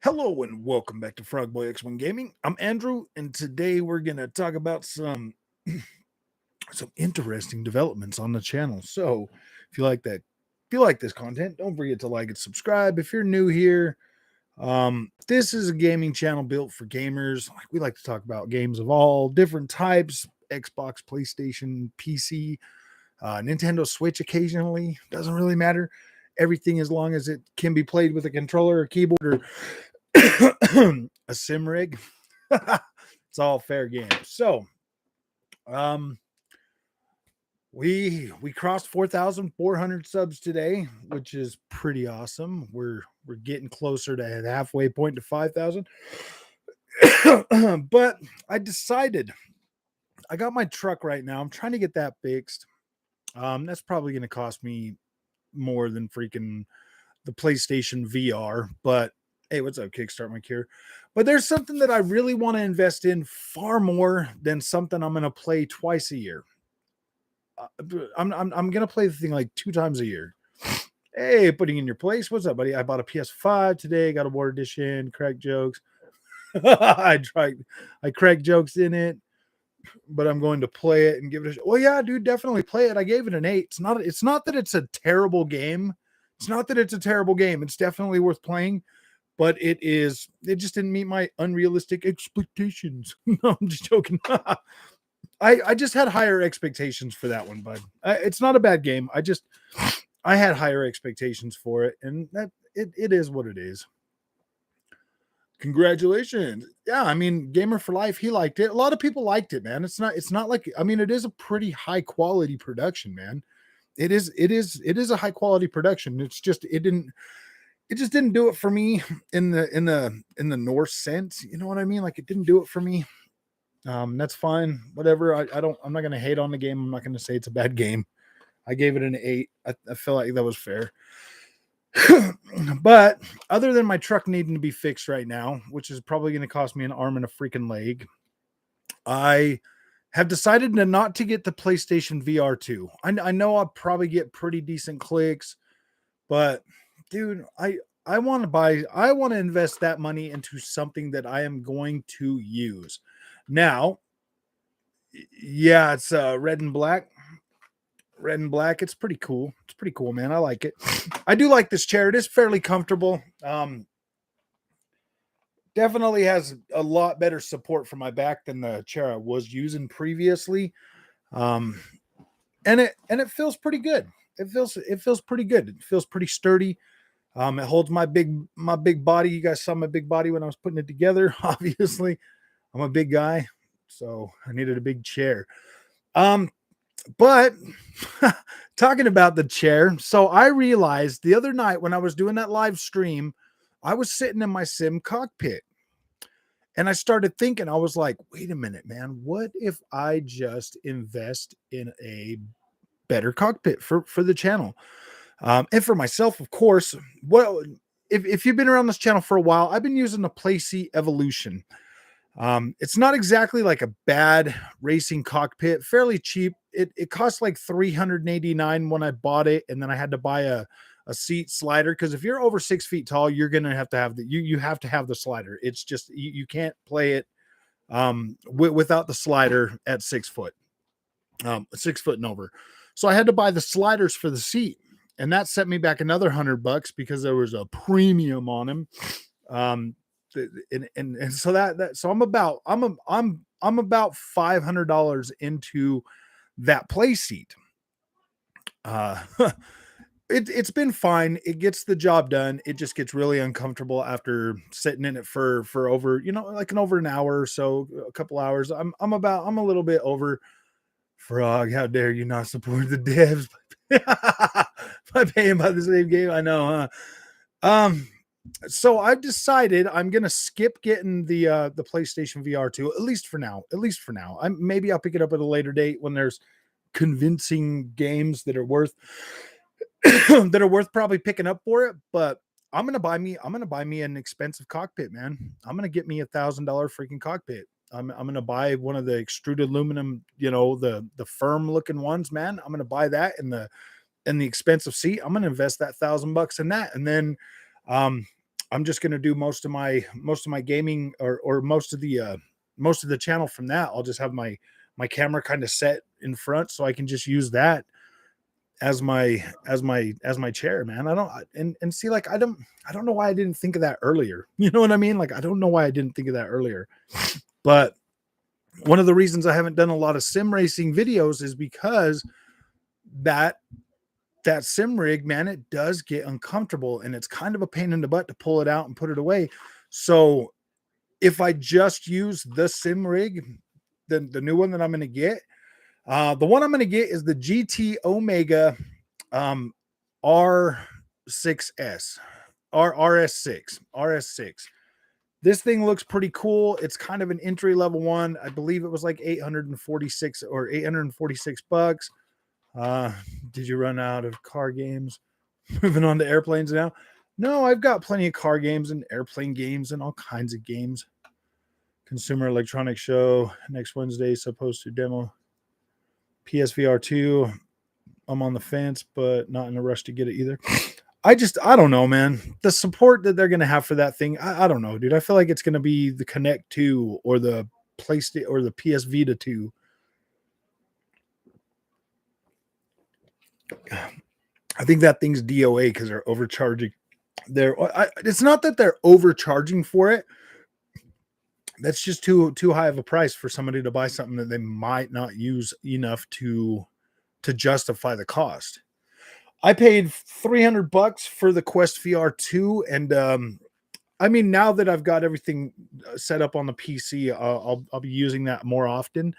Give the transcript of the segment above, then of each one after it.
Hello and welcome back to Frogboy X1 Gaming. I'm Andrew, and today we're gonna talk about some interesting developments on the channel. So, if you like that, if you like this content, don't forget to like and subscribe. If you're new here, this is a gaming channel built for gamers. Like we like to talk about games of all different types: Xbox, PlayStation, PC, Nintendo Switch. Occasionally, doesn't really matter. Everything as long as it can be played with a controller, a keyboard, or a sim rig. It's all fair game. So, um, we crossed 4,400 subs today, which is pretty awesome. We're getting closer to the halfway point to 5,000. But I decided I got my truck right now. I'm trying to get that fixed. That's probably going to cost me more than freaking the PlayStation VR, but hey, what's up, Kickstart my cure? But there's something that I really want to invest in far more than something I'm going to play twice a year. I'm going to play the thing like 2 times a year. Hey, putting in your place. What's up, buddy? I bought a PS5 today. Got a War Edition. Crack jokes. I crack jokes in it, but I'm going to play it and give it a. Well, yeah, dude, definitely play it. I gave it an 8. It's not that it's a terrible game. It's not that it's a terrible game. It's definitely worth playing, but it just didn't meet my unrealistic expectations. No, I'm just joking. I just had higher expectations for that one, bud. It's not a bad game. I had higher expectations for it, and that it is what it is. Congratulations. Yeah, I mean, Gamer for Life, he liked it. A lot of people liked it, man. It's not like, I mean, it is a pretty high quality production, man. It is a high quality production. It just didn't do it for me in the Norse sense. You know what I mean? Like, it didn't do it for me. That's fine. Whatever. I'm not gonna hate on the game. I'm not gonna say it's a bad game. I gave it an 8. I feel like that was fair. But other than my truck needing to be fixed right now, which is probably going to cost me an arm and a freaking leg, I have decided not to get the PlayStation VR2. I know I'll probably get pretty decent clicks, but dude, I want to invest that money into something that I am going to use. Now, yeah, it's red and black. Red and black. It's pretty cool. It's pretty cool, man. I like it. I do like this chair. It is fairly comfortable. Definitely has a lot better support for my back than the chair I was using previously. Um, and it feels pretty good. It feels pretty good. It feels pretty sturdy. It holds my big body. You guys saw my big body when I was putting it together. Obviously, I'm a big guy, so I needed a big chair. Um, but talking about the chair, so I realized the other night when I was doing that live stream, I was sitting in my sim cockpit and I started thinking, I was like, wait a minute, man, what if I just invest in a better cockpit for the channel? And for myself, of course. Well, if you've been around this channel for a while, I've been using the Playseat Evolution. It's not exactly like a bad racing cockpit, fairly cheap. It cost like $389 when I bought it, and then I had to buy a seat slider because if you're over 6 feet tall, you're gonna have to have you have to have the slider. It's just you can't play it without the slider at 6 foot, 6 foot and over. So I had to buy the sliders for the seat, and that set me back another $100 because there was a premium on them. Um, and so so I'm about $500 into that play seat. Uh, it's been fine. It gets the job done. It just gets really uncomfortable after sitting in it for over, like over an hour or so, a couple hours. I'm a little bit over. Frog, how dare you not support the devs by paying by the same game? I know, huh? So I've decided I'm gonna skip getting the PlayStation VR2 at least for now. At least for now. Maybe I'll pick it up at a later date when there's convincing games that are worth that are worth probably picking up for it. But I'm gonna buy me an expensive cockpit, man. I'm gonna get me $1,000 freaking cockpit. I'm gonna buy one of the extruded aluminum, the firm looking ones, man. I'm gonna buy that and the expensive seat. I'm gonna invest that $1,000 in that, and then I'm just going to do most of my gaming or most of the channel from that. I'll just have my camera kind of set in front so I can just use that as my chair, man. I don't and see, like, I don't know why I didn't think of that earlier. You know what I mean? Like, I don't know why I didn't think of that earlier. But one of the reasons I haven't done a lot of sim racing videos is because that sim rig, man, it does get uncomfortable and it's kind of a pain in the butt to pull it out and put it away. So if I just use the sim rig, the new one that I'm going to get, the one I'm going to get is the GT Omega R6S, RS6. This thing looks pretty cool. It's kind of an entry level one. I believe it was like 846 or 846 bucks. Did you run out of car games? Moving on to airplanes now. No, I've got plenty of car games and airplane games and all kinds of games. Consumer Electronics Show next Wednesday, supposed to demo PSVR2. I'm on the fence, but not in a rush to get it either. I don't know, man. The support that they're going to have for that thing, I don't know, dude. I feel like it's going to be the Connect 2 or the PlayStation or the PS Vita 2. I think that thing's DOA because they're overcharging. It's not that they're overcharging for it. That's just too high of a price for somebody to buy something that they might not use enough to justify the cost. I paid $300 for the Quest VR2, and I mean, now that I've got everything set up on the PC, I'll be using that more often.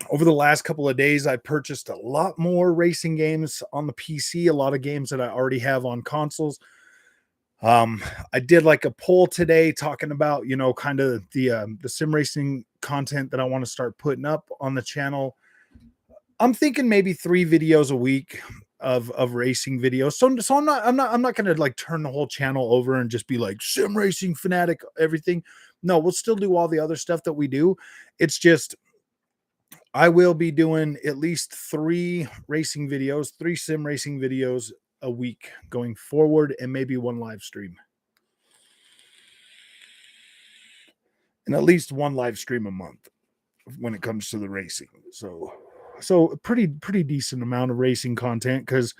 Over the last couple of days, I purchased a lot more racing games on the PC, a lot of games that I already have on consoles. I did like a poll today talking about, you know, kind of the sim racing content that I want to start putting up on the channel. I'm thinking maybe 3 videos a week of racing videos. So I'm not going to like turn the whole channel over and just be like sim racing fanatic, everything. No, we'll still do all the other stuff that we do. It's just, I will be doing at least 3 racing videos, 3 sim racing videos a week going forward, and maybe 1 live stream. And at least 1 live stream a month when it comes to the racing. So pretty decent amount of racing content, because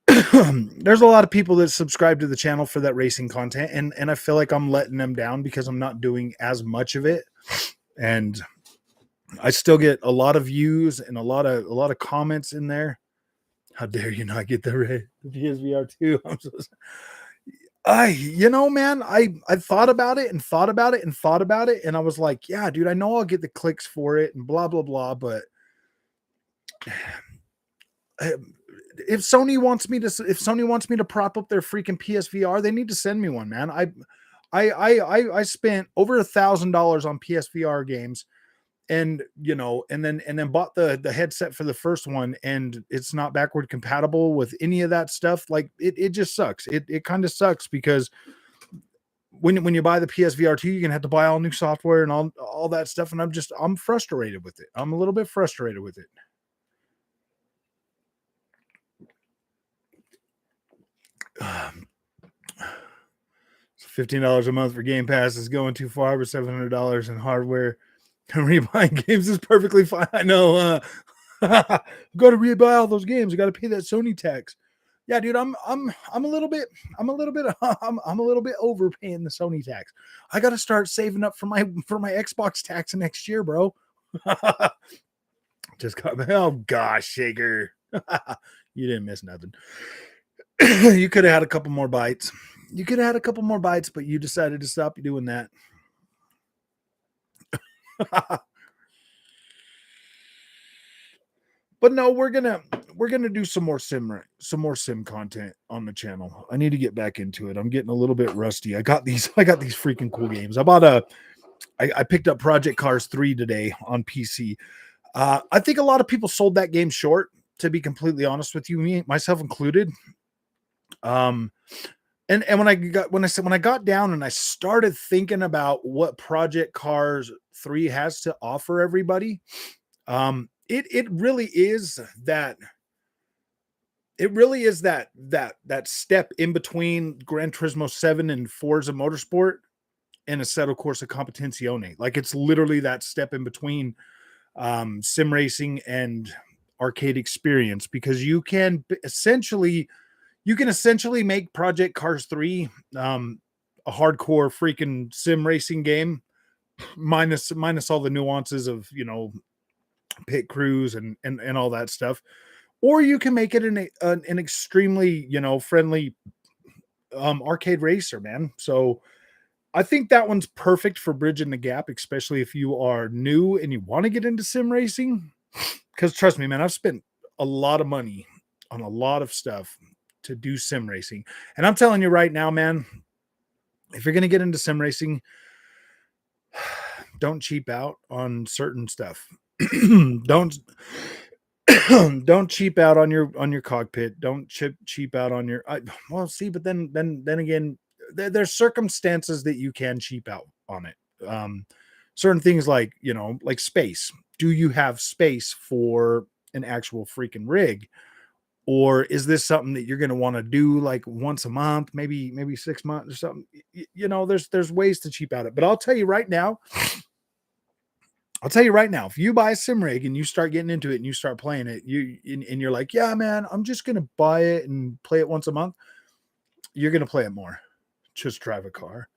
there's a lot of people that subscribe to the channel for that racing content, and I feel like I'm letting them down because I'm not doing as much of it. And I still get a lot of views and a lot of comments in there. How dare you not get the PSVR 2? I'm so you know, man, I thought about it and thought about it and thought about it, and I was like, yeah, dude, I know I'll get the clicks for it and blah blah blah, but if Sony wants me to prop up their freaking PSVR, they need to send me one, man. I spent over $1,000 on PSVR games, and you know, and then bought the headset for the first one, and it's not backward compatible with any of that stuff. Like, it just sucks. It kind of sucks, because when you buy the PSVR2, you're gonna have to buy all new software and all that stuff, and I'm frustrated with it. I'm a little bit frustrated with it. $15 a month for Game Pass is going too far, but $700 in hardware and rebuying games is perfectly fine. I know. Got to rebuy all those games. I got to pay that Sony tax. Yeah, dude, I'm a little bit overpaying the Sony tax. I got to start saving up for my Xbox tax next year, bro. Just got, oh gosh, Shaker. You didn't miss nothing. You could have had a couple more bites. But you decided to stop doing that. But no, we're gonna do some more sim content on the channel. I need to get back into it. I'm getting a little bit rusty. I got these freaking cool games. I picked up Project Cars 3 today on PC. I think a lot of people sold that game short, to be completely honest with you, myself included. And when I got down and I started thinking about what Project Cars 3 has to offer everybody, it really is that it really is that step in between Gran Turismo 7 and Forza Motorsport and Assetto Corsa Competizione. Like it's literally that step in between sim racing and arcade experience, because you can essentially make Project Cars 3 a hardcore freaking sim racing game, minus all the nuances of, you know, pit crews and all that stuff. Or you can make it an extremely, you know, friendly arcade racer, man. So I think that one's perfect for bridging the gap, especially if you are new and you want to get into sim racing. Because trust me, man, I've spent a lot of money on a lot of stuff to do sim racing. And I'm telling you right now, man, if you're going to get into sim racing, don't cheap out on certain stuff. don't don't cheap out on your cockpit. Don't cheap out on your well, see, but then again, there's circumstances that you can cheap out on it. Certain things like, you know, like space. Do you have space for an actual freaking rig? Or is this something that you're going to want to do like once a month, maybe 6 months or something? You know, there's ways to cheap out it. But I'll tell you right now, if you buy a sim rig and you start getting into it and you start playing it, and you're like, yeah, man, I'm just going to buy it and play it once a month. You're going to play it more. Just drive a car.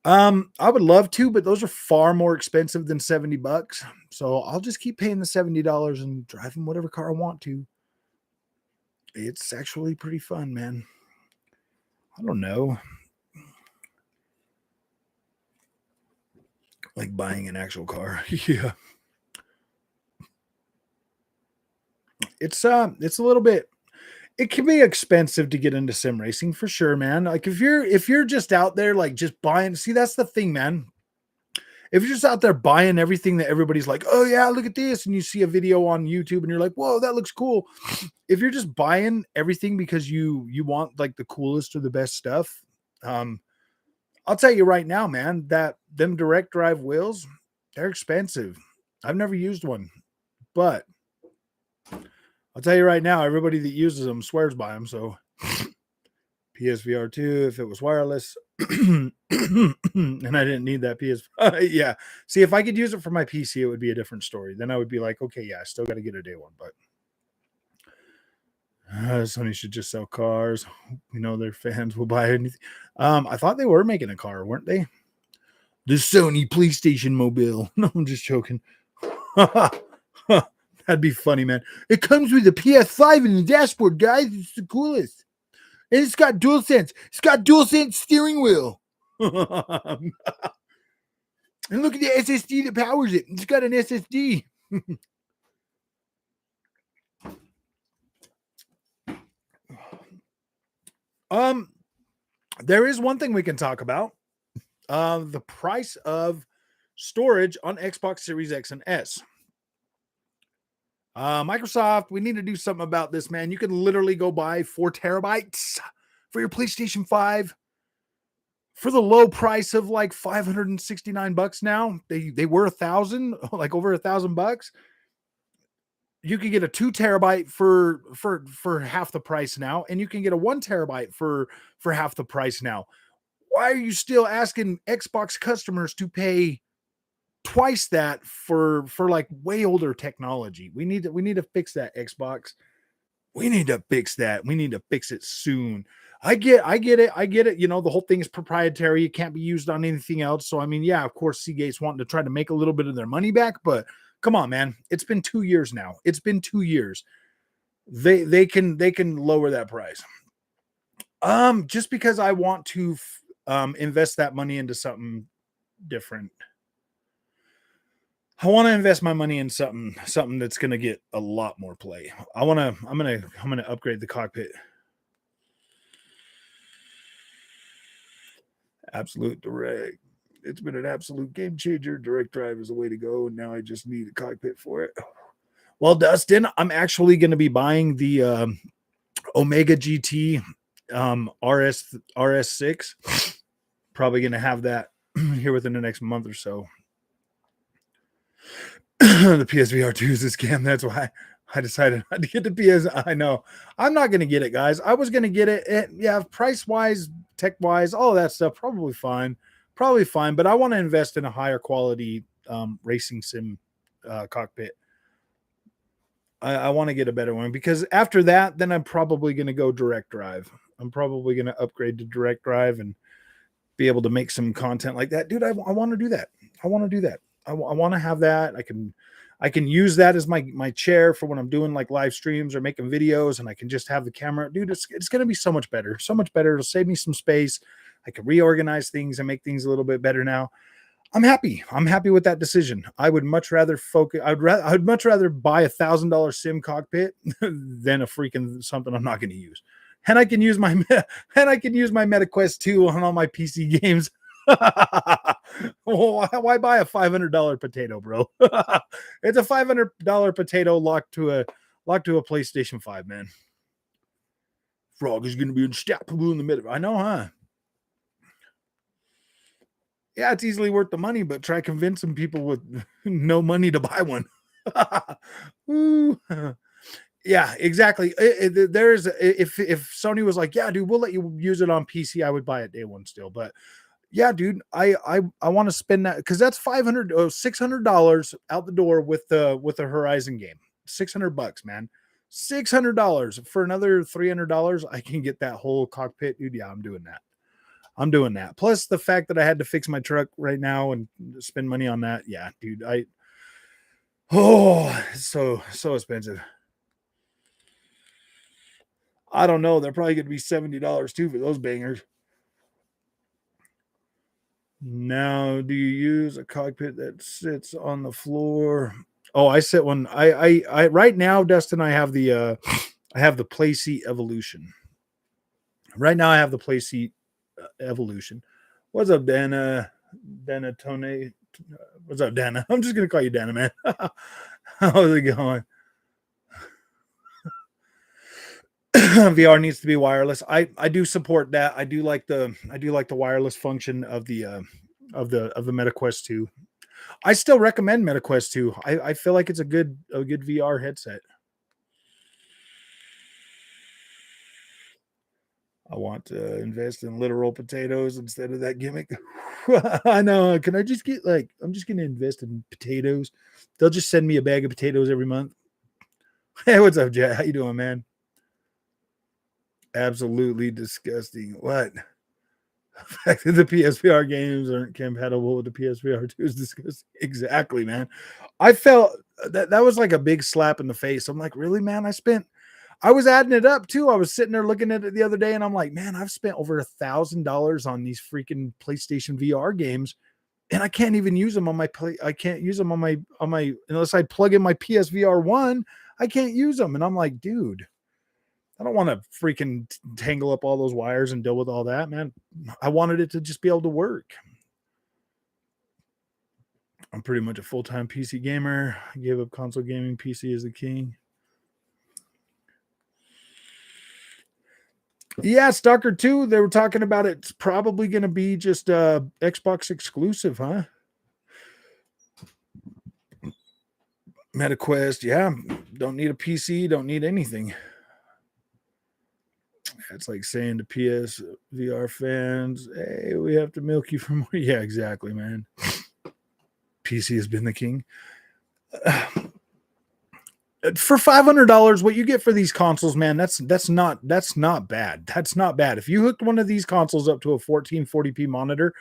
I would love to, but those are far more expensive than $70. So I'll just keep paying the $70 and driving whatever car I want to. It's actually pretty fun, man. I don't know. Like buying an actual car. Yeah. It's a little bit, it can be expensive to get into sim racing for sure, man. Like if you're just out there like just buying, see, that's the thing, man. If you're just out there buying everything that everybody's like, oh yeah, look at this, and you see a video on YouTube and you're like, whoa, that looks cool. If you're just buying everything because you want like the coolest or the best stuff, I'll tell you right now, man, that them direct drive wheels, they're expensive. I've never used one, but I'll tell you right now, everybody that uses them swears by them. So PSVR2, if it was wireless, and I didn't need that PS. Yeah. See, if I could use it for my PC, it would be a different story. Then I would be like, okay, yeah, I still got to get a day one, but Sony should just sell cars. You know, their fans will buy anything. I thought they were making a car, weren't they? The Sony PlayStation Mobile. No, I'm just joking. That'd be funny, man. It comes with a PS5 in the dashboard, guys. It's the coolest. And it's got DualSense. It's got DualSense steering wheel. And look at the SSD that powers it. It's got an SSD. There is one thing we can talk about. The price of storage on Xbox Series X and S. Microsoft, we need to do something about this, man. You can literally go buy 4 terabytes for your PlayStation 5 for the low price of like $569 now. They were 1,000, like over $1,000. You can get a 2 terabyte for half the price now, and you can get a 1 terabyte for half the price now. Why are you still asking Xbox customers to pay twice that for like way older technology? We need to fix that, Xbox. We need to fix that. We need to fix it soon. I get it. You know, the whole thing is proprietary. It can't be used on anything else. So I mean, yeah, of course, Seagate's wanting to try to make a little bit of their money back, but come on, man. It's been 2 years now. It's been 2 years. They can lower that price. Just because I want to invest that money into something different. I want to invest my money in something that's going to get a lot more play. I'm going to upgrade the cockpit. Absolute direct. It's been an absolute game changer. Direct drive is the way to go. And now I just need a cockpit for it. Well, Dustin, I'm actually going to be buying the Omega GT RS6. Probably going to have that here within the next month or so. The PSVR2 is a scam. That's why I decided not to get the PS. I know I'm not going to get it, guys. I was going to get it. Yeah, price wise, tech wise, all of that stuff, probably fine, probably fine. But I want to invest in a higher quality racing sim cockpit. I want to get a better one because after that, then I'm probably going to go direct drive. I'm probably going to upgrade to direct drive and be able to make some content like that, dude. I want to do that. I want to do that. I want to have that. I can use that as my chair for when I'm doing like live streams or making videos, and I can just have the camera, dude. It's going to be so much better, so much better. It'll save me some space. I can reorganize things and make things a little bit better now. I'm happy. I'm happy with that decision. I would much rather focus. I'd much rather buy $1,000 sim cockpit than a freaking something I'm not going to use. And I can use my MetaQuest 2 on all my PC games. Why buy a $500 potato, bro? It's a $500 potato locked to a PlayStation 5, man. Frog is going to be unstoppable in the middle. I know, huh? Yeah, it's easily worth the money, but try convincing people with no money to buy one. Yeah, exactly. There's if Sony was like, yeah, dude, we'll let you use it on PC, I would buy it day one still. But yeah, dude, I want to spend that because that's $600 out the door with the Horizon game. $600, man. $600 for another $300. I can get that whole cockpit, dude. Yeah, I'm doing that. I'm doing that. Plus the fact that I had to fix my truck right now and spend money on that. Yeah, dude. It's so expensive. I don't know. They're probably going to be $70 too for those bangers. Now, do you use a cockpit that sits on the floor? Oh, I sit one. I right now, Dustin, I have the Playseat Evolution. Right now, I have the Playseat Evolution. What's up, Dana? Dana Tone. What's up, Dana? I'm just gonna call you Dana, man. How's it going? VR needs to be wireless. I do support that. I do like the wireless function of the MetaQuest 2. I still recommend MetaQuest 2. I feel like it's a good VR headset. I want to invest in literal potatoes instead of that gimmick. I know. Can I just get I'm just going to invest in potatoes. They'll just send me a bag of potatoes every month. Hey, what's up, Jay? How you doing, man? Absolutely disgusting. What? The fact that the PSVR games aren't compatible with the PSVR2 is disgusting. Exactly, man. I felt that was like a big slap in the face. I'm like, really, man? I was adding it up too. I was sitting there looking at it the other day, and I'm like, man, I've spent over $1,000 on these freaking PlayStation VR games, and I can't even use them on my I can't use them on my unless I plug in my PSVR1. I can't use them, and I'm like, dude, I don't want to freaking tangle up all those wires and deal with all that, man. I wanted it to just be able to work. I'm pretty much a full-time PC gamer. I gave up console gaming. PC is the king. Yeah, Stalker 2, they were talking about it's probably going to be just Xbox exclusive, huh? MetaQuest, yeah. Don't need a PC, don't need anything. It's like saying to PSVR fans, hey, we have to milk you for more. Yeah, exactly, man. PC has been the king. For $500, what you get for these consoles, man, that's not bad. That's not bad. If you hooked one of these consoles up to a 1440p monitor,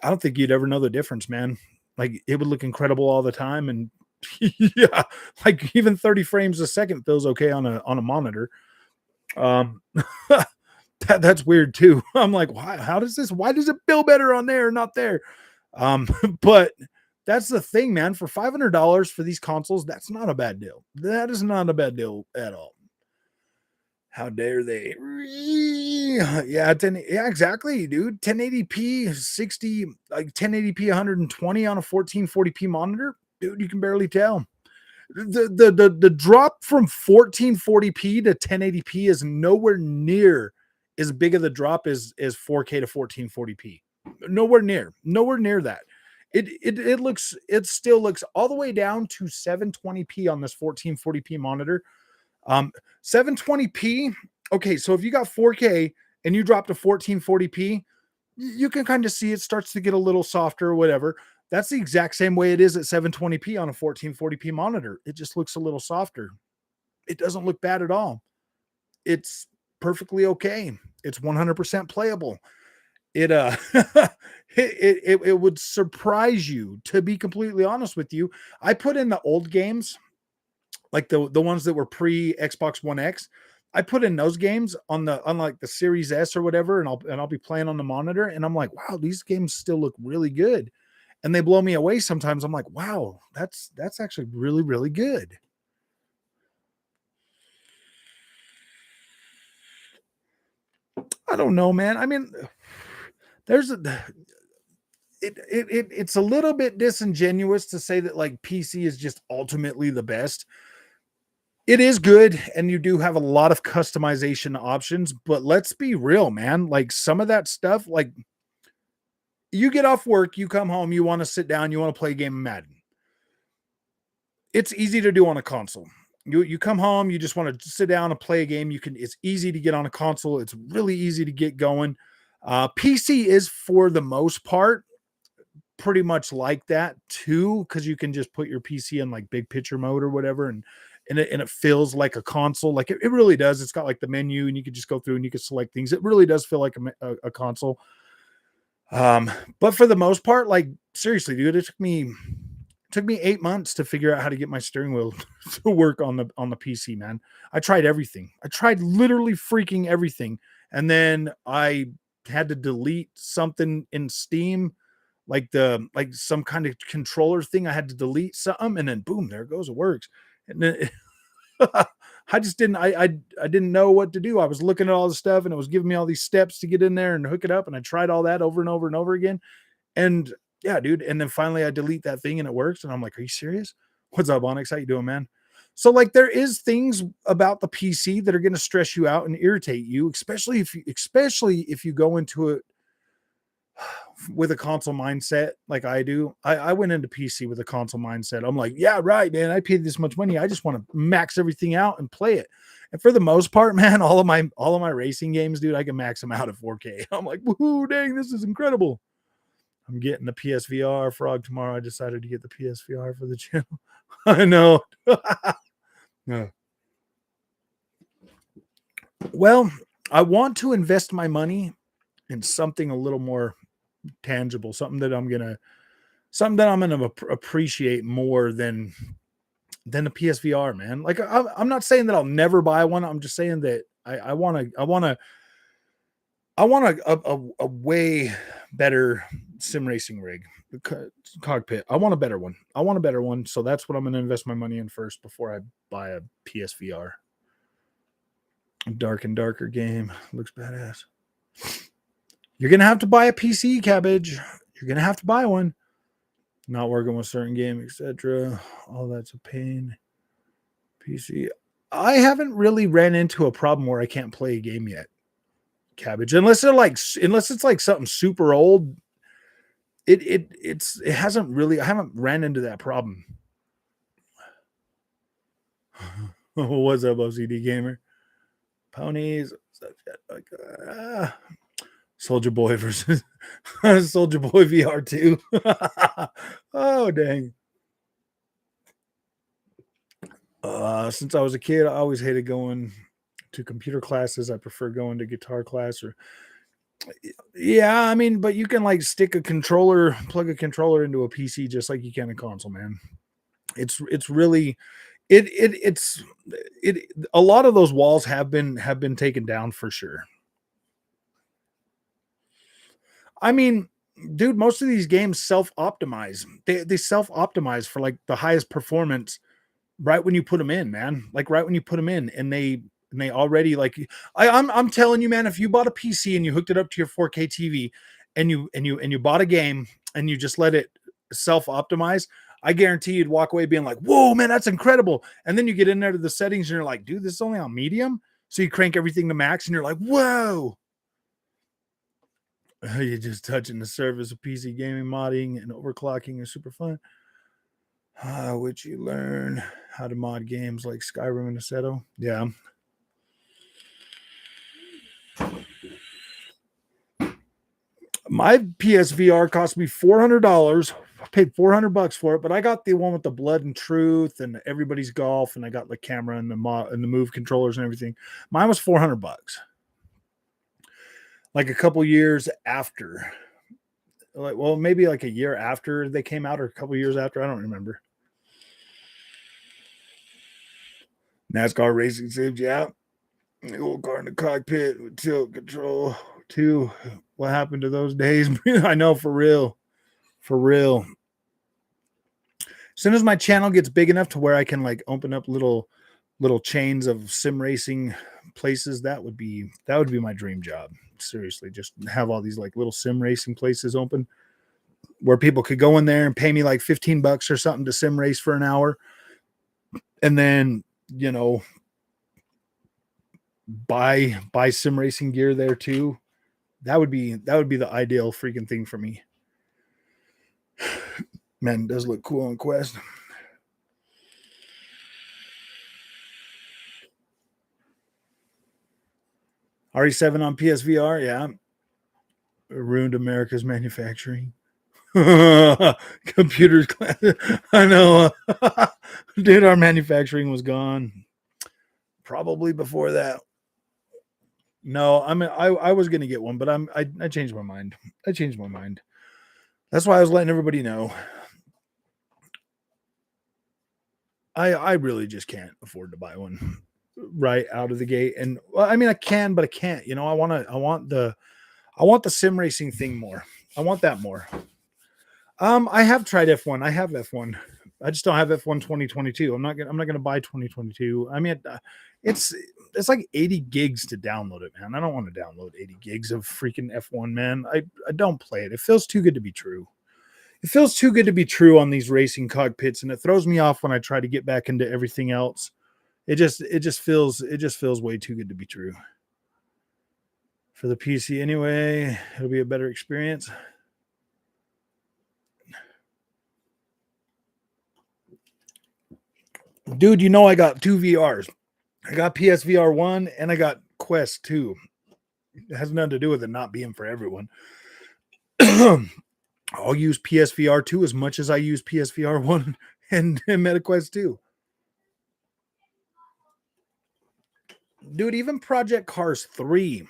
I don't think you'd ever know the difference, man. Like it would look incredible all the time, and yeah, like even 30 frames a second feels okay on a monitor. That's weird too. I'm like, why does it feel better on there, not there? But that's the thing, man. For $500 for these consoles, that's not a bad deal. That is not a bad deal at all. How dare they? Yeah, exactly, dude. 1080p, 60, like 1080p, 120 on a 1440p monitor, dude. You can barely tell. The drop from 1440p to 1080p is nowhere near as big of the drop as 4K to 1440p. Nowhere near that. It still looks all the way down to 720p on this 1440p monitor. 720p. Okay, so if you got 4K and you drop to 1440p, you can kind of see it starts to get a little softer or whatever. That's the exact same way it is at 720p on a 1440p monitor. It just looks a little softer. It doesn't look bad at all. It's perfectly okay. It's 100% playable. It it would surprise you, to be completely honest with you. I put in the old games, like the ones that were pre Xbox One X. I put in those games on like the Series S or whatever, and I'll be playing on the monitor, and I'm like, wow, these games still look really good, and they blow me away sometimes. I'm like, wow, that's actually really, really good. I don't know, man. I mean, there's it's a little bit disingenuous to say that like PC is just ultimately the best. It is good, and you do have a lot of customization options, but let's be real, man. Like some of that stuff, like you get off work, you come home, you want to sit down, you want to play a game of Madden. It's easy to do on a console. You come home, you just want to sit down and play a game. It's easy to get on a console. It's really easy to get going. PC is, for the most part, pretty much like that too, because you can just put your PC in like big picture mode or whatever, and it feels like a console. Like it really does. It's got like the menu, and you can just go through and you can select things. It really does feel like a console. But for the most part, like seriously, dude, it took me 8 months to figure out how to get my steering wheel to work on the PC, man. I tried everything. I tried literally freaking everything. And then I had to delete something in Steam, like some kind of controller thing. I had to delete something, and then boom, there it goes. It works. And then I just didn't I didn't know what to do. I was looking at all the stuff, and it was giving me all these steps to get in there and hook it up. And I tried all that over and over and over again. And yeah, dude. And then finally I delete that thing and it works. And I'm like, are you serious? What's up, Onyx? How you doing, man? So like there is things about the PC that are going to stress you out and irritate you, especially if you go into it with a console mindset like I do. I went into PC with a console mindset. I'm like, yeah, right, man. I paid this much money. I just want to max everything out and play it. And for the most part, man, all of my racing games, dude, I can max them out at 4K. I'm like, woohoo, dang, this is incredible. I'm getting the PSVR Frog tomorrow. I decided to get the PSVR for the channel. I know. No. Well, I want to invest my money in something a little more tangible, something that I'm gonna appreciate more than the PSVR, man. Like I'm not saying that I'll never buy one. I'm just saying that I want a way better sim racing rig, cockpit. I want a better one. So that's what I'm going to invest my money in first before I buy a PSVR. Dark and darker game. Looks badass. You're going to have to buy a PC, Cabbage. You're going to have to buy one. Not working with certain game, etc. All that's a pain. PC. I haven't really ran into a problem where I can't play a game yet, Cabbage. Unless it's like something super old. It hasn't really. I haven't ran into that problem. What's up, OCD gamer? Ponies. Soldier Boy versus Soldier Boy VR2. Oh dang. Since I was a kid, I always hated going to computer classes. I prefer going to guitar class. Or yeah, I mean, but you can like plug a controller into a PC just like you can a console, man. It's really it's a lot of those walls have been taken down for sure. I mean, dude, most of these games self-optimize. They self-optimize for like the highest performance right when you put them in, man. Like right when you put them in, and they already like I'm telling you, man, if you bought a PC and you hooked it up to your 4K TV and you bought a game and you just let it self-optimize, I guarantee you'd walk away being like, whoa, man, that's incredible. And then you get in there to the settings and you're like, dude, this is only on medium. So you crank everything to max and you're like, whoa. You're just touching the surface of PC gaming. Modding and overclocking is super fun. Which you learn how to mod games like Skyrim and Assetto. Yeah. My PSVR cost me $400. I paid $400 for it, but I got the one with the blood and truth and everybody's golf, and I got the camera and the move controllers and everything. Mine was $400. Like a couple years after, like, well, maybe like a year after they came out, or a couple years after. I don't remember. NASCAR racing sims, yeah. The old car in the cockpit with tilt control too. What happened to those days? I know, for real. For real. As soon as my channel gets big enough to where I can like open up little chains of sim racing places, that would be my dream job. Seriously, just have all these like little sim racing places open where people could go in there and pay me like $15 or something to sim race for an hour, and then, you know, buy sim racing gear there too. That would be the ideal freaking thing for me. Man, it does look cool on Quest. RE7 on PSVR, yeah. Ruined America's manufacturing. Computers, I know. Dude, our manufacturing was gone probably before that. No, I mean, I was gonna get one, but I changed my mind. I changed my mind. That's why I was letting everybody know. I really just can't afford to buy one right out of the gate. And well, I mean, I can, but I can't. You know, I want the sim racing thing more. I want that more. I have tried F1. I have F1. I just don't have F1 2022. I'm not gonna buy 2022. I mean, it's like 80 gigs to download it, man. I don't want to download 80 gigs of freaking F1, man. I don't play it. It feels too good to be true. It feels too good to be true on these racing cockpits, and it throws me off when I try to get back into everything else. It just feels way too good to be true. For the PC anyway, it'll be a better experience. Dude, you know I got 2 VRs. I got PSVR 1 and I got Quest 2. It has nothing to do with it not being for everyone. I'll use PSVR 2 as much as I use PSVR 1 and MetaQuest 2. Dude, even Project Cars 3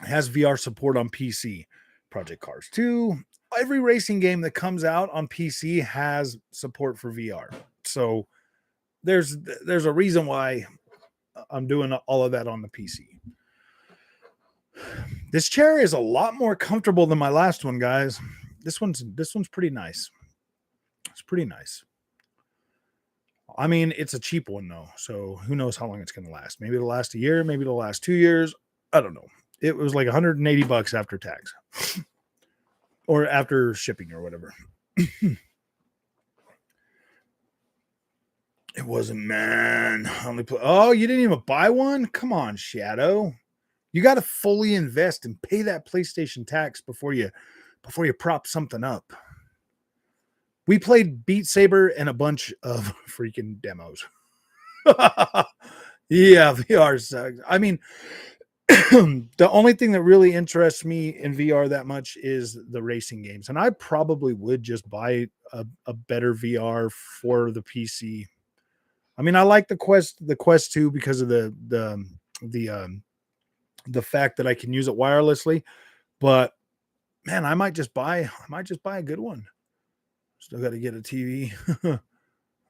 has VR support on PC. Project Cars 2, every racing game that comes out on PC has support for VR. So there's a reason why I'm doing all of that on the PC. This chair is a lot more comfortable than my last one, guys. This one's pretty nice. It's pretty nice. I mean, it's a cheap one though, so who knows how long it's going to last. Maybe it'll last a year, maybe it'll last 2 years. I don't know. It was like $180 after tax or after shipping or whatever. It wasn't, man. Oh, you didn't even buy one? Come on, Shadow. You got to fully invest and pay that PlayStation tax before you prop something up. We played Beat Saber and a bunch of freaking demos. Yeah, VR sucks. I mean, the only thing that really interests me in VR that much is the racing games. And I probably would just buy a better VR for the PC. I mean, I like the Quest 2 because of the fact that I can use it wirelessly, but man, I might just buy a good one. Still got to get a TV.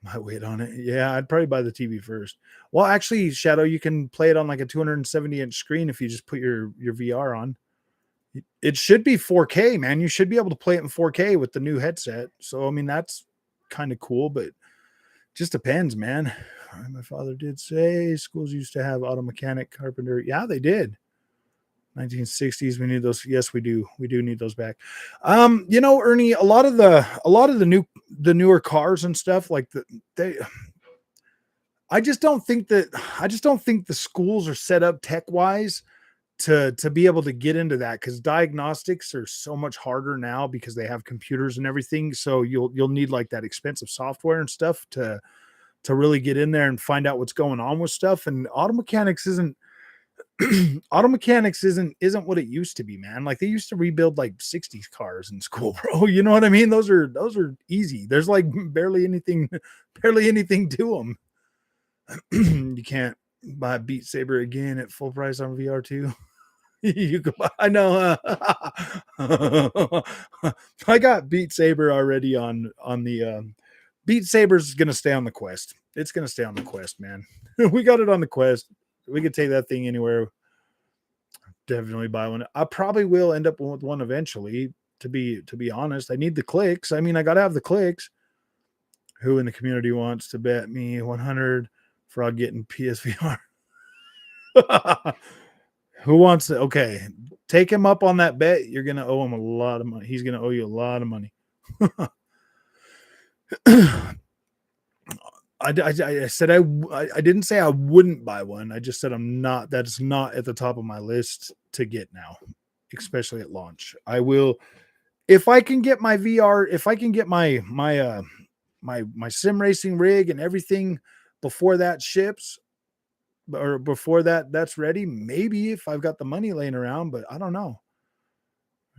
Might wait on it. Yeah, I'd probably buy the TV first. Well, actually, Shadow, you can play it on like a 270-inch screen if you just put your VR on. It should be 4K, man. You should be able to play it in 4K with the new headset. So, I mean, that's kind of cool, but just depends, man. My father did say schools used to have auto mechanic, carpenter. Yeah, they did. 1960s, we need those. Yes, we do. We do need those back. You know, Ernie, a lot of the newer cars and stuff like I just don't think the schools are set up tech wise to be able to get into that, because diagnostics are so much harder now because they have computers and everything. So you'll need like that expensive software and stuff to really get in there and find out what's going on with stuff. And auto mechanics isn't auto mechanics isn't what it used to be, man. Like they used to rebuild like 60s cars in school, bro. You know what I mean? Those are easy. There's like barely anything to them. You can't buy Beat Saber again at full price on VR2. You could buy, I know. I got Beat Saber already on the Beat Saber's gonna stay on the Quest. It's gonna stay on the Quest, man. We got it on the Quest. We could take that thing anywhere. Definitely buy one. I probably will end up with one eventually. To be honest, I need the clicks. I mean, I gotta have the clicks. Who in the community wants to bet me 100 for I'll getting PSVR? Who wants to? Okay, take him up on that bet. You're gonna owe him a lot of money. He's gonna owe you a lot of money. I said I didn't say I wouldn't buy one. I just said I'm not. That's not at the top of my list to get now, especially at launch. I will, if I can get my VR, if I can get my sim racing rig and everything before that ships, or before that's ready. Maybe if I've got the money laying around, but I don't know.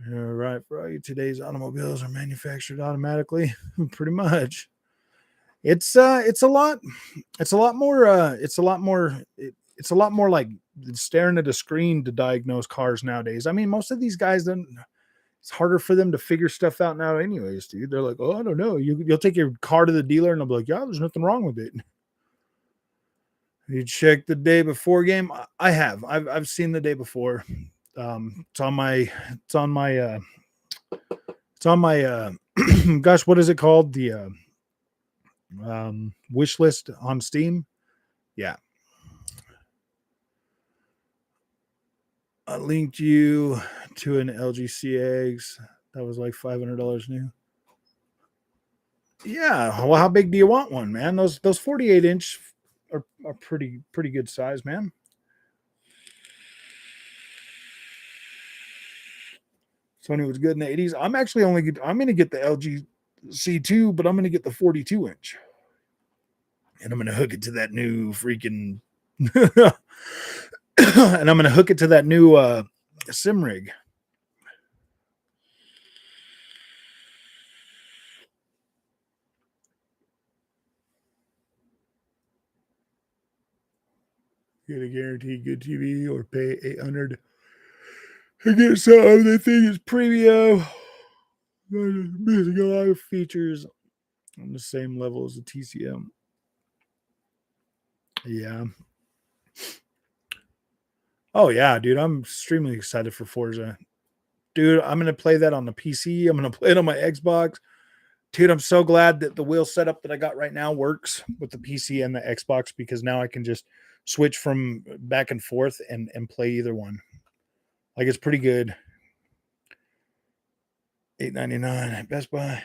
Right, right. Today's automobiles are manufactured automatically, pretty much. It's a lot more it's a lot more like staring at a screen to diagnose cars nowadays. I mean, most of these guys don't, it's harder for them to figure stuff out now anyways, dude. They're like, oh, I don't know. You'll take your car to the dealer and they'll be like, yeah, there's nothing wrong with it. You check the day before game. I have. I've seen the day before. It's on my gosh, what is it called? The wish list on Steam. Yeah. I linked you to an LG CX that was like $500 new. Yeah. Well, how big do you want one, man? Those 48-inch are pretty good size, man. Sony was good in the 80s. I'm going to get the LG C2, but I'm going to get the 42-inch. And I'm going to hook it to that new freaking and I'm going to hook it to that new sim rig. Get a guaranteed good TV or pay $800 to get something. The thing is premium. Missing a lot of features on the same level as the TCM. Yeah. Oh yeah, dude. I'm extremely excited for Forza. Dude, I'm gonna play that on the PC. I'm gonna play it on my Xbox. Dude, I'm so glad that the wheel setup that I got right now works with the PC and the Xbox, because now I can just switch from back and forth and play either one. Like, it's pretty good. $8.99 at Best Buy.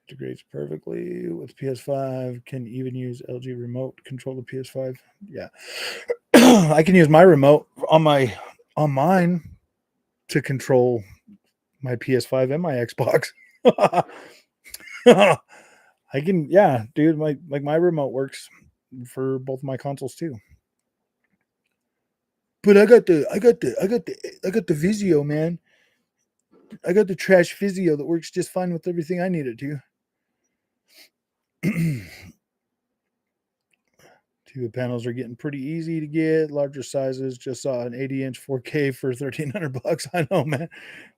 Integrates perfectly with PS5. Can even use LG remote control the PS5. Yeah. I can use my remote on mine to control my PS5 and my Xbox. I can, yeah, dude, my remote works for both my consoles too. But I got the Vizio, man. I got the trash Vizio that works just fine with everything I need it to. TV panels are getting pretty easy to get. Larger sizes. Just saw an 80-inch 4K for $1,300. I know, man.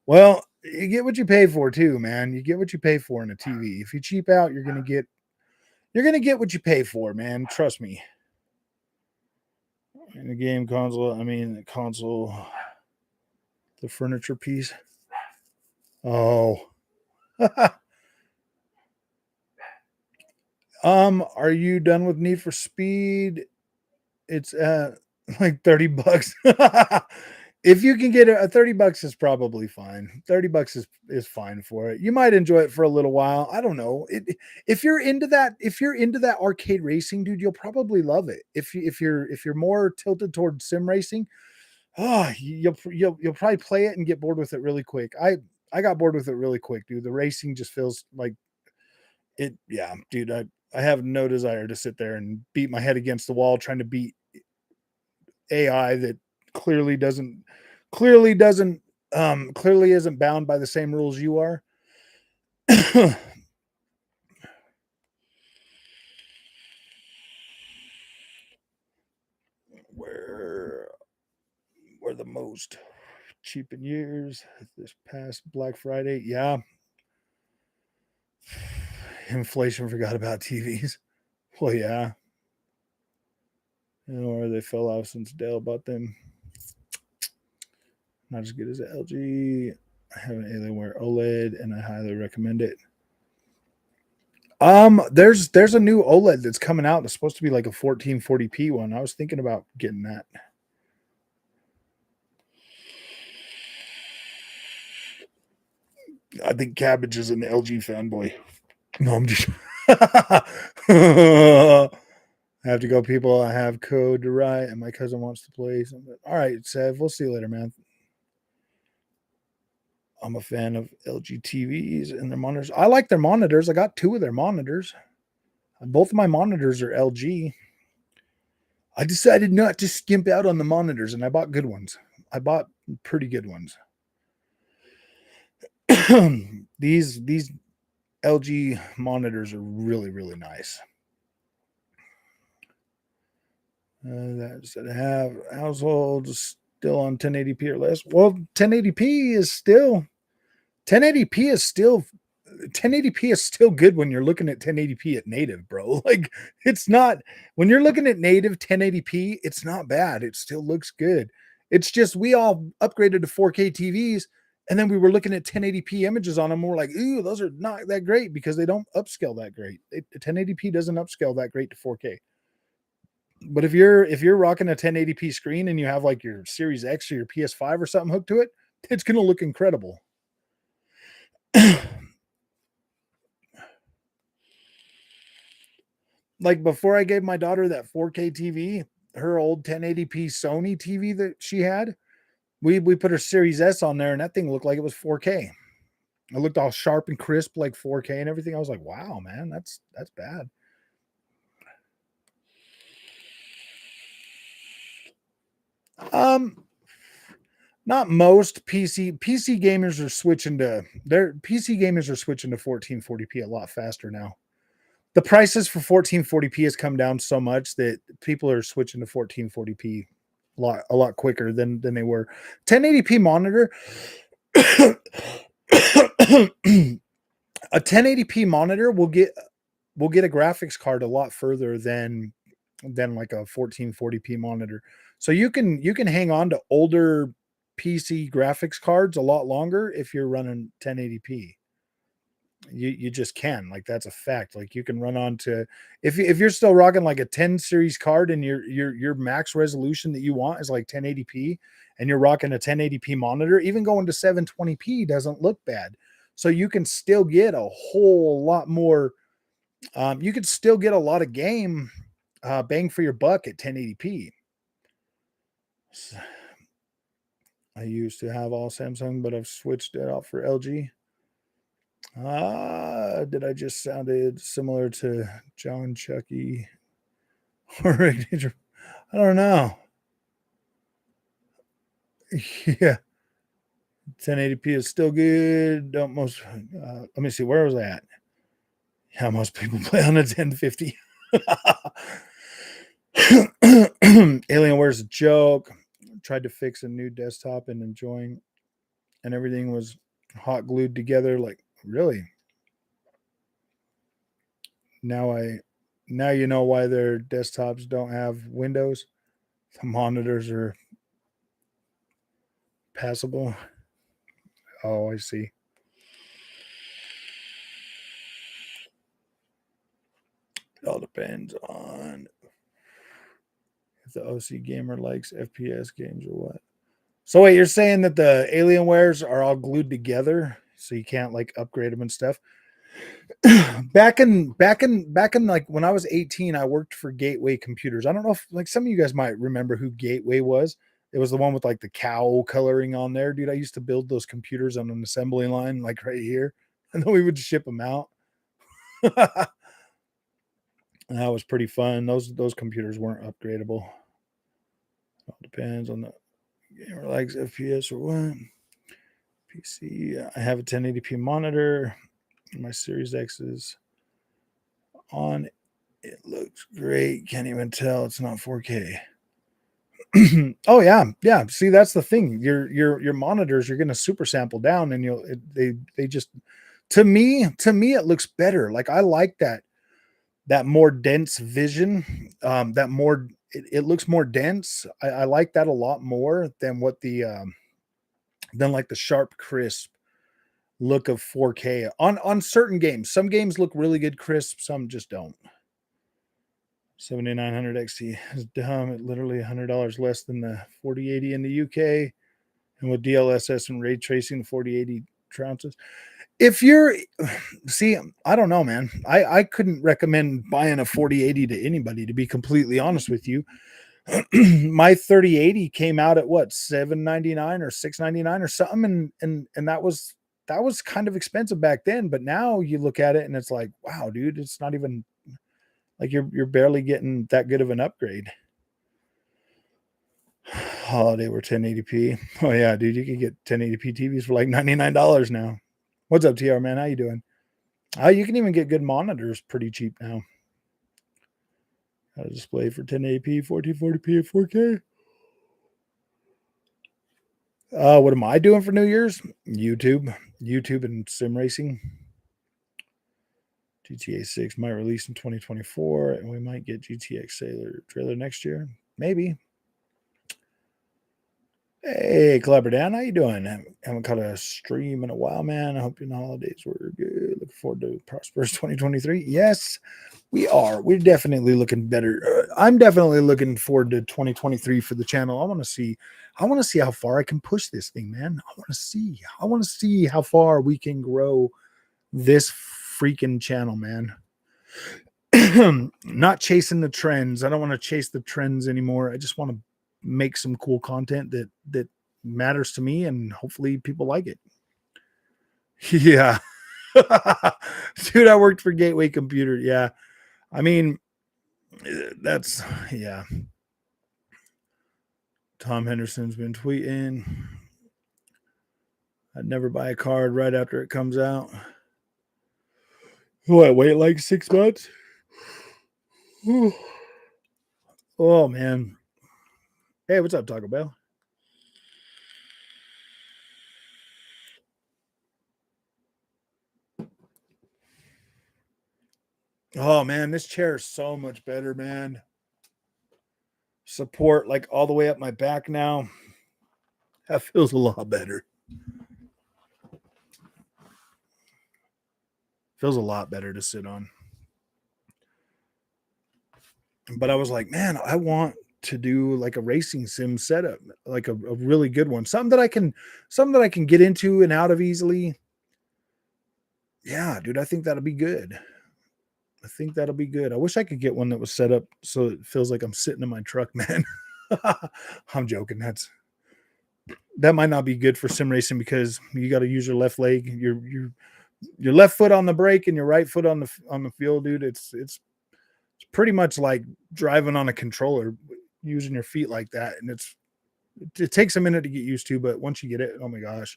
Well, you get what you pay for too, man. You get what you pay for in a TV. If you cheap out, you're gonna get what you pay for, man. Trust me. In the game console, I mean the console, the furniture piece. Oh. Are you done with Need for Speed? It's like $30. if you can get a $30 is probably fine. $30 is fine for it. You might enjoy it for a little while. I don't know. If you're into that, if you're into that arcade racing, dude, you'll probably love it. If you're more tilted towards sim racing, you'll probably play it and get bored with it really quick. I got bored with it really quick, dude. The racing just feels like it. Yeah, dude. I have no desire to sit there and beat my head against the wall trying to beat AI that clearly doesn't clearly isn't bound by the same rules you are. where were the most cheap in years this past Black Friday? Yeah, inflation forgot about TVs. Well, yeah, or they fell off since Dell bought them. Not as good as the LG. I have an Alienware OLED, and I highly recommend it. There's a new OLED that's coming out. It's supposed to be like a 1440p one. I was thinking about getting that. I think Cabbage is an LG fanboy. No, I'm just. I have to go, people. I have code to write, and my cousin wants to play something. All right, Sev. We'll see you later, man. I'm a fan of LG TVs and their monitors. I like their monitors. I got two of their monitors. Both of my monitors are LG. I decided not to skimp out on the monitors, and I bought good ones. I bought pretty good ones. these LG monitors are really, really nice. That's that have households still on 1080p or less. Well, 1080p is still 1080p is still 1080p is still good when you're looking at 1080p at native, bro. Like it's not when you're looking at native 1080p, it's not bad. It still looks good. It's just we all upgraded to 4K TVs and then we were looking at 1080p images on them. We're like, ooh, those are not that great because they don't upscale that great. 1080p doesn't upscale that great to 4K. But if you're rocking a 1080p screen and you have like your Series X or your PS5 or something hooked to it, it's gonna look incredible. Like before I gave my daughter that 4K TV, her old 1080p Sony TV that she had, we put her Series S on there and that thing looked like it was 4K. It looked all sharp and crisp like 4K and everything. I was like, wow, man, that's bad. Um, Not most PC gamers are switching to 1440p a lot faster now. The prices for 1440p has come down so much that people are switching to 1440p a lot quicker than they were. 1080p monitor a 1080p monitor will get a graphics card a lot further than like a 1440p monitor. So you can hang on to older PC graphics cards a lot longer if you're running 1080p. You just can, like that's a fact. Like you can run on to if you're still rocking like a 10 series card and your max resolution that you want is like 1080p and you're rocking a 1080p monitor, even going to 720p doesn't look bad. So you can still get a whole lot more. You could still get a lot of game bang for your buck at 1080p. I used to have all Samsung, but I've switched it out for LG. Did I just sounded similar to John Chucky or I don't know. Yeah, 1080p is still good. Don't most let me see, where was I at? Yeah, most people play on a 1050. Alienware's a joke. Tried to fix a new desktop and enjoying, and everything was hot glued together. Like, really? Now you know why their desktops don't have windows. The monitors are passable. Oh, I see. It all depends on if the OC gamer likes FPS games or what. So wait, you're saying that the Alienwares are all glued together, so you can't like upgrade them and stuff? Back in like when I was 18, I worked for Gateway Computers. I don't know if like some of you guys might remember who Gateway was. It was the one with like the cow coloring on there, dude. I used to build those computers on an assembly line, like right here, and then we would ship them out. That was pretty fun. Those computers weren't upgradable. All depends on the gamer likes FPS or what. PC. I have a 1080p monitor. My Series X is on. It looks great. Can't even tell it's not 4K. Oh yeah, yeah. See, that's the thing. Your monitors, you're gonna super sample down, and they just to me it looks better. Like I like that more dense vision. That more it looks more dense. I like that a lot more than what the than like the sharp crisp look of 4K on certain games. Some games look really good crisp, some just don't. 7900 XT is dumb. It literally $100 less than the 4080 in the UK, and with DLSS and ray tracing, the 4080 trounces. If you're see, I don't know, man. I couldn't recommend buying a 4080 to anybody, to be completely honest with you. My 3080 came out at what, 799 or 699 or something, and that was kind of expensive back then, but now you look at it and it's like, wow, dude, it's not even like you're barely getting that good of an upgrade. Oh, they were 1080p. Oh yeah, dude, you can get 1080p TVs for like $99 now. What's up, TR man? How you doing? You can even get good monitors pretty cheap now. Got a display for 1080p, 1440p, and 4K. What am I doing for New Year's? YouTube and sim racing. GTA 6 might release in 2024, and we might get GTX trailer next year. Maybe. Hey, Clever Dan, how you doing? Haven't caught a stream in a while, man. I hope your holidays were good. Looking forward to prosperous 2023. Yes, we are. We're definitely looking better. I'm definitely looking forward to 2023 for the channel. I want to see how far I can push this thing, man. I want to see how far we can grow this freaking channel, man. Not chasing the trends. I don't want to chase the trends anymore. I just want to make some cool content that matters to me, and hopefully people like it. Yeah. Dude, I worked for Gateway Computer. Yeah. I mean, that's yeah. Tom Henderson's been tweeting. I'd never buy a card right after it comes out. What, wait like 6 months? Oh man. Hey, what's up, Taco Bell? Oh man, this chair is so much better, man. Support like all the way up my back now. That feels a lot better. Feels a lot better to sit on. But I was like, man, I want to do like a racing sim setup, like a really good one, something that I can get into and out of easily. Yeah, dude, I think that'll be good. I think that'll be good. I wish I could get one that was set up so it feels like I'm sitting in my truck, man. I'm joking. That might not be good for sim racing because you got to use your left leg, your left foot on the brake and your right foot on the field, dude. It's pretty much like driving on a controller using your feet like that, and it takes a minute to get used to, but once you get it, oh my gosh.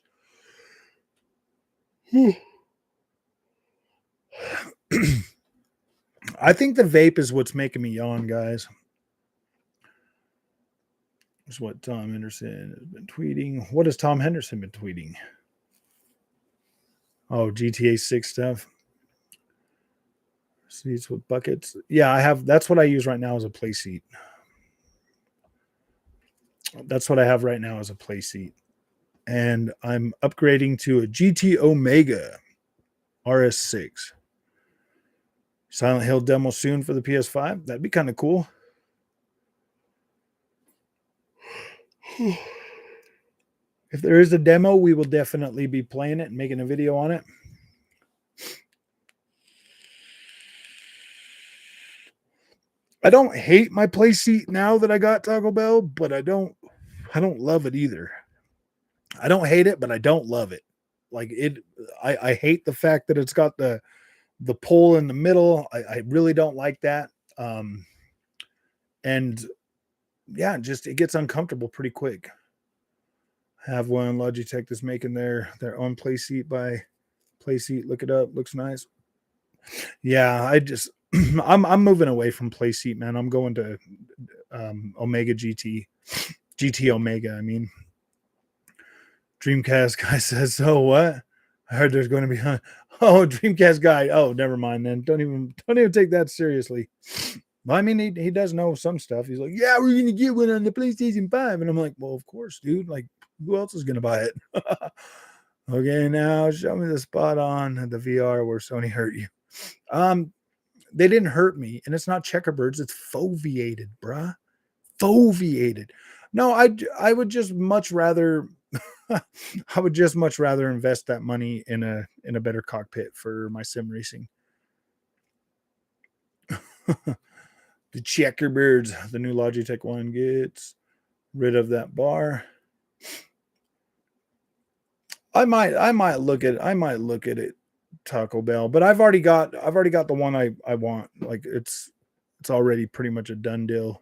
I think the vape is what's making me yawn, guys. That's what Tom Henderson has been tweeting. What has Tom Henderson been tweeting? Oh, GTA 6 stuff. Seats with buckets. Yeah, I have. That's what I use right now as a play seat. That's what I have right now as a play seat. And I'm upgrading to a GT Omega RS6. Silent Hill demo soon for the PS5. That'd be kind of cool. If there is a demo, we will definitely be playing it and making a video on it. I don't hate my play seat now that I got Taco Bell, but I don't love it either. I don't hate it, but I don't love it. Like it, I hate the fact that it's got the pole in the middle. I really don't like that. And yeah, just it gets uncomfortable pretty quick. I have one Logitech that's making their own play seat by play seat. Look it up. Looks nice. Yeah, I just I'm moving away from play seat, man. I'm going to Omega GT Omega. I mean, Dreamcast guy says, so what? I heard there's going to be Dreamcast guy. Oh, never mind then. Don't even take that seriously. Well, I mean, he does know some stuff. He's like, yeah, we're gonna get one on the PlayStation 5. And I'm like, well, of course, dude. Like, who else is gonna buy it? Okay, now show me the spot on the VR where Sony hurt you. They didn't hurt me, and it's not checkerbirds, it's foveated, bruh. Foveated. No, I would just much rather I would just much rather invest that money in a better cockpit for my sim racing. The checkerbirds, the new Logitech one gets rid of that bar. I might look at it, Taco Bell, but I've already got the one I want. Like it's already pretty much a done deal.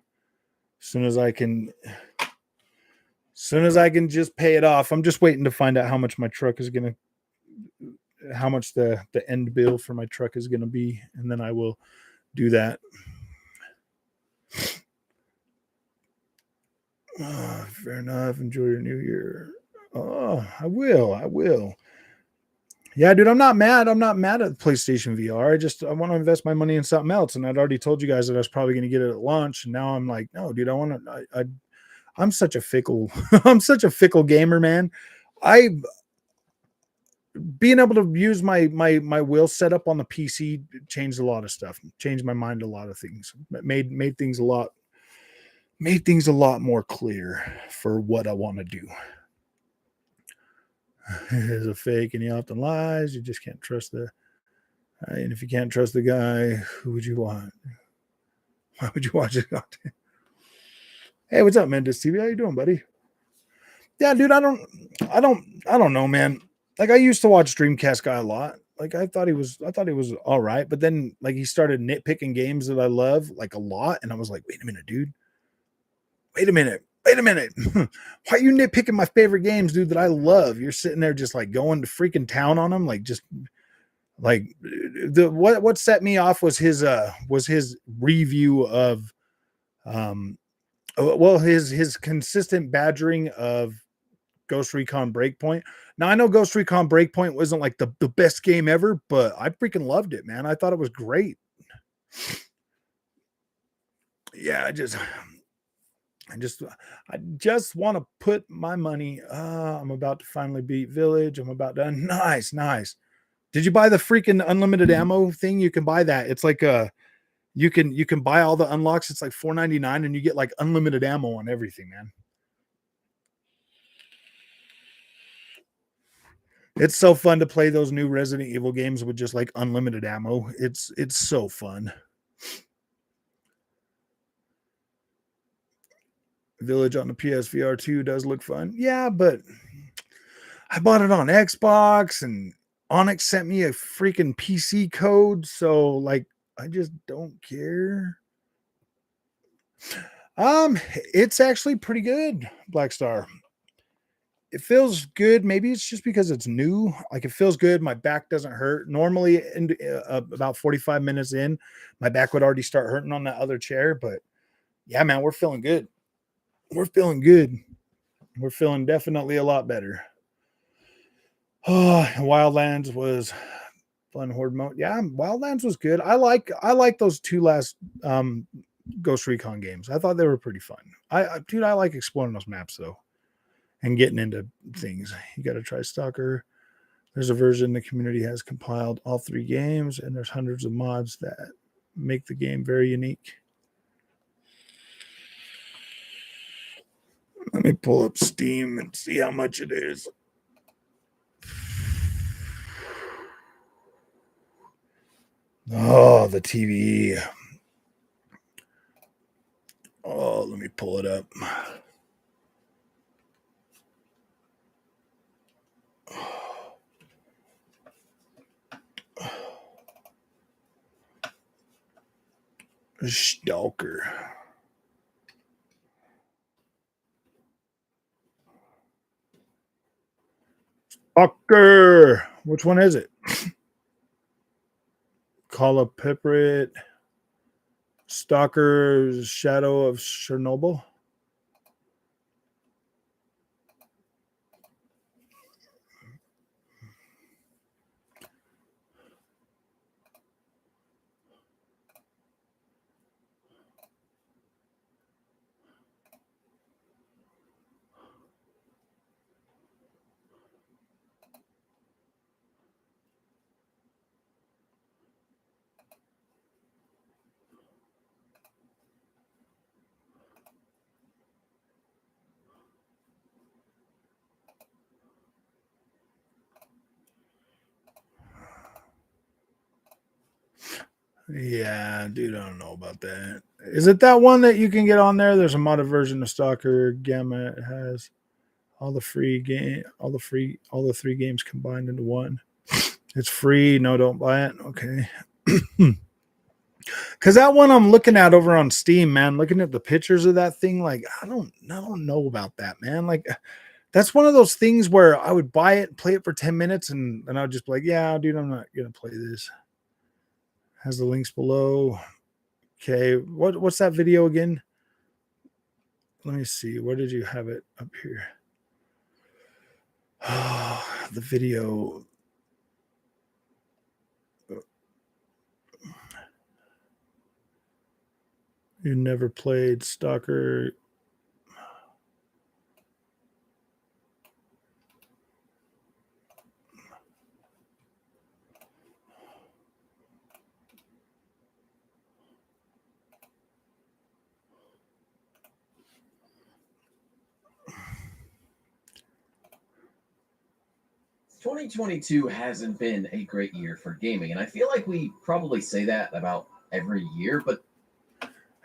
As soon as I can just pay it off. I'm just waiting to find out how much my truck is gonna, how much the end bill for my truck is gonna be, and then I will do that. Oh, fair enough. Enjoy your new year. Oh, I will. Yeah, dude, I'm not mad at PlayStation VR. I want to invest my money in something else. And I'd already told you guys that I was probably going to get it at launch. And now I'm like, no, dude, I'm such a fickle, I'm such a fickle gamer, man. Being able to use my will setup on the PC changed a lot of stuff, changed my mind a lot of things, made things a lot more clear for what I want to do. It is a fake and he often lies. You just can't trust and if you can't trust the guy, who would you want? Why would you watch his content? Hey, what's up, Mendes TV? How you doing, buddy? Yeah, dude, I don't know, man. Like I used to watch Dreamcast guy a lot. Like I thought he was all right, but then like he started nitpicking games that I love like a lot, and I was like, wait a minute, dude. Wait a minute. Why are you nitpicking my favorite games, dude, that I love? You're sitting there just like going to freaking town on them, like just like what set me off was his review of his consistent badgering of Ghost Recon Breakpoint. Now I know Ghost Recon Breakpoint wasn't like the best game ever, but I freaking loved it, man. I thought it was great. Yeah, I just want to put my money. I'm about to finally beat Village. I'm about to. Nice. Did you buy the freaking unlimited ammo thing? You can buy that. It's like you can buy all the unlocks. It's like $4.99 and you get like unlimited ammo on everything, man. It's so fun to play those new Resident Evil games with just like unlimited ammo. It's so fun. Village on the PSVR2 does look fun. Yeah, but I bought it on Xbox and Onyx sent me a freaking PC code. So like, I just don't care. It's actually pretty good, Black Star. It feels good. Maybe it's just because it's new. Like it feels good. My back doesn't hurt. Normally, about 45 minutes in, my back would already start hurting on that other chair. But yeah, man, we're feeling good. We're feeling good. We're feeling definitely a lot better. Oh, Wildlands was fun horde mode. Yeah, Wildlands was good. I like those two last Ghost Recon games. I thought they were pretty fun. I like exploring those maps though. And getting into things. You got to try Stalker. There's a version the community has compiled all 3 games, and there's hundreds of mods that make the game very unique. Let me pull up Steam and see how much it is. Oh, the TV. Oh, let me pull it up. Stalker. Stalker. Which one is it? Call of Piprit. Stalker Shadow of Chernobyl. Yeah, dude, I don't know about that. Is it that one that you can get on there? There's a modded version of Stalker Gamma. It has all the three games combined into one. It's free. No, don't buy it. Okay. Because that one I'm looking at over on Steam, man, looking at the pictures of that thing, like I don't know about that, man. Like that's one of those things where I would buy it, play it for 10 minutes, and I would just be like, yeah, dude, I'm not gonna play this. Has the links below. Okay, what's that video again? Let me see. Where did you have it up here? Oh, the video. You never played Stalker. "2022 hasn't been a great year for gaming," and I feel like we probably say that about every year, but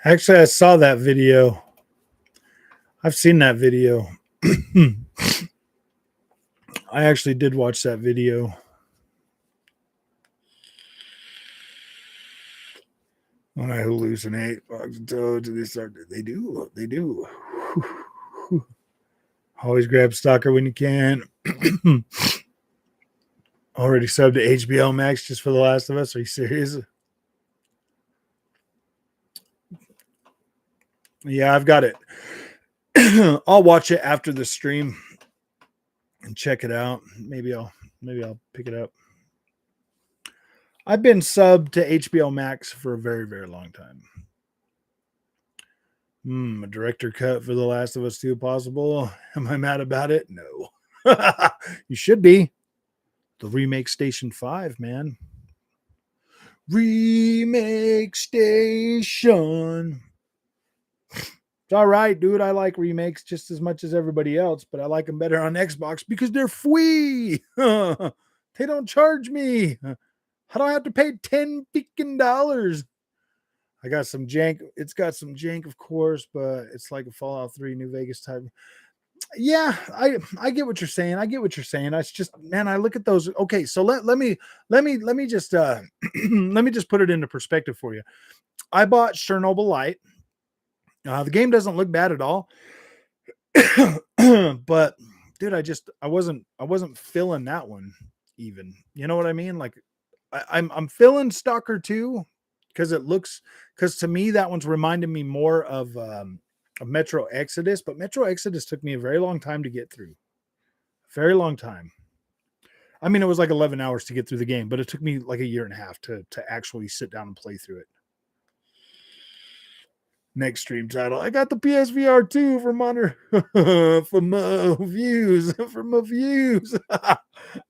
Actually, I saw that video. I've seen that video. I actually did watch that video. When I hallucinate, bugs and toads, they do. Always grab Stalker when you can. Already subbed to HBO Max just for The Last of Us. Are you serious? Yeah, I've got it. I'll watch it after the stream and check it out. Maybe I'll pick it up. I've been subbed to HBO Max for a very, very long time. A director cut for The Last of Us 2 possible. Am I mad about it? No. You should be. The remake Station 5, man. Remake Station. It's all right, dude. I like remakes just as much as everybody else, but I like them better on Xbox because they're free. They don't charge me. I don't have to pay $10 freaking dollars. I got some jank. It's got some jank, of course, but it's like a Fallout 3 New Vegas type. Yeah, I get what you're saying. I get what you're saying. It's just, man, I look at those. Okay, so let me just let me just put it into perspective for you. I bought Chernobyl Light. The game doesn't look bad at all. But dude, I wasn't feeling that one even. You know what I mean? Like I'm feeling Stalker 2 because to me that one's reminding me more of Metro Exodus, but Metro Exodus took me a very long time to get through. Very long time. I mean, it was like 11 hours to get through the game, but it took me like a year and a half to actually sit down and play through it. Next stream title. I got the PSVR2 for monitor for my views. For my views.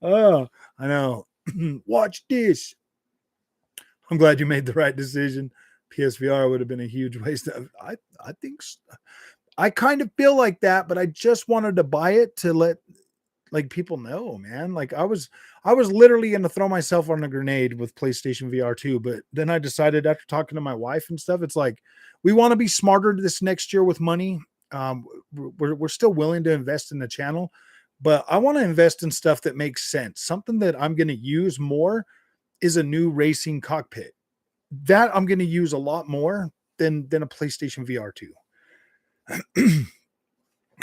Oh, I know. Watch this. I'm glad you made the right decision. PSVR would have been a huge waste of. I think I kind of feel like that, but I just wanted to buy it to let like people know, man. Like I was literally going to throw myself on a grenade with PlayStation VR2, but then I decided after talking to my wife and stuff, it's like we want to be smarter this next year with money. We're still willing to invest in the channel, but I want to invest in stuff that makes sense. Something that I'm going to use more is a new racing cockpit. That I'm going to use a lot more than a PlayStation VR2.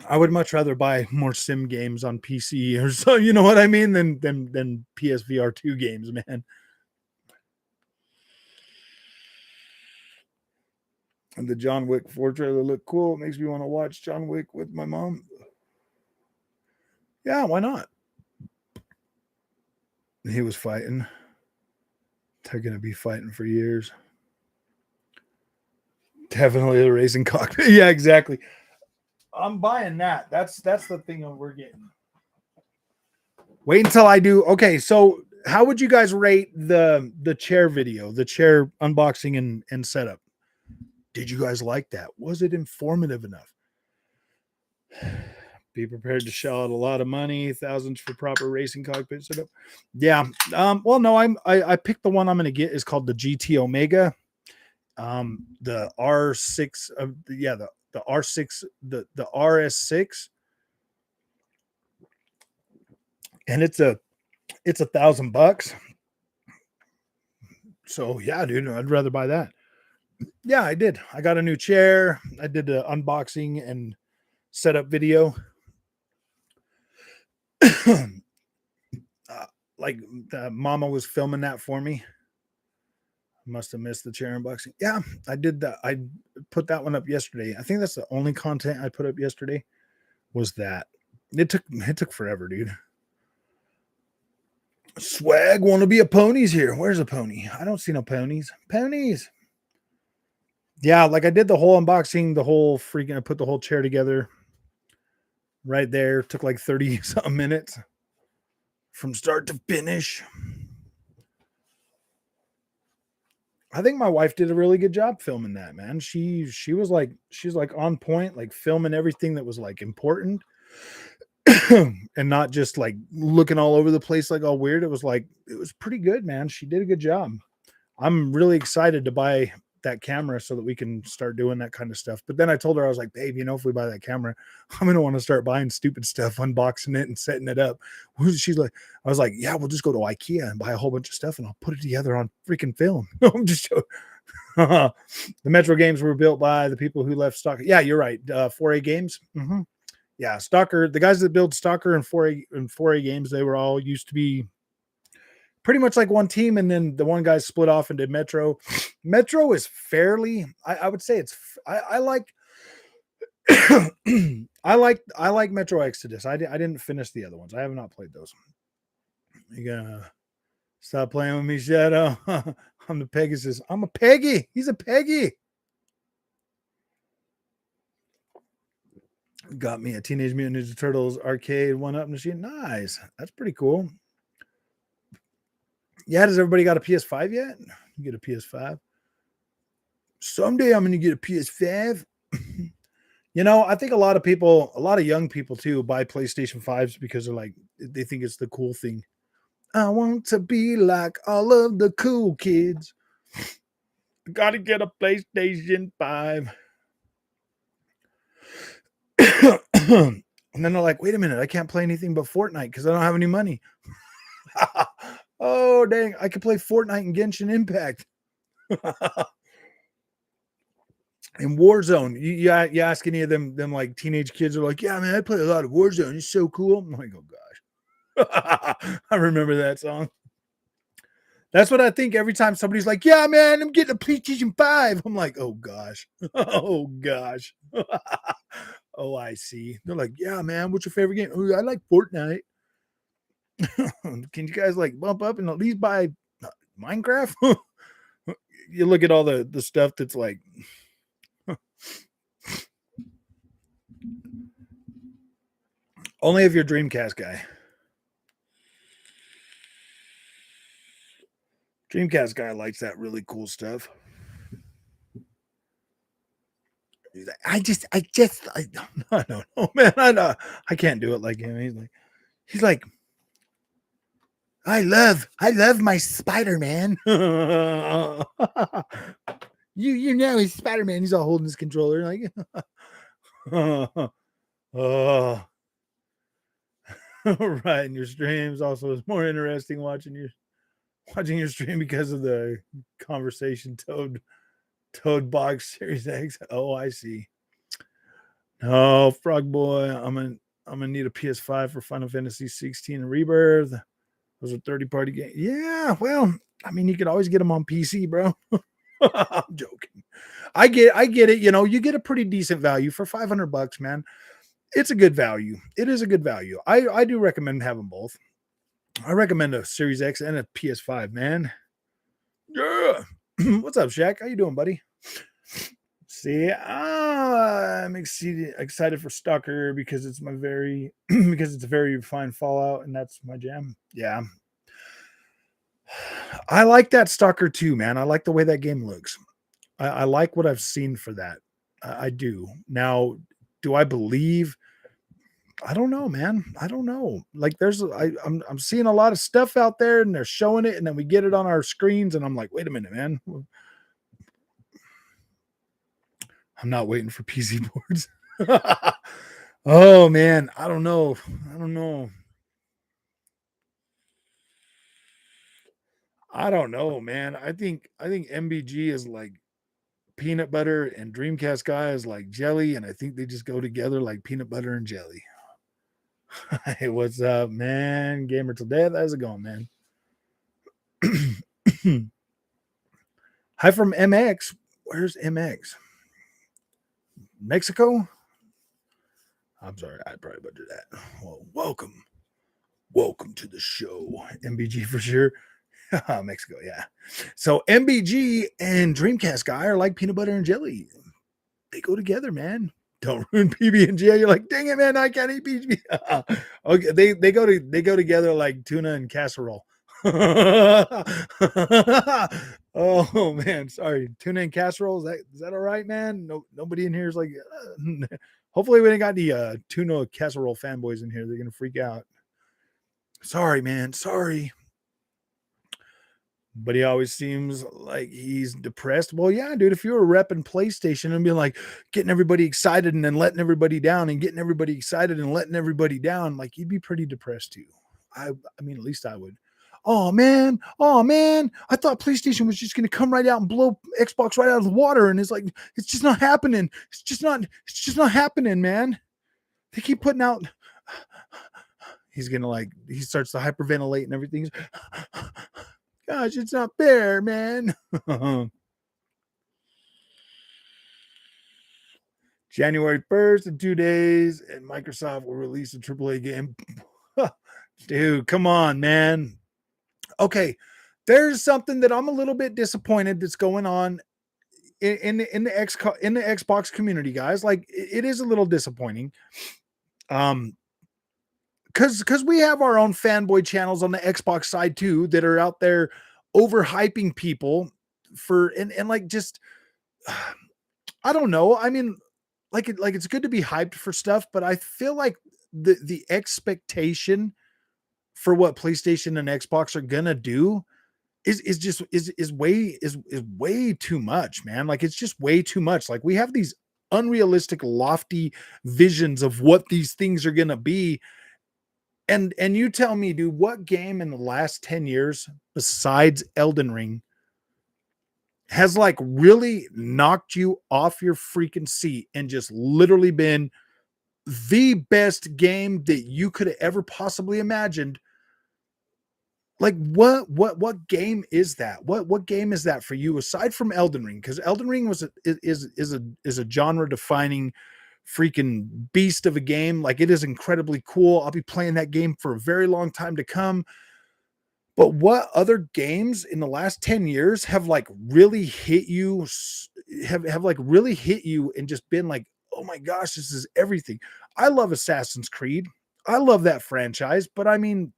I would much rather buy more sim games on PC or so, you know what I mean, than PSVR2 games, man. And the John Wick 4 trailer looked cool. It makes me want to watch John Wick with my mom. Yeah, why not? He was fighting. They're gonna be fighting for years. Definitely the racing cockpit. Yeah, exactly. I'm buying that. That's the thing that we're getting. Wait until I do. Okay, so how would you guys rate the chair video, the chair unboxing and setup? Did you guys like that? Was it informative enough? Be prepared to shell out a lot of money, thousands for proper racing cockpit setup. Yeah. Well, no, I picked the one I'm gonna get is called the GT Omega. The R6 of the R6, the RS6, and it's $1,000. So yeah, dude, I'd rather buy that. Yeah, I did. I got a new chair. I did the unboxing and setup video. Like Mama was filming that for me. Must have missed the chair unboxing. Yeah, I did that. I put that one up yesterday. I think that's the only content I put up yesterday was that. It took forever, dude. Swag want to be a ponies here. Where's a pony? I don't see no ponies. Ponies. Yeah, like I did the whole unboxing, the whole freaking, I put the whole chair together right there. Took like 30 something minutes from start to finish. I think my wife did a really good job filming that, man. She's like on point, like filming everything that was like important and not just like looking all over the place like all weird. It was pretty good, man. She did a good job. I'm really excited to buy that camera so that we can start doing that kind of stuff. But then I told her, I was like, babe, if we buy that camera, I'm going to want to start buying stupid stuff, unboxing it and setting it up. She's like, I was like, yeah, we'll just go to IKEA and buy a whole bunch of stuff and I'll put it together on freaking film. I'm just the Metro games were built by the people who left Stalker. Yeah, you're right. 4A games. Mm-hmm. Yeah. Stalker, the guys that build Stalker and 4A games, they were all used to be pretty much like one team, and then the one guy split off and did Metro. Metro is fairly, I would say I like I like Metro Exodus. I didn't finish the other ones. I have not played those. You gotta stop playing with me, Shadow. I'm the Pegasus. I'm a Peggy. He's a Peggy. Got me a Teenage Mutant Ninja Turtles arcade one-up machine. Nice. That's pretty cool. Yeah, does everybody got a PS5 yet? You get a PS5. Someday I'm going to get a PS5. I think a lot of young people too, buy PlayStation 5s because they think it's the cool thing. I want to be like all of the cool kids. Got to get a PlayStation 5. And then they're like, wait a minute, I can't play anything but Fortnite because I don't have any money. Oh, dang, I could play Fortnite and Genshin Impact. In Warzone, you ask any of them like teenage kids are like, yeah, man, I play a lot of Warzone. It's so cool. I'm like, oh gosh. I remember that song. That's what I think every time somebody's like, yeah, man, I'm getting a PlayStation 5. I'm like, oh gosh. Oh gosh. Oh, I see. They're like, yeah, man, what's your favorite game? Oh, I like Fortnite. Can you guys like bump up and at least buy Minecraft? You look at all the stuff that's like only if you're Dreamcast guy. Dreamcast guy likes that really cool stuff. I don't know, man. I can't do it like him. He's like, I love my Spider-Man. you know he's Spider-Man. He's all holding his controller like oh right. And your streams also is more interesting watching your stream because of the conversation Toad Box Series X. Oh, I see. Oh, Frog Boy, I'm gonna need a PS5 for Final Fantasy 16 and Rebirth. Those are 30-party games. Yeah, well, I mean, you could always get them on PC, bro. I'm joking. I get it. You know, you get a pretty decent value for $500, man. It's a good value. It is a good value. I do recommend having both. I recommend a Series X and a PS5, man. Yeah. What's up, Shaq? How you doing, buddy? See, I'm excited for Stalker because it's my very because it's a very refined Fallout, and that's my jam. Yeah, I like that Stalker too, man. I like the way that game looks. I like what I've seen for that. I do. Now, do I believe? I don't know, man. I don't know. Like, I'm seeing a lot of stuff out there, and they're showing it, and then we get it on our screens, and I'm like, wait a minute, man. I'm not waiting for PC boards. Oh man, I don't know. I don't know. I don't know, man. I think MBG is like peanut butter and Dreamcast guy is like jelly, and I think they just go together like peanut butter and jelly. Hey, what's up, man? Gamer till death. How's it going, man? Hi from MX. Where's MX? Mexico? I'm sorry, I probably butchered that. Well, welcome to the show, MBG for sure. Mexico, yeah. So MBG and Dreamcast guy are like peanut butter and jelly. They go together, man. Don't ruin PB and J. You're like, dang it, man, I can't eat PB. Okay, they go together like tuna and casserole. Oh man, sorry, tuna and casserole. Is that all right, man? No, nobody in here is like. Hopefully, we ain't got any tuna casserole fanboys in here. They're gonna freak out. Sorry, man. Sorry. But he always seems like he's depressed. Well, yeah, dude, if you were repping PlayStation and being like getting everybody excited and then letting everybody down and getting everybody excited and letting everybody down, like you'd be pretty depressed too. I mean, at least I would. Oh man, I thought PlayStation was just gonna come right out and blow Xbox right out of the water, and it's like it's just not happening. It's just not happening, man. They keep putting out. He's gonna he starts to hyperventilate and everything. Gosh, it's not fair, man. January 1st in 2 days, and Microsoft will release a AAA game. Dude, come on, man. Okay, there's something that I'm a little bit disappointed that's going on in the Xbox community, guys. Like, it is a little disappointing. Because we have our own fanboy channels on the Xbox side too that are out there overhyping people for and like just I don't know. I mean, like it's good to be hyped for stuff, but I feel like the expectation for what PlayStation and Xbox are gonna do is way too much, man. Like it's just way too much. Like we have these unrealistic, lofty visions of what these things are gonna be. And you tell me, dude, what game in the last 10 years besides Elden Ring has like really knocked you off your freaking seat and just literally been the best game that you could have ever possibly imagined? Like what game is that? What game is that for you aside from Elden Ring? Because Elden Ring is a genre defining freaking beast of a game. Like it is incredibly cool. I'll be playing that game for a very long time to come. But what other games in the last 10 years have like really hit you have like really hit you and just been like, oh my gosh, this is everything. I love Assassin's Creed. I love that franchise, but I mean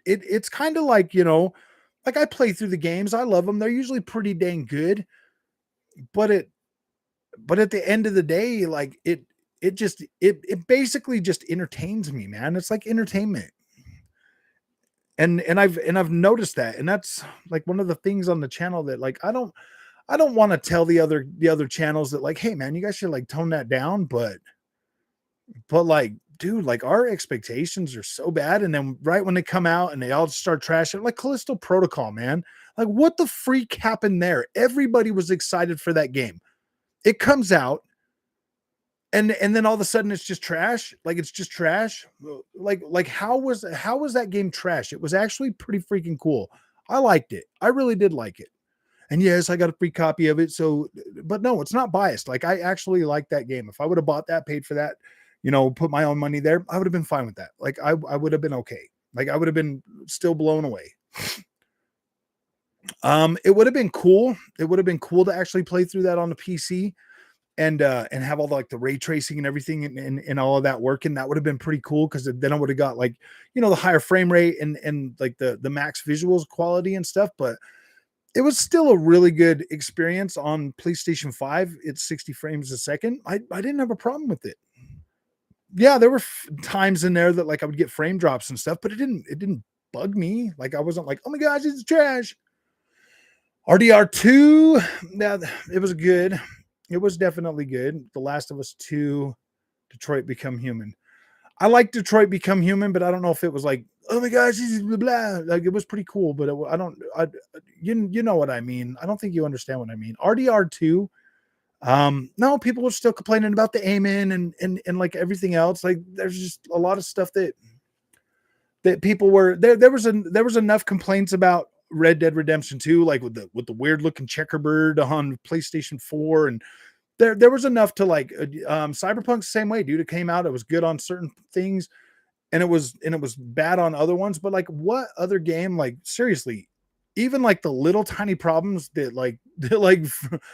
it's kind of like, like I play through the games. I love them. They're usually pretty dang good, but but at the end of the day, like it basically just entertains me, man. It's like entertainment. And I've noticed that. And that's like one of the things on the channel that like I don't want to tell the other channels that like, hey man, you guys should like tone that down, but like, dude, like our expectations are so bad. And then right when they come out and they all start trashing, like Callisto Protocol, man, like what the freak happened there? Everybody was excited for that game. It comes out, and then all of a sudden it's just trash. Like it's just trash. Like how was that game trash? It was actually pretty freaking cool. I liked it. I really did like it. And yes, I got a free copy of it. So, but no, it's not biased. Like I actually like that game. If I would have bought that, paid for that, put my own money there, I would have been fine with that. Like I would have been okay. Like I would have been still blown away. It would have been cool. It would have been cool to actually play through that on the PC and have all the, like the ray tracing and everything and all of that working. That would have been pretty cool because then I would have got like, the higher frame rate and like the max visuals quality and stuff. But it was still a really good experience on PlayStation 5. It's 60 frames a second. I didn't have a problem with it. Yeah, there were times in there that like I would get frame drops and stuff, but it didn't bug me. Like I wasn't like, oh my gosh, it's trash. RDR2, yeah, it was good. It was definitely good. The Last of Us 2, Detroit Become Human. I like Detroit Become Human, but I don't know if it was like, oh my gosh, this is blah, blah. Like it was pretty cool, but you know what I mean. I don't think you understand what I mean. RDR2, no, people were still complaining about the aiming and like everything else. Like there's just a lot of stuff that people were there. There was enough complaints about Red Dead Redemption 2, like with the weird looking checkerbird on PlayStation 4, and there was enough to like Cyberpunk's the same way, dude. It came out, it was good on certain things, and it was bad on other ones. But like, what other game, like seriously, even like the little tiny problems that like the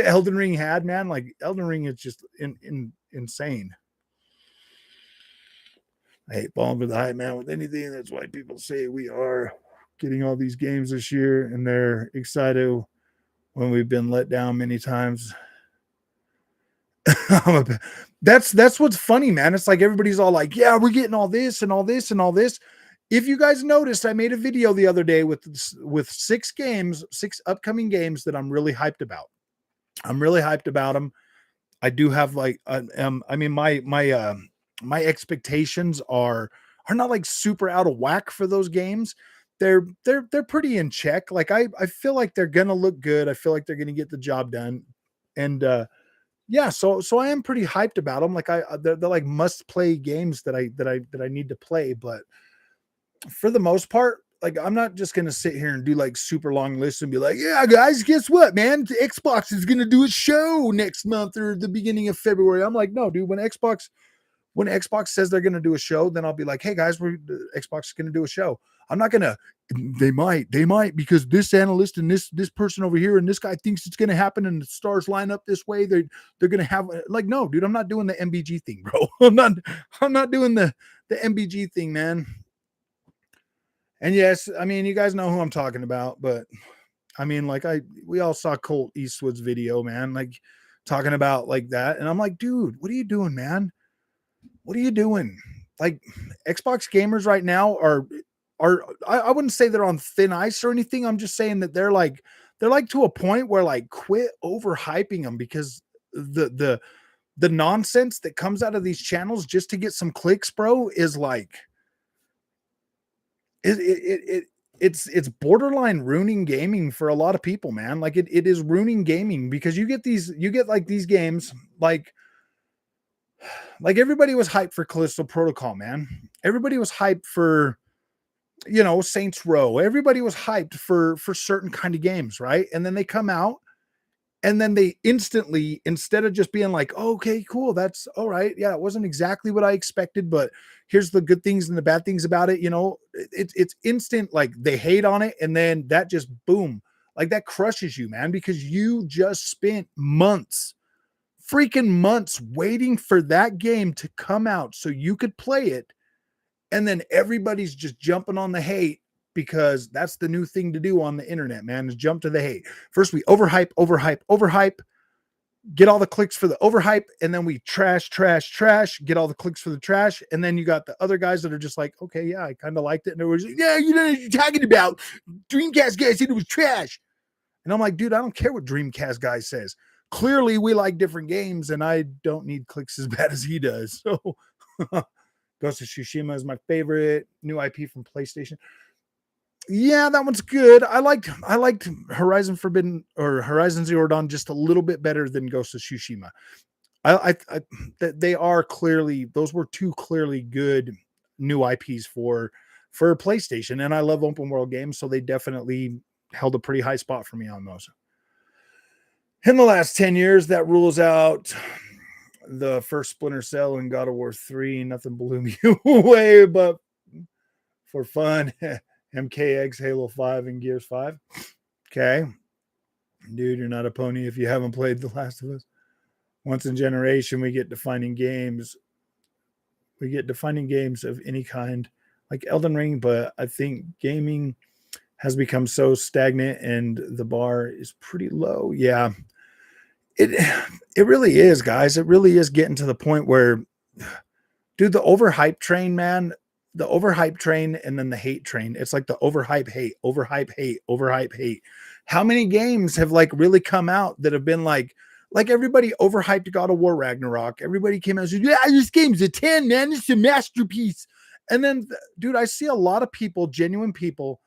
Elden Ring had, man, like Elden Ring is just insane. I hate falling for the hype, man, with anything. That's why people say we are getting all these games this year and they're excited when we've been let down many times. That's what's funny, man. It's like everybody's all like, yeah, we're getting all this and all this and all this. If you guys noticed, I made a video the other day with 6 upcoming games that I'm really hyped about. I'm really hyped about them. I do have like I mean my expectations are not like super out of whack for those games. They're pretty in check. Like I feel like they're gonna look good. I feel like they're gonna get the job done. And yeah, so I am pretty hyped about them. Like they're like must play games that I need to play. But for the most part, like I'm not just gonna sit here and do like super long lists and be like, yeah, guys, guess what, man? The Xbox is gonna do a show next month or the beginning of February. I'm like, no, dude. When Xbox says they're gonna do a show, then I'll be like, hey guys, Xbox is gonna do a show. I'm not gonna. They might because this analyst and this person over here and this guy thinks it's gonna happen and the stars line up this way. They're gonna have like, no, dude. I'm not doing the MBG thing, bro. I'm not doing the MBG thing, man. And yes, I mean, you guys know who I'm talking about, but I mean, like we all saw Colt Eastwood's video, man, like talking about like that. And I'm like, dude, what are you doing, man? What are you doing? Like Xbox gamers right now I wouldn't say they're on thin ice or anything. I'm just saying that they're like to a point where like quit overhyping them because the nonsense that comes out of these channels just to get some clicks, bro, is like it's borderline ruining gaming for a lot of people, man. Like it is ruining gaming because you get like these games like everybody was hyped for Callisto Protocol, man. Everybody was hyped for Saints Row. Everybody was hyped for certain kind of games, right? And then they come out and then they instantly, instead of just being like, oh, okay, cool, that's all right. Yeah, it wasn't exactly what I expected, but here's the good things and the bad things about it. It's instant, like they hate on it, and then that just boom, like that crushes you, man, because you just spent freaking months waiting for that game to come out so you could play it. And then everybody's just jumping on the hate because that's the new thing to do on the internet, man, is jump to the hate. First we overhype, get all the clicks for the overhype, and then we trash, get all the clicks for the trash. And then you got the other guys that are just like, okay, yeah, I kind of liked it. And it was, yeah, you know what you're talking about. Dreamcast guy said it was trash. And I'm like, dude, I don't care what Dreamcast guy says. Clearly, we like different games, and I don't need clicks as bad as he does. So, Ghost of Tsushima is my favorite new IP from PlayStation. Yeah, that one's good. I liked Horizon Zero Dawn just a little bit better than Ghost of Tsushima. They are clearly, those were two clearly good new IPs for PlayStation, and I love open world games, so they definitely held a pretty high spot for me on those. In the last 10 years, that rules out the first Splinter Cell and God of War 3. Nothing blew me away, but for fun, MKX, Halo 5, and Gears 5. Okay. Dude, you're not a pony if you haven't played The Last of Us. Once in generation, we get defining games. We get defining games of any kind, like Elden Ring, but I think gaming has become so stagnant and the bar is pretty low. Yeah. It really is, guys. It really is getting to the point where, dude, the overhype train, man, the overhype train and then the hate train. It's like the overhype hate, overhype hate, overhype hate. How many games have like really come out that have been like everybody overhyped God of War Ragnarok. Everybody came out and said, yeah, this game's a 10, man. It's a masterpiece. And then, dude, I see a lot of people, genuine people,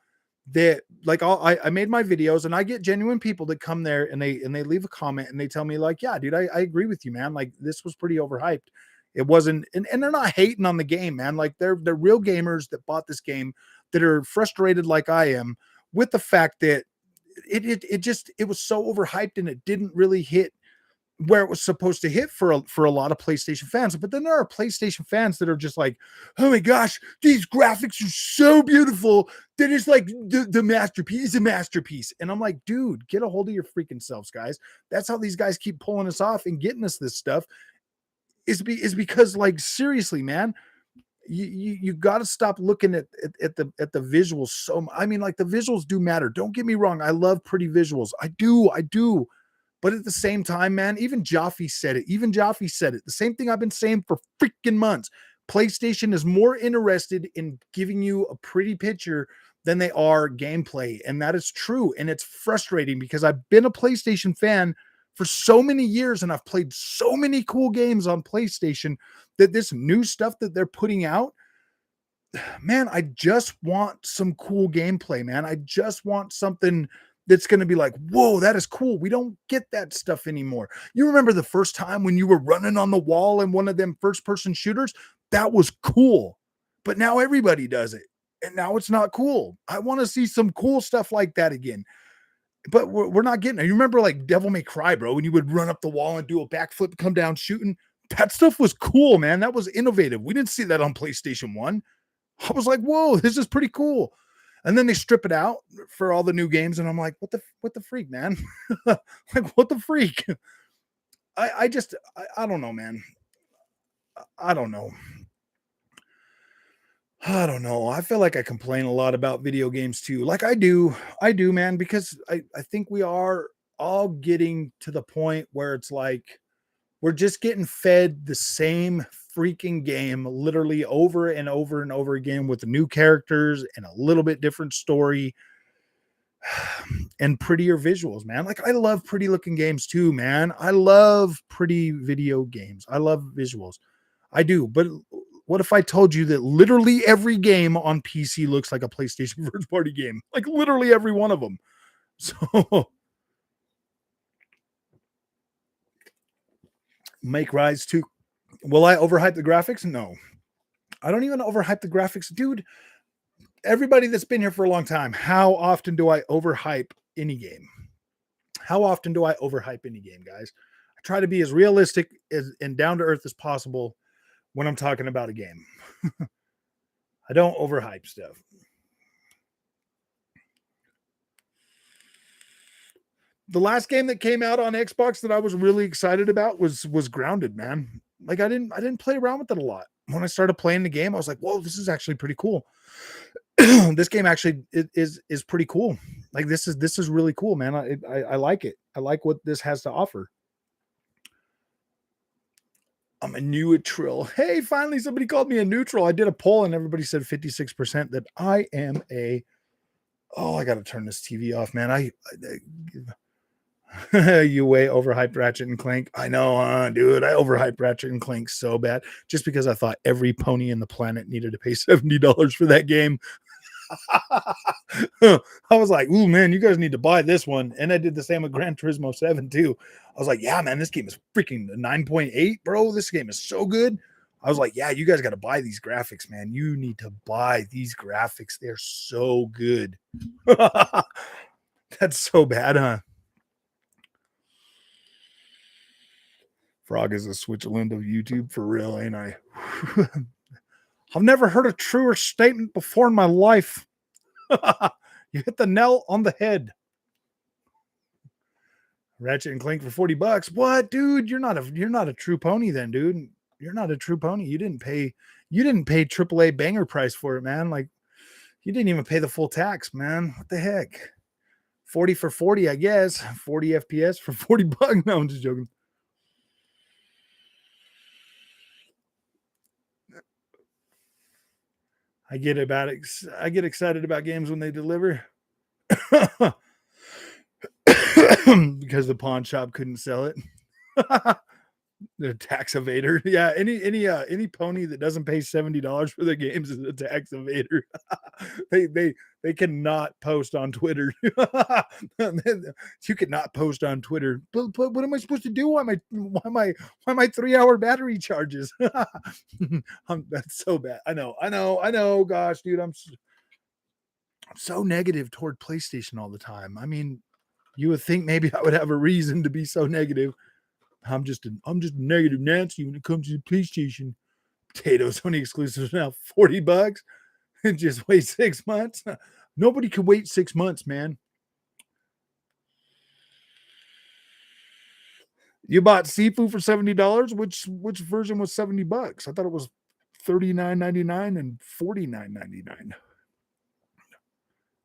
that like I made my videos and I get genuine people that come there and they leave a comment and they tell me like, yeah, dude, I agree with you, man. Like this was pretty overhyped. It wasn't, and they're not hating on the game, man. Like they're real gamers that bought this game that are frustrated like I am with the fact that it was so overhyped and it didn't really hit where it was supposed to hit for a lot of PlayStation fans. But then there are PlayStation fans that are just like, oh my gosh, these graphics are so beautiful that it's like the masterpiece is a masterpiece. And I'm like, dude, get a hold of your freaking selves, guys. That's how these guys keep pulling us off and getting us this stuff is because like, seriously, man, you got to stop looking at the visuals. So, I mean, like the visuals do matter. Don't get me wrong. I love pretty visuals. I do. But at the same time, man, even Jaffe said it. The same thing I've been saying for freaking months. PlayStation is more interested in giving you a pretty picture than they are gameplay. And that is true. And it's frustrating because I've been a PlayStation fan for so many years and I've played so many cool games on PlayStation that this new stuff that they're putting out, man, I just want some cool gameplay, man. I just want something that's going to be like, whoa, that is cool. We don't get that stuff anymore. You remember the first time when you were running on the wall in one of them first person shooters? That was cool. But now everybody does it. And now it's not cool. I want to see some cool stuff like that again. But we're not getting it. You remember like Devil May Cry, bro, when you would run up the wall and do a backflip, come down shooting? That stuff was cool, man. That was innovative. We didn't see that on PlayStation 1. I was like, whoa, this is pretty cool. And then they strip it out for all the new games. And I'm like, what the freak, man? Like, what the freak? I don't know, man. I don't know. I don't know. I feel like I complain a lot about video games too. Like I do, man, because I think we are all getting to the point where it's like, we're just getting fed the same freaking game literally over and over and over again with new characters and a little bit different story and prettier visuals, man. Like I love pretty looking games too, man. I love pretty video games. I love visuals. I do. But what if I told you that literally every game on PC looks like a PlayStation first party game? Like literally every one of them. So Make Rise 2. Will I overhype the graphics? No. I don't even overhype the graphics. Dude, everybody that's been here for a long time, how often do I overhype any game? How often do I overhype any game, guys? I try to be as realistic and down to earth as possible when I'm talking about a game. I don't overhype stuff. The last game that came out on Xbox that I was really excited about was Grounded, man. Like I didn't play around with it a lot. When I started playing the game, I was like, whoa, this is actually pretty cool. This game actually is pretty cool. Like this is really cool, man. I like it. I like what this has to offer. I'm a neutral. Hey, finally somebody called me a neutral. I did a poll and everybody said 56% that I am a. Oh, I got to turn this TV off, man. You way overhyped Ratchet and Clank. I know, dude. I overhyped Ratchet and Clank so bad just because I thought every pony in the planet needed to pay $70 for that game. I was like, ooh, man, you guys need to buy this one. And I did the same with Gran Turismo 7 too. I was like, yeah, man, this game is freaking 9.8, bro. This game is so good. I was like, yeah, you guys got to buy these graphics, man. You need to buy these graphics. They're so good. That's so bad, huh? Frog is a Switzerland of YouTube for real, ain't I? I've never heard a truer statement before in my life. You hit the nail on the head. Ratchet and Clank for $40. What, dude? You're not a true pony then, dude. You're not a true pony. You didn't pay AAA banger price for it, man. Like you didn't even pay the full tax, man. What the heck? 40 for 40, I guess. 40 FPS for $40. No, I'm just joking. I get excited about games when they deliver. Because the pawn shop couldn't sell it. The tax evader. Yeah, any pony that doesn't pay $70 for their games is a tax evader. they cannot post on Twitter. You cannot post on Twitter. But what am I supposed to do? Why my 3-hour battery charges? That's so bad. I know. Gosh, dude, I'm so negative toward PlayStation all the time. I mean, you would think maybe I would have a reason to be so negative. I'm just negative Nancy when it comes to the PlayStation. Potatoes only exclusive now, $40. And just wait 6 months. Nobody could wait 6 months, man. You bought Sifu for $70. Which version was $70? I thought it was $39.99 and $49.99.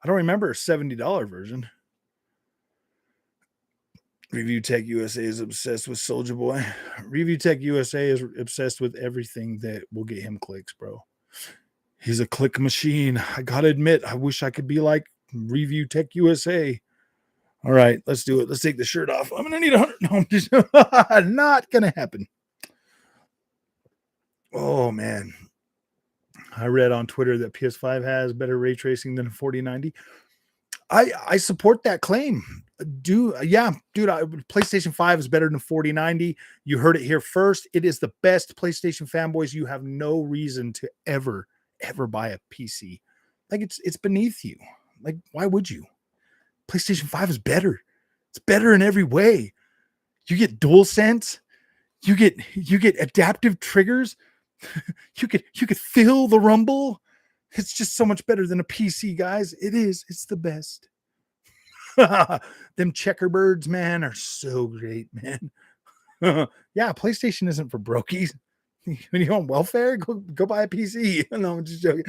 I don't remember a $70 version. Review Tech USA is obsessed with Soldier Boy. Review Tech USA is obsessed with everything that will get him clicks, bro. He's a click machine. I gotta admit, I wish I could be like Review Tech USA. All right, let's do it. Let's take the shirt off. I'm gonna need 100. No, I'm just not gonna happen. Oh man, I read on Twitter that PS5 has better ray tracing than a 4090. I support that claim. Dude, PlayStation 5 is better than 4090. You heard it here first. It is the best. PlayStation fanboys, you have no reason to ever buy a PC. Like it's beneath you. Like, why would you? PlayStation 5 is better. It's better in every way. You get DualSense, you get adaptive triggers, you could feel the rumble. It's just so much better than a PC, guys. It's the best. Them checkerbirds, man, are so great, man. Yeah, PlayStation isn't for brokies. When you're on welfare, go buy a PC. No, I'm just joking.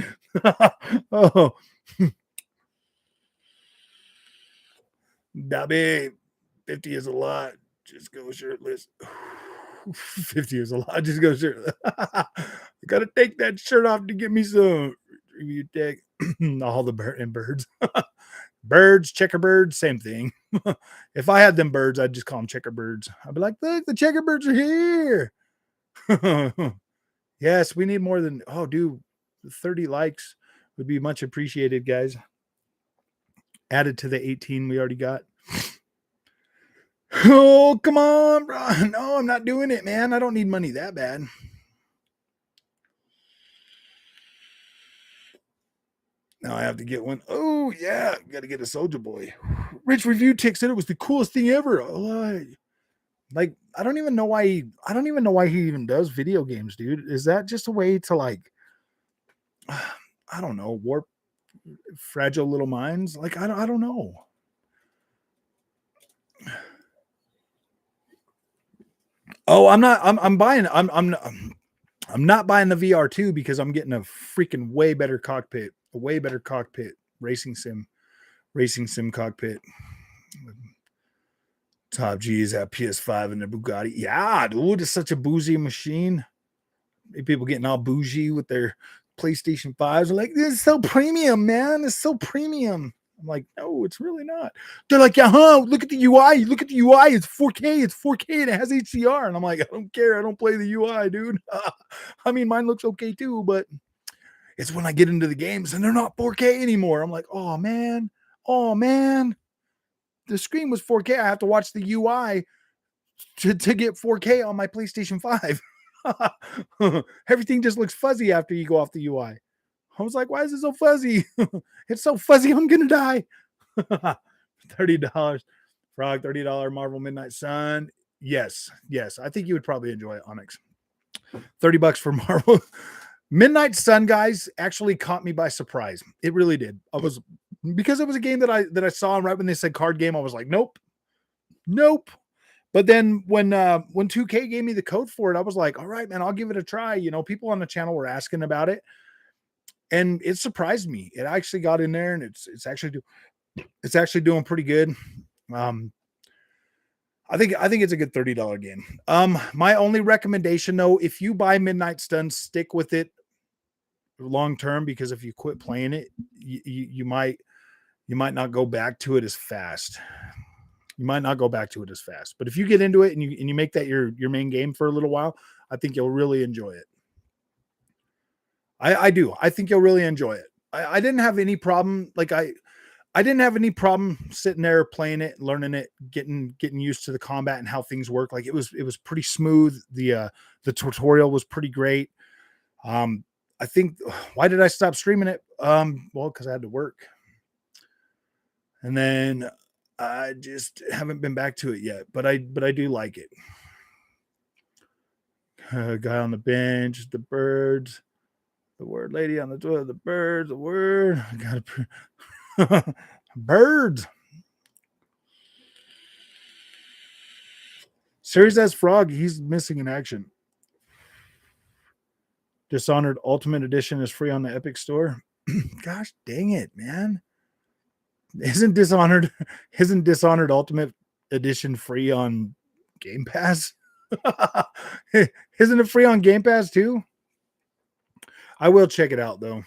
Oh, Dabby, 50 is a lot. Just go shirtless. 50 is a lot. Just go shirtless. I gotta take that shirt off to get me some review tech. All the birds. Birds, checkerbirds, same thing. If I had them birds, I'd just call them checkerbirds. I'd be like, look, the checkerbirds are here. Yes, we need more than, dude, 30 likes would be much appreciated, guys. Added to the 18 we already got. Oh, come on, bro. No, I'm not doing it, man. I don't need money that bad. Now I have to get one. Oh, yeah. Got to get a Soldier Boy. Rich Review Tick said it was the coolest thing ever. Like, I don't even know why he even does video games, dude. Is that just a way to, like, I don't know, warp fragile little minds? Like, I don't know. Oh, I'm not buying I'm not buying the VR2 because I'm getting a freaking way better cockpit, racing sim cockpit. Top G's at PS5 and the Bugatti. Yeah, dude, it's such a bougie machine. People getting all bougie with their PlayStation 5s. They're like, this is so premium, man. It's so premium. I'm like, no, it's really not. They're like, yeah, huh? Look at the UI. Look at the UI. It's 4K. It's 4K and it has HDR. And I'm like, I don't care. I don't play the UI, dude. I mean, mine looks okay too, but it's when I get into the games and they're not 4K anymore. I'm like, oh man. The screen was 4K. I have to watch the UI to get 4K on my PlayStation 5. Everything just looks fuzzy after you go off the UI. I was like, why is it so fuzzy? It's so fuzzy, I'm gonna die. $30. Frog, $30 Marvel Midnight Sun. Yes. I think you would probably enjoy it, Onyx. $30 for Marvel. Midnight Sun, guys, actually caught me by surprise. It really did. Because it was a game that I saw right when they said card game. I was like, nope. But then when 2K gave me the code for it, I was like, all right, man, I'll give it a try. You know, people on the channel were asking about it, and it surprised me. It actually got in there, and it's actually doing pretty good. I think it's a good $30 game. My only recommendation though, if you buy Midnight Sun, stick with it long term, because if you quit playing it, you might not go back to it as fast. But if you get into it and you make that your main game for a little while, I think you'll really enjoy it. I do. I think you'll really enjoy it. I didn't have any problem. Like I didn't have any problem sitting there playing it, learning it, getting used to the combat and how things work. Like it was pretty smooth. The tutorial was pretty great. I think, why did I stop streaming it? Well, because I had to work. And then I just haven't been back to it yet, but I do like it. Guy on the bench, the birds, the word lady on the toilet, the birds, the word. I gotta birds. Series S Frog, he's missing in action. Dishonored Ultimate Edition is free on the Epic Store. Gosh dang it, man. Isn't Dishonored Ultimate Edition free on Game Pass? Isn't it free on Game Pass too? I will check it out though.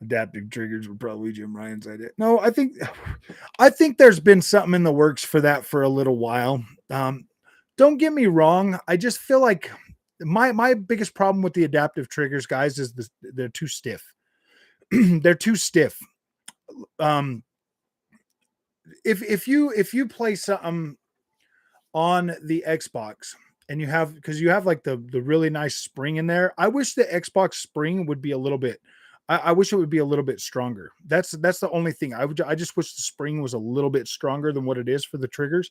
Adaptive triggers were probably Jim Ryan's idea. No, I think there's been something in the works for that for a little while. Don't get me wrong. I just feel like my biggest problem with the adaptive triggers, guys, is they're too stiff. They're too stiff. If you play something on the Xbox and you have like the really nice spring in there, I wish the Xbox spring would be a little bit. I wish it would be a little bit stronger. That's the only thing. I just wish the spring was a little bit stronger than what it is for the triggers.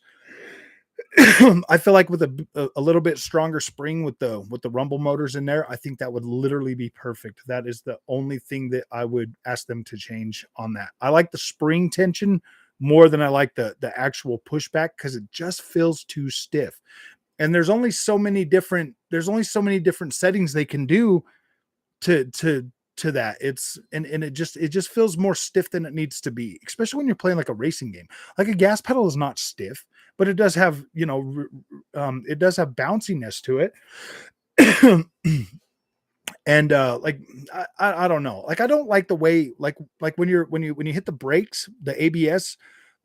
I feel like with a little bit stronger spring with the rumble motors in there, I think that would literally be perfect. That is the only thing that I would ask them to change on that. I like the spring tension more than I like the actual pushback, because it just feels too stiff. And there's only so many different settings they can do to that. It just feels more stiff than it needs to be, especially when you're playing like a racing game. Like a gas pedal is not stiff, but it does have, it does have bounciness to it. And like I don't know, like I don't like the way like when you hit the brakes, the ABS,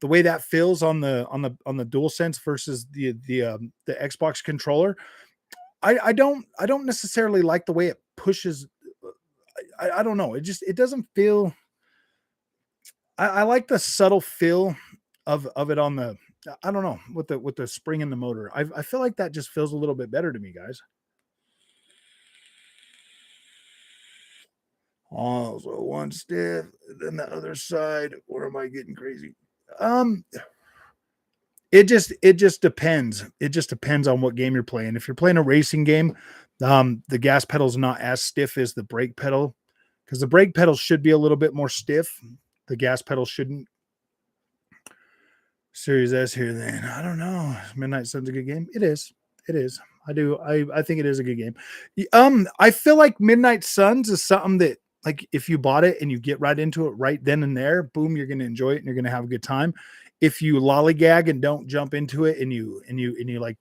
the way that feels on the DualSense versus the Xbox controller. I don't necessarily like the way it pushes. I don't know. It doesn't feel. I like the subtle feel of it on the. I don't know, with the spring in the motor. I feel like that just feels a little bit better to me, guys. Oh, so one stiff, then the other side. Or am I getting crazy? It just depends. It just depends on what game you're playing. If you're playing a racing game, the gas pedal is not as stiff as the brake pedal, because the brake pedal should be a little bit more stiff. The gas pedal shouldn't. Series S here, then. I don't know. Midnight Sun's a good game. It is. I think it is a good game. I feel like Midnight Suns is something that like if you bought it and you get right into it right then and there, boom, you're going to enjoy it and you're going to have a good time. If you lollygag and don't jump into it and you like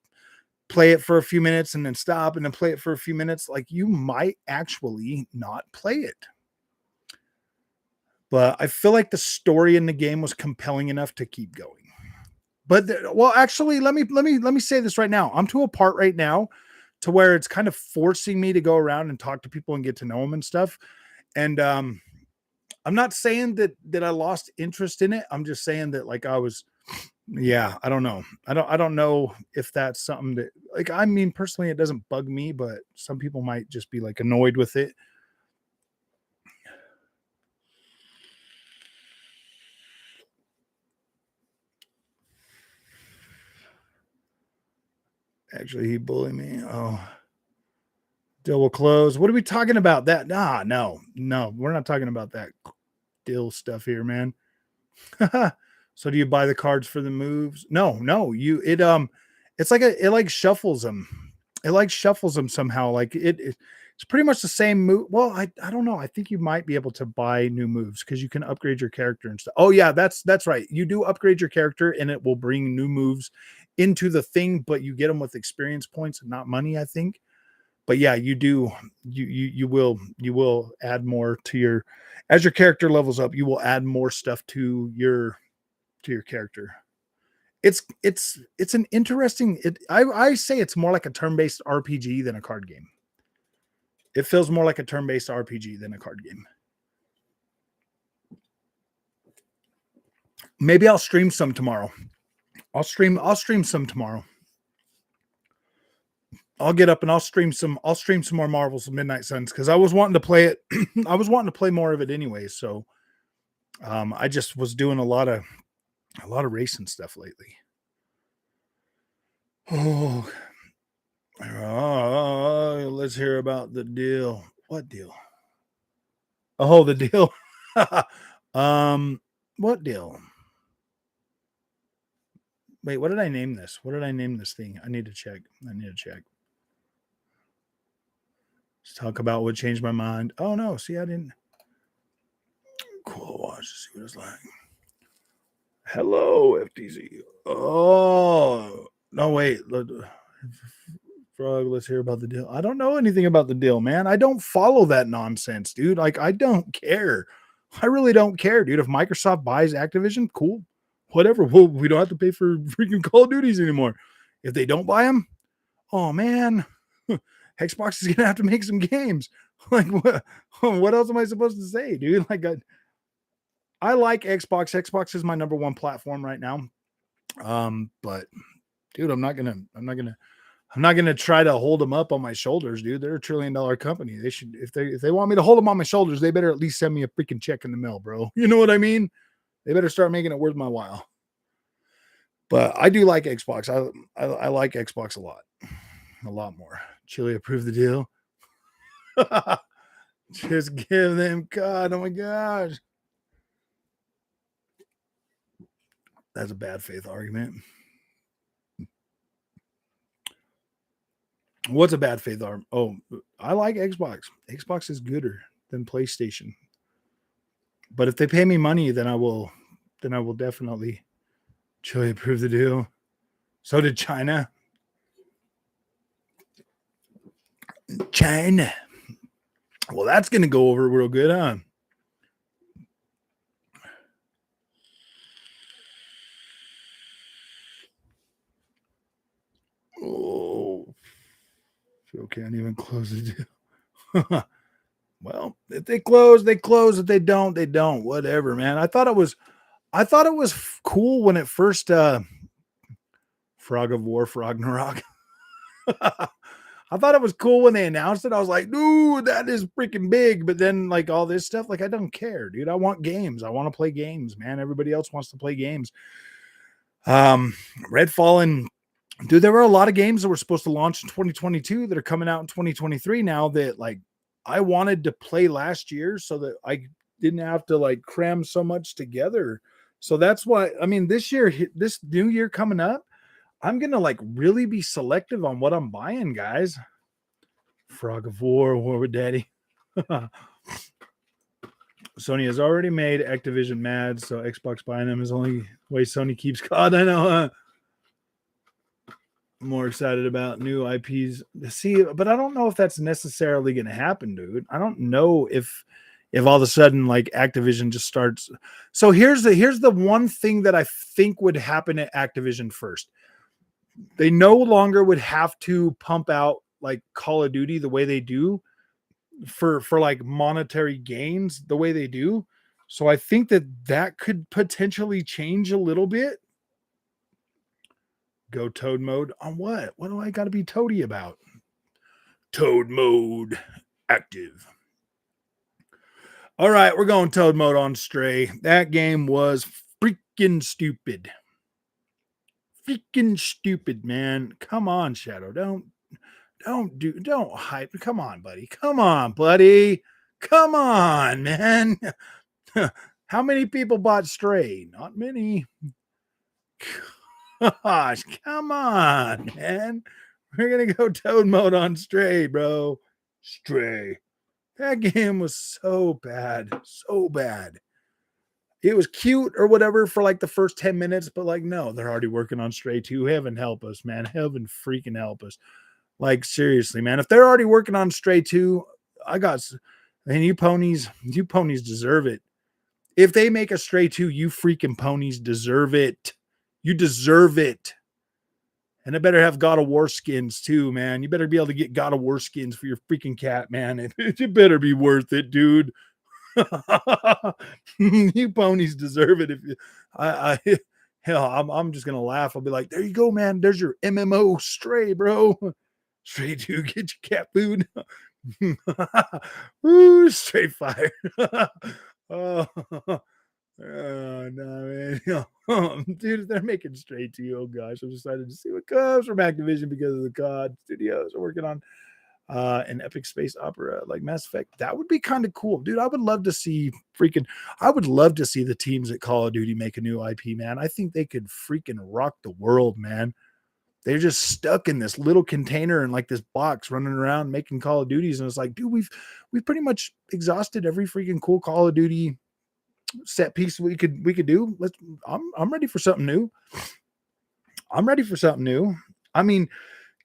play it for a few minutes and then stop and then play it for a few minutes, like you might actually not play it. But I feel like the story in the game was compelling enough to keep going. But well, actually, let me say this right now. I'm to a part right now to where it's kind of forcing me to go around and talk to people and get to know them and stuff. And I'm not saying that I lost interest in it. I'm just saying that like I was, yeah, I don't know. I don't know if that's something that like, I mean, personally, it doesn't bug me, but some people might just be like annoyed with it. Actually, he bullied me. Oh, deal will close. What are we talking about? That no, we're not talking about that deal stuff here, man. So do you buy the cards for the moves? No, it's like it like shuffles them. It like shuffles them somehow. Like it's pretty much the same move. Well, I don't know. I think you might be able to buy new moves because you can upgrade your character and stuff. Oh yeah, that's right. You do upgrade your character and it will bring new moves into the thing, but you get them with experience points and not money, I think. But yeah, you do you will add more to your as your character levels up, you will add more stuff to your character. It's an interesting I say it's more like a turn-based RPG than a card game. It feels more like a turn-based RPG than a card game. Maybe I'll stream some tomorrow. I'll stream some tomorrow. I'll get up and I'll stream some more Marvel's Midnight Suns because I was wanting to play it. I was wanting to play more of it anyway. So I just was doing a lot of racing stuff lately. Oh, let's hear about the deal. What deal? Oh, the deal. What deal? Wait, what did I name this? What did I name this thing? I need to check. Let's talk about what changed my mind. Oh no, see, I didn't. Cool, watch to see what it's like. Hello, FTZ. Oh no, wait. Frog, let's hear about the deal. I don't know anything about the deal, man. I don't follow that nonsense, dude. Like, I don't care. I really don't care, dude. If Microsoft buys Activision, cool. Whatever. Well, we don't have to pay for freaking Call of Duties anymore. If they don't buy them, oh man, Xbox is gonna have to make some games. Like, what else am I supposed to say, dude? Like, I like Xbox. Xbox is my number one platform right now. But dude, I'm not gonna try to hold them up on my shoulders, dude. They're $1 trillion company. They should, if they want me to hold them on my shoulders, they better at least send me a freaking check in the mail, bro. You know what I mean? They better start making it worth my while. But I do like Xbox. I like Xbox a lot more. Chile approved the deal. Just give them God. Oh my gosh. That's a bad faith argument. What's a bad faith argument? Oh, I like Xbox. Xbox is gooder than PlayStation. But if they pay me money, then I will definitely Chile approve the deal. So did China. China. Well, that's going to go over real good, huh? Oh, Phil can't even close the deal. Well, if they close, they close. If they don't, they don't. Whatever, man. I thought it was cool when it first Frog of War, Ragnarok. I thought it was cool when they announced it. I was like, dude, that is freaking big. But then, like, all this stuff, like, I don't care, dude. I want games. I want to play games, man. Everybody else wants to play games. Redfall and dude, there were a lot of games that were supposed to launch in 2022 that are coming out in 2023 now that, like, I wanted to play last year so that I didn't have to, like, cram so much together. So that's why, I mean, this new year coming up, I'm going to, like, really be selective on what I'm buying, guys. Frog of War with Daddy. Sony has already made Activision mad, so Xbox buying them is the only way Sony keeps COD. I know, huh? More excited about new IPs. See, but I don't know if that's necessarily going to happen, dude. I don't know if all of a sudden like Activision just starts. So here's the one thing that I think would happen at Activision first. They no longer would have to pump out like Call of Duty the way they do for like monetary gains the way they do. So I think that could potentially change a little bit. Go Toad mode on what? What do I got to be toady about? Toad mode active. All right, we're going Toad mode on Stray. That game was freaking stupid. Freaking stupid, man. Come on, Shadow. Don't hype. Come on, buddy. Come on, buddy. Come on, man. How many people bought Stray? Not many. Gosh, come on, man. We're gonna go Toad mode on Stray, bro. Stray. That game was so bad. So bad. It was cute or whatever for like the first 10 minutes, but like, no, they're already working on Stray 2. Heaven help us, man. Heaven freaking help us. Like, seriously, man. If they're already working on Stray 2, you ponies deserve it. If they make a Stray 2, you freaking ponies deserve it. You deserve it. And it better have God of War skins too, man. You better be able to get God of War skins for your freaking cat, man. It better be worth it, dude. You ponies deserve it. If you, hell, I'm just gonna laugh. I'll be like, there you go, man. There's your MMO Stray, bro. Stray 2, get your cat food. Ooh, straight fire. Oh. Oh no, man. Dude, they're making Stray 2. Oh gosh, I'm excited to see what comes from Activision because of the COD studios are working on an epic space opera like Mass Effect. That would be kind of cool, dude. I would love to see the teams at Call of Duty make a new IP, man. I think they could freaking rock the world, man. They're just stuck in this little container and like this box running around making Call of Duties, and it's like, dude, we've pretty much exhausted every freaking cool Call of Duty set piece we could do. I'm ready for something new. I mean,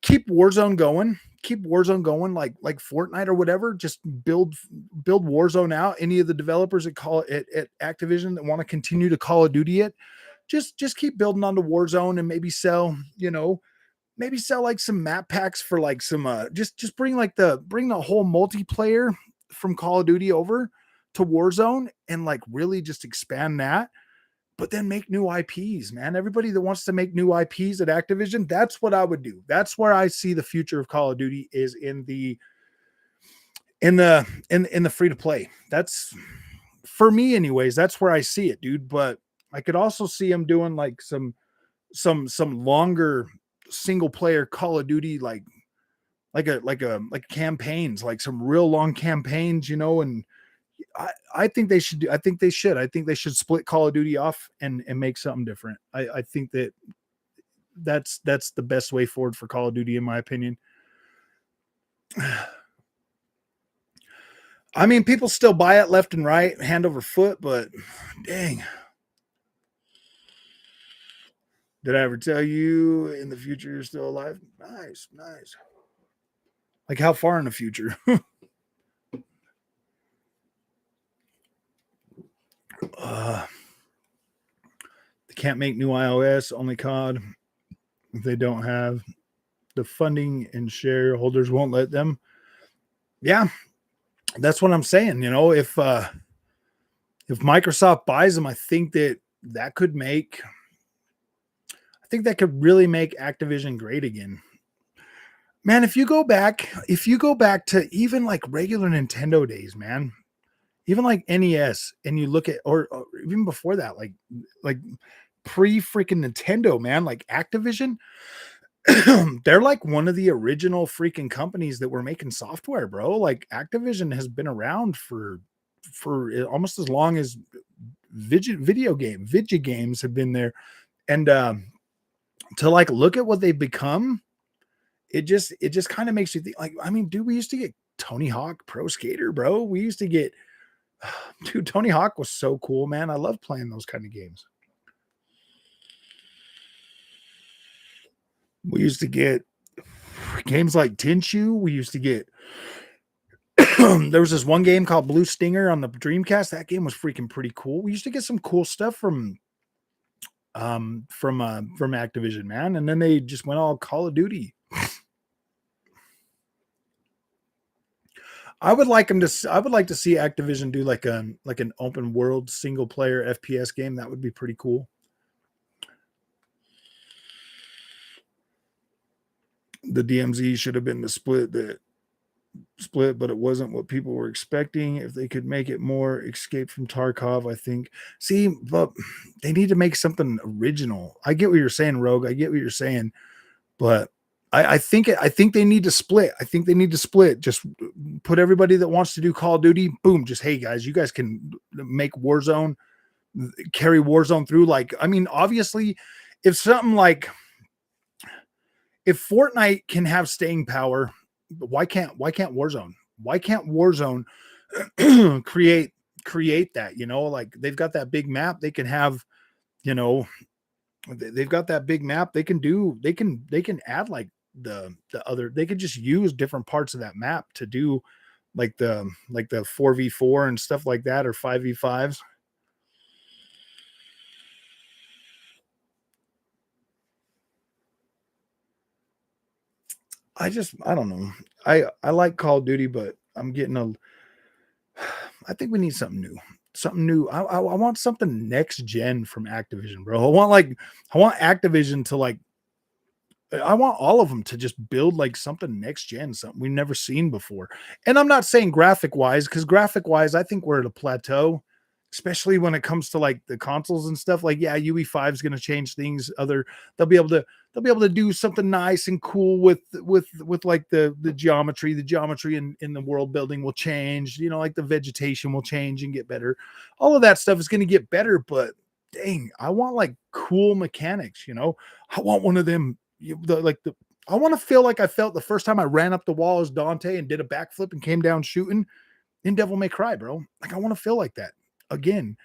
keep Warzone going like Fortnite or whatever. Just build Warzone out. Any of the developers that call it at Activision that want to continue to Call of Duty it, just keep building onto Warzone and maybe sell like some map packs for like some just bring the whole multiplayer from Call of Duty over to Warzone and like really just expand that, but then make new IPs, man. Everybody that wants to make new IPs at Activision, that's what I would do. That's where I see the future of Call of Duty is in the free to play. That's for me anyways. That's where I see it, dude. But I could also see them doing like some longer single player Call of Duty, like campaigns, like some real long campaigns, and I think they should. I think they should split Call of Duty off and make something different. I think that's the best way forward for Call of Duty, in my opinion. I mean, people still buy it left and right, hand over foot, but dang. Did I ever tell you in the future you're still alive? Nice. Like how far in the future? They can't make new iOS, only COD. If they don't have the funding and shareholders won't let them. Yeah, that's what I'm saying. If Microsoft buys them, I think that could really make Activision great again. Man, if you go back to even like regular Nintendo days, man, even like NES, and you look at or even before that, like pre freaking Nintendo, man, like Activision, they're like one of the original freaking companies that were making software, bro. Like Activision has been around for almost as long as video games have been there. And to like look at what they've become, it just kind of makes you think like, I mean, dude, we used to get Tony Hawk Pro Skater, bro. We used to get Dude, Tony Hawk was so cool, man. I love playing those kind of games. We used to get games like Tinshu. We used to get there was this one game called Blue Stinger on the Dreamcast. That game was freaking pretty cool. We used to get some cool stuff from Activision, man. And then they just went all Call of Duty. I would like to see Activision do like an open world single player FPS game. That would be pretty cool. The DMZ should have been the split, but it wasn't what people were expecting. If they could make it more Escape from Tarkov, I think. See, but they need to make something original. I get what you're saying, Rogue. I get what you're saying, but I think they need to split. I think they need to split. Just put everybody that wants to do Call of Duty, boom, just hey guys, you guys can make Warzone, carry Warzone through. Like, I mean, obviously, if something like if Fortnite can have staying power, why can't Warzone? Why can't Warzone create that? You know, like they've got that big map. They can have, you know, they've got that big map. They can add like the other. They could just use different parts of that map to do like the 4v4 and stuff like that, or 5v5s. I don't know. I like Call of Duty, but I'm getting I think we need something new. Something new. I want something next gen from Activision, bro. I want Activision to like I want all of them to just build like something next gen, something we've never seen before. And I'm not saying graphic wise, because graphic wise, I think we're at a plateau, especially when it comes to like the consoles and stuff. Like, yeah, UE5 is going to change things. They'll be able to do something nice and cool with like the geometry. The geometry in the world building will change. You know, like the vegetation will change and get better. All of that stuff is going to get better, but dang, I want like cool mechanics. You know, I want one of them. I want to feel like I felt the first time I ran up the wall as Dante and did a backflip and came down shooting in Devil May Cry, bro. Like, I want to feel like that again.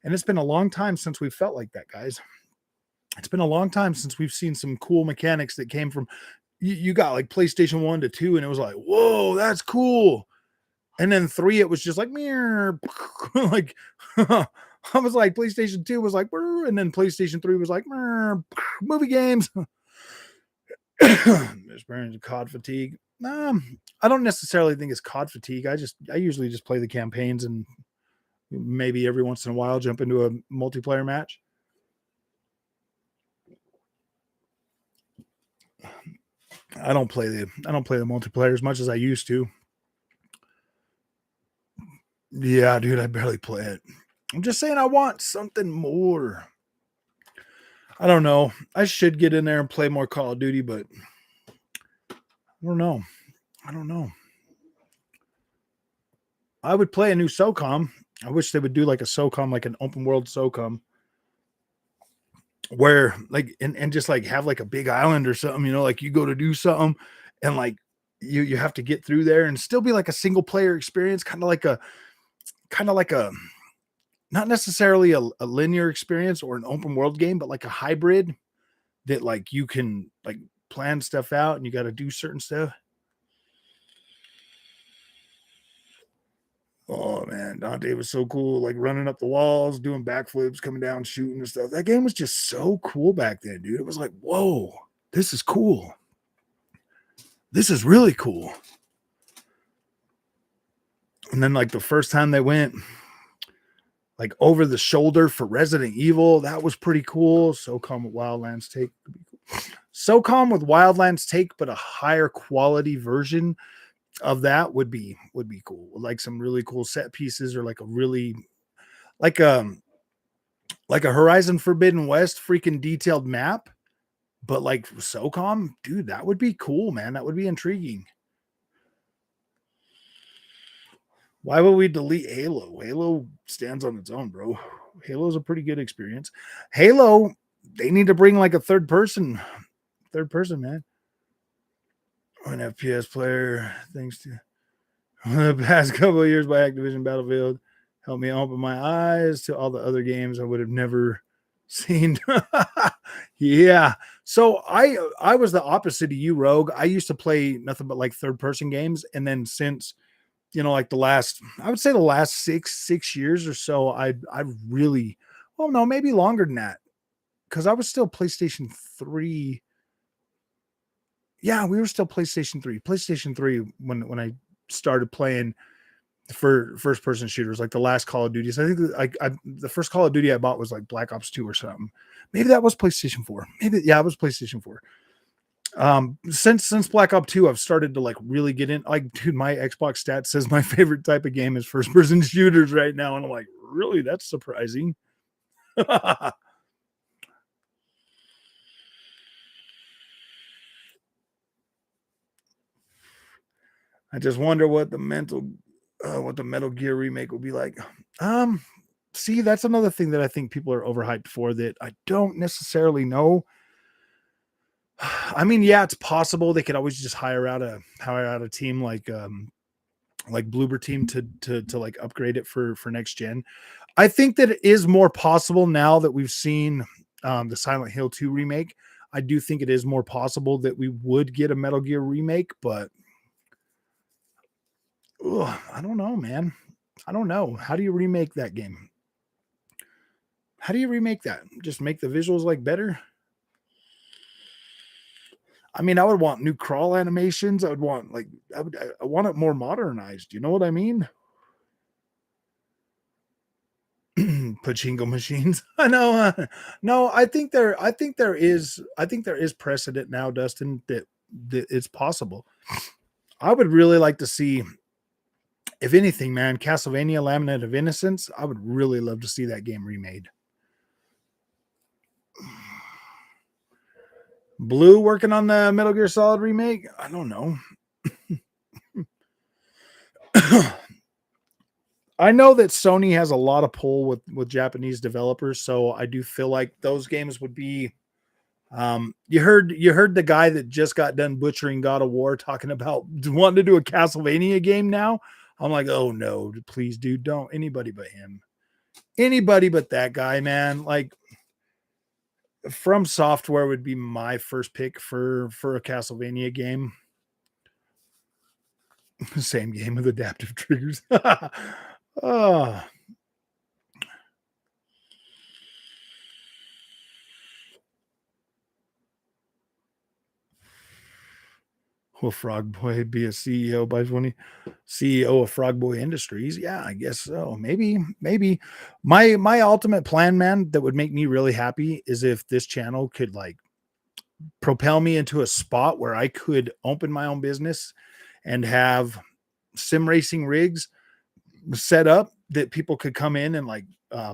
And it's been a long time since we've felt like that, guys. It's been a long time since we've seen some cool mechanics that came from you got like PlayStation 1 to 2, and it was like, whoa, that's cool. And then 3, it was just like like I was like, PlayStation 2 was like, and then PlayStation 3 was like movie games. Experience COD fatigue. I don't necessarily think it's COD fatigue. I usually just play the campaigns and maybe every once in a while jump into a multiplayer match. I don't play the multiplayer as much as I used to. Yeah, dude, I barely play it. I'm just saying I want something more. I don't know. I should get in there and play more Call of Duty, but I don't know. I would play a new SOCOM. I wish they would do like a SOCOM, like an open world SOCOM, where like and just like have like a big island or something, you know, like you go to do something and like you have to get through there and still be like a single player experience, kind of like a not necessarily a linear experience or an open world game, but like a hybrid that like you can like plan stuff out and you got to do certain stuff. Oh man, Dante was so cool, like running up the walls, doing backflips, coming down, shooting and stuff. That game was just so cool back then, dude. It was like, whoa, this is cool. This is really cool. And then like the first time they went like over the shoulder for Resident Evil, that was pretty cool. SOCOM with Wildlands Take. SOCOM with Wildlands Take, but a higher quality version of that would be cool. Like some really cool set pieces, or like a really like a Horizon Forbidden West freaking detailed map, but like SOCOM, dude, that would be cool, man. That would be intriguing. Why would we delete Halo? Halo stands on its own, bro. Halo's a pretty good experience. Halo, they need to bring like a third person, man. An FPS player, thanks to the past couple of years by Activision Battlefield. Help me open my eyes to all the other games I would have never seen. Yeah. So I was the opposite of you, Rogue. I used to play nothing but like third person games, and then since like the last, I would say the last six years or so, I really, well, no, maybe longer than that, because I was still PlayStation 3. Yeah, we were still PlayStation 3. PlayStation 3 when I started playing for first person shooters, like the last Call of Duty. So I think the first Call of Duty I bought was like Black Ops 2 or something. Maybe that was PlayStation 4. Maybe, yeah, it was PlayStation 4. Since Black Ops 2, I've started to like really get in. Like, dude, my Xbox stat says my favorite type of game is first person shooters right now. And I'm like, really? That's surprising. I just wonder what the Metal Gear remake will be like. Um, See, that's another thing that I think people are overhyped for that I don't necessarily know. I mean, yeah, it's possible they could always just hire out a team like Bloober team to like upgrade it for next gen. I think that it is more possible now that we've seen the Silent Hill 2 remake. I do think it is more possible that we would get a Metal Gear remake, but I don't know, man. I don't know. How do you remake that game? How do you remake that? Just make the visuals like better? I mean, I would want new crawl animations. I would want like I want it more modernized. You know what I mean? Pachinko machines. I know. No, I think there is precedent now, Dustin, that it's possible. I would really like to see, if anything, man, Castlevania Laminate of Innocence. I would really love to see that game remade. Blue working on the Metal Gear Solid remake? I don't know. I know that Sony has a lot of pull with Japanese developers, so I do feel like those games would be. You heard the guy that just got done butchering God of War talking about wanting to do a Castlevania game now. I'm like, oh no, please, dude, don't. Anybody but him. Anybody but that guy, man. Like, From Software would be my first pick for a Castlevania game. Same game with adaptive triggers. Oh, will Frog Boy be a CEO by 20? CEO of Frog Boy Industries? Yeah, I guess so. Maybe. My ultimate plan, man, that would make me really happy is if this channel could like propel me into a spot where I could open my own business and have sim racing rigs set up that people could come in and like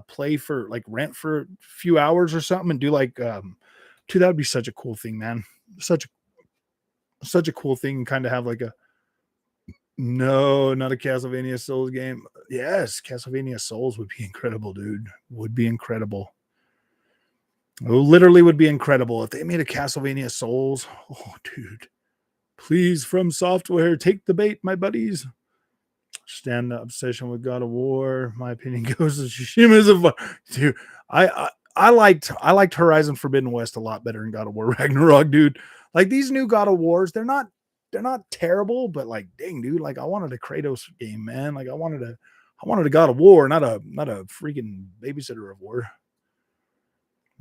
play for, like rent for a few hours or something and do like dude, that would be such a cool thing, man. Such a cool thing, and kind of have like a, no, not a Castlevania Souls game. Yes, Castlevania Souls would be incredible, dude. Would be incredible. It literally would be incredible if they made a Castlevania Souls. Oh, dude. Please, From Software, take the bait, my buddies. Stand the obsession with God of War. My opinion goes to Tsushima's a dude. I liked Horizon Forbidden West a lot better than God of War Ragnarok, dude. Like these new God of Wars, they're not terrible, but like, dang, dude, like I wanted a Kratos game, man. Like I wanted a God of War, not a freaking Babysitter of War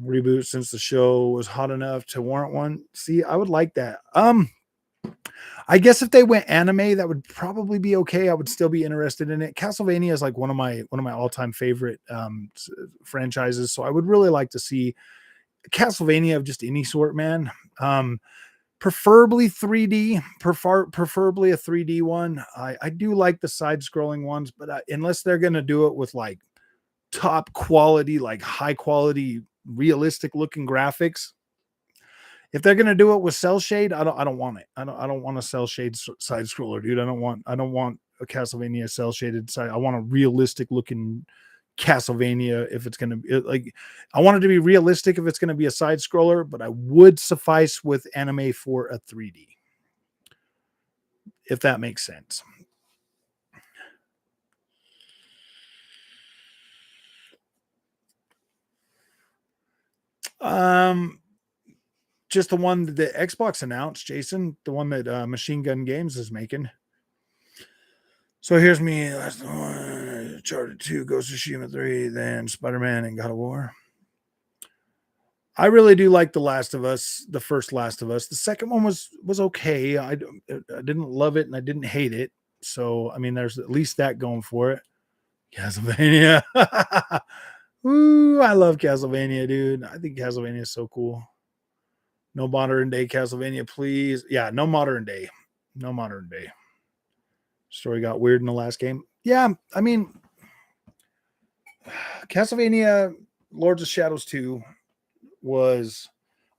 reboot since the show was hot enough to warrant one. See, I would like that. I guess if they went anime, that would probably be okay. I would still be interested in it. Castlevania is like one of my all-time favorite franchises, so I would really like to see Castlevania of just any sort, man. Preferably 3D, preferably a 3D one. I do like the side-scrolling ones, but unless they're gonna do it with like top quality, like high quality, realistic looking graphics, if they're gonna do it with cell shade, I don't want it. I don't want a cell shade side scroller, dude. I don't want a Castlevania cell shaded side. I want a realistic looking Castlevania if it's gonna be like, I want it to be realistic if it's gonna be a side scroller, but I would suffice with anime for a 3D, if that makes sense. Um, just the one that the Xbox announced, Jason, the one that Machine Gun Games is making. So here's me. Last one. Uncharted 2, Ghost of Tsushima 3, then Spider-Man and God of War. I really do like The Last of Us, the first Last of Us. The second one was okay. I didn't love it and I didn't hate it. So I mean, there's at least that going for it. Castlevania. Ooh, I love Castlevania, dude. I think Castlevania is so cool. No modern day Castlevania, please. Yeah, no modern day. No modern day. Story got weird in the last game. Yeah, I mean, Castlevania Lords of Shadows 2 was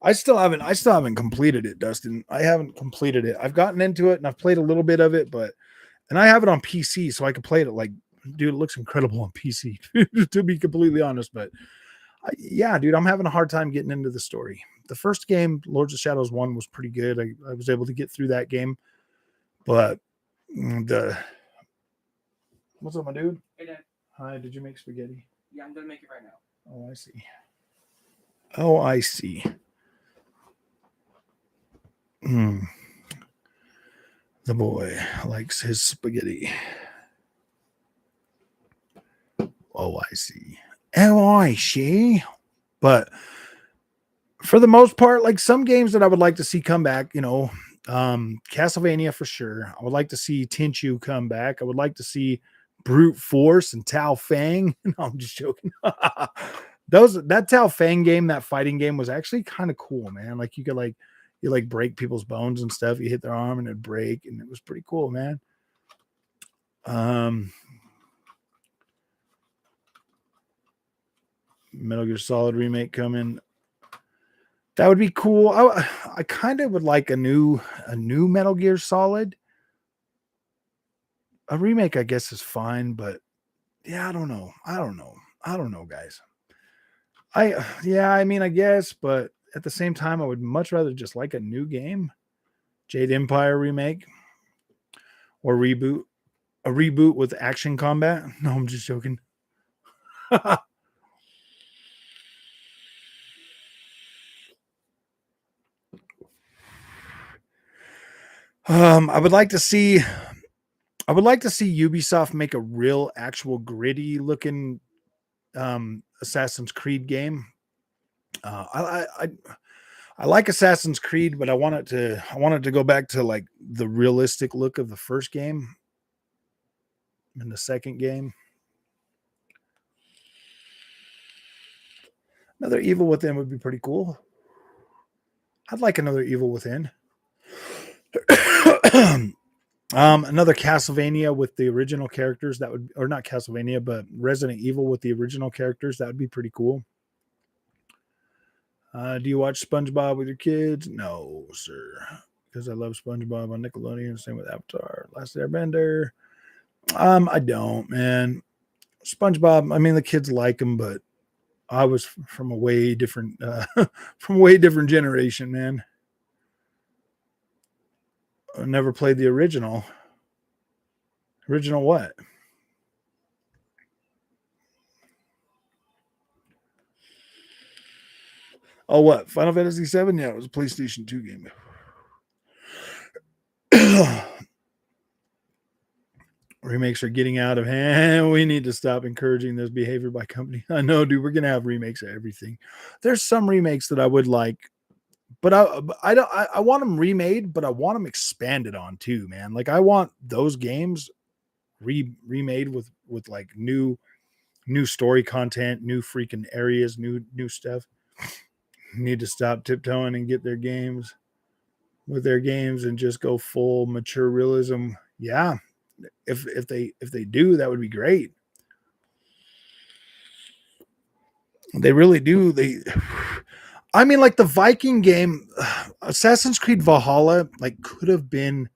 I still haven't completed it, Dustin. I haven't completed it. I've gotten into it and I've played a little bit of it, but and I have it on PC so I can play it like dude, it looks incredible on PC to be completely honest, but yeah, dude, I'm having a hard time getting into the story. The first game, Lords of Shadows 1 was pretty good. I was able to get through that game, but the what's up, my dude? Hey, Dad. Hi, did you make spaghetti? Yeah, I'm gonna make it right now. Oh, I see. Oh, I see. The boy likes his spaghetti. Oh, I see. Oh, I see. But for the most part, like some games that I would like to see come back, Castlevania for sure. I would like to see Tenchu come back. I would like to see Brute Force and Tao Fang. No, I'm just joking. That Tao Fang game, that fighting game was actually kind of cool, man. Like you could you break people's bones and stuff. You hit their arm and it'd break, and it was pretty cool, man. Metal Gear Solid remake coming. That would be cool. I kind of would like a new Metal Gear Solid. A remake, I guess, is fine, but yeah, I don't know, guys. I mean, I guess, but at the same time, I would much rather just like a new game. Jade Empire remake or reboot. A reboot with action combat. No, I'm just joking. I would like to see Ubisoft make a real actual gritty looking Assassin's Creed game. I like Assassin's Creed, but I want it to go back to like the realistic look of the first game and the second game. Another Evil Within would be pretty cool. I'd like another Evil Within. Another Castlevania with the original characters, that would, or not Castlevania, but Resident Evil with the original characters, that would be pretty cool. Do you watch SpongeBob with your kids? No, sir, because I love SpongeBob on Nickelodeon. Same with Avatar, Last Airbender. I don't, man. SpongeBob, I mean, the kids like him, but I was from a way different, from a way different generation, man. I never played the original. Original what? Oh, what? Final Fantasy VII? Yeah, it was a PlayStation 2 game. Remakes are getting out of hand. We need to stop encouraging this behavior by company. I know, dude. We're gonna have remakes of everything. There's some remakes that I would like, but I want them remade, but I want them expanded on too, man. Like I want those games remade with like new story content, new freaking areas, new stuff. Need to stop tiptoeing and get their games and just go full mature realism. Yeah. If they do, that would be great. They really do. I mean, like the Viking game, Assassin's Creed Valhalla, like could have been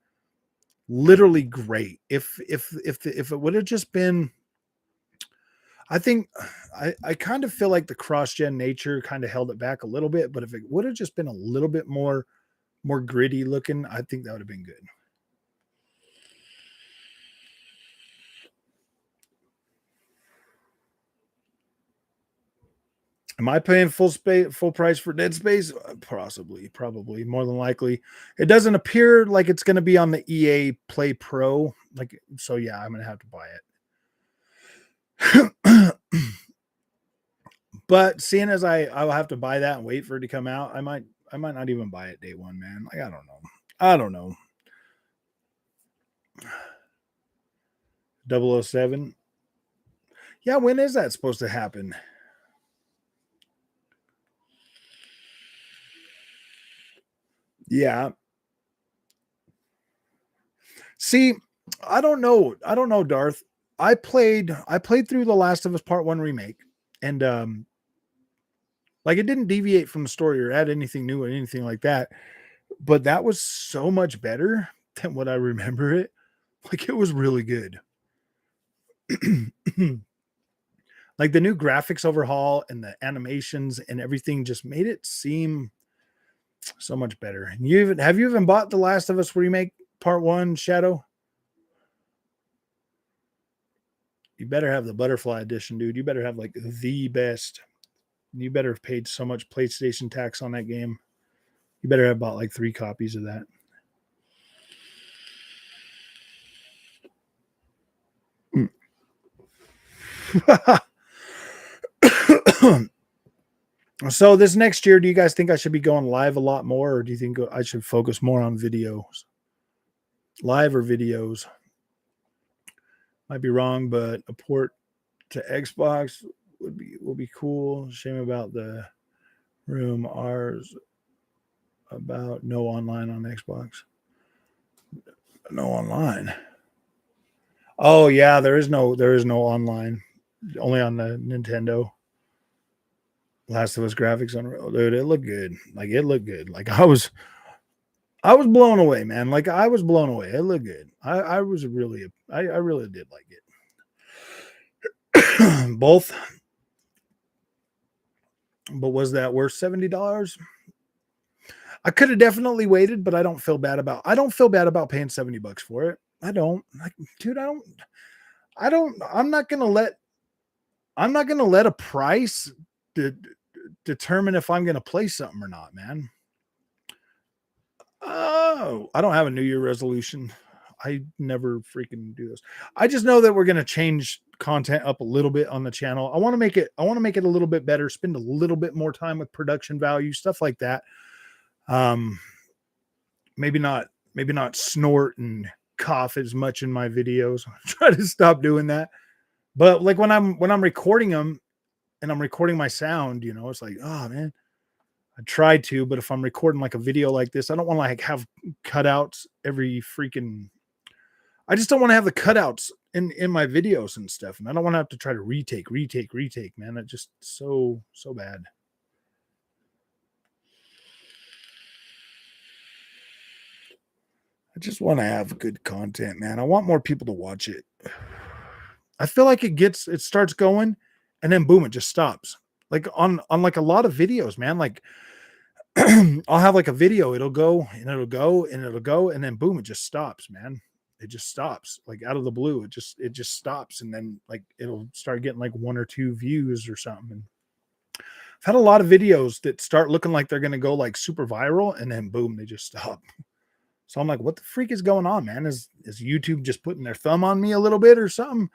literally great if it would have just been. I think I kind of feel like the cross-gen nature kind of held it back a little bit, but if it would have just been a little bit more gritty looking, I think that would have been good. Am I paying full price for Dead Space? Probably, more than likely. It doesn't appear like it's going to be on the EA Play Pro, like so. Yeah, I'm going to have to buy it. But seeing as I'll have to buy that and wait for it to come out, I might not even buy it day one, man. Like I don't know. 007. Yeah, when is that supposed to happen? Yeah. See, I don't know. I don't know, Darth. I played through The Last of Us Part 1 remake, and like it didn't deviate from the story or add anything new or anything like that, but that was so much better than what I remember it. Like it was really good. Like the new graphics overhaul and the animations and everything just made it seem so much better. And have you even bought The Last of Us remake Part 1, Shadow? You better have the butterfly edition, dude. You better have like the best. You better have paid so much PlayStation tax on that game. You better have bought like 3 copies of that. So this next year, do you guys think I should be going live a lot more, or do you think I should focus more on videos? Live or videos? Might be wrong, but a port to Xbox will be cool. Shame about the room. Ours about no online on Xbox. No online. Oh yeah, there is no online. Only on the Nintendo. Last of Us graphics on, dude, it looked good. Like it looked good. Like I was blown away, man. Like I was blown away. It looked good. I really did like it. Both. But was that worth $70? I could have definitely waited, but I don't feel bad about paying $70 for it. I don't. Like, dude, I'm not gonna let a price determine if I'm gonna play something or not, man. Oh, I don't have a New Year resolution. I never freaking do this. I just know that we're gonna change content up a little bit on the channel. I want to make it a little bit better, spend a little bit more time with production value, stuff like that. Maybe not snort and cough as much in my videos. Try to stop doing that. But like when I'm recording them and I'm recording my sound, it's like, oh man, I tried to, but if I'm recording like a video like this, I don't want to like have cutouts every freaking. I just don't want to have the cutouts in my videos and stuff, and I don't want to have to try to retake, man. It's just so bad. I just want to have good content, man. I want more people to watch it. I feel like it starts going, and then boom, it just stops. Like on like a lot of videos, man. Like I'll have like a video, it'll go and it'll go and it'll go, and then boom, it just stops, man. It just stops, like out of the blue. It just stops, and then like it'll start getting like 1 or 2 views or something. And I've had a lot of videos that start looking like they're gonna go like super viral, and then boom, they just stop. So I'm like, what the freak is going on, man? Is YouTube just putting their thumb on me a little bit or something?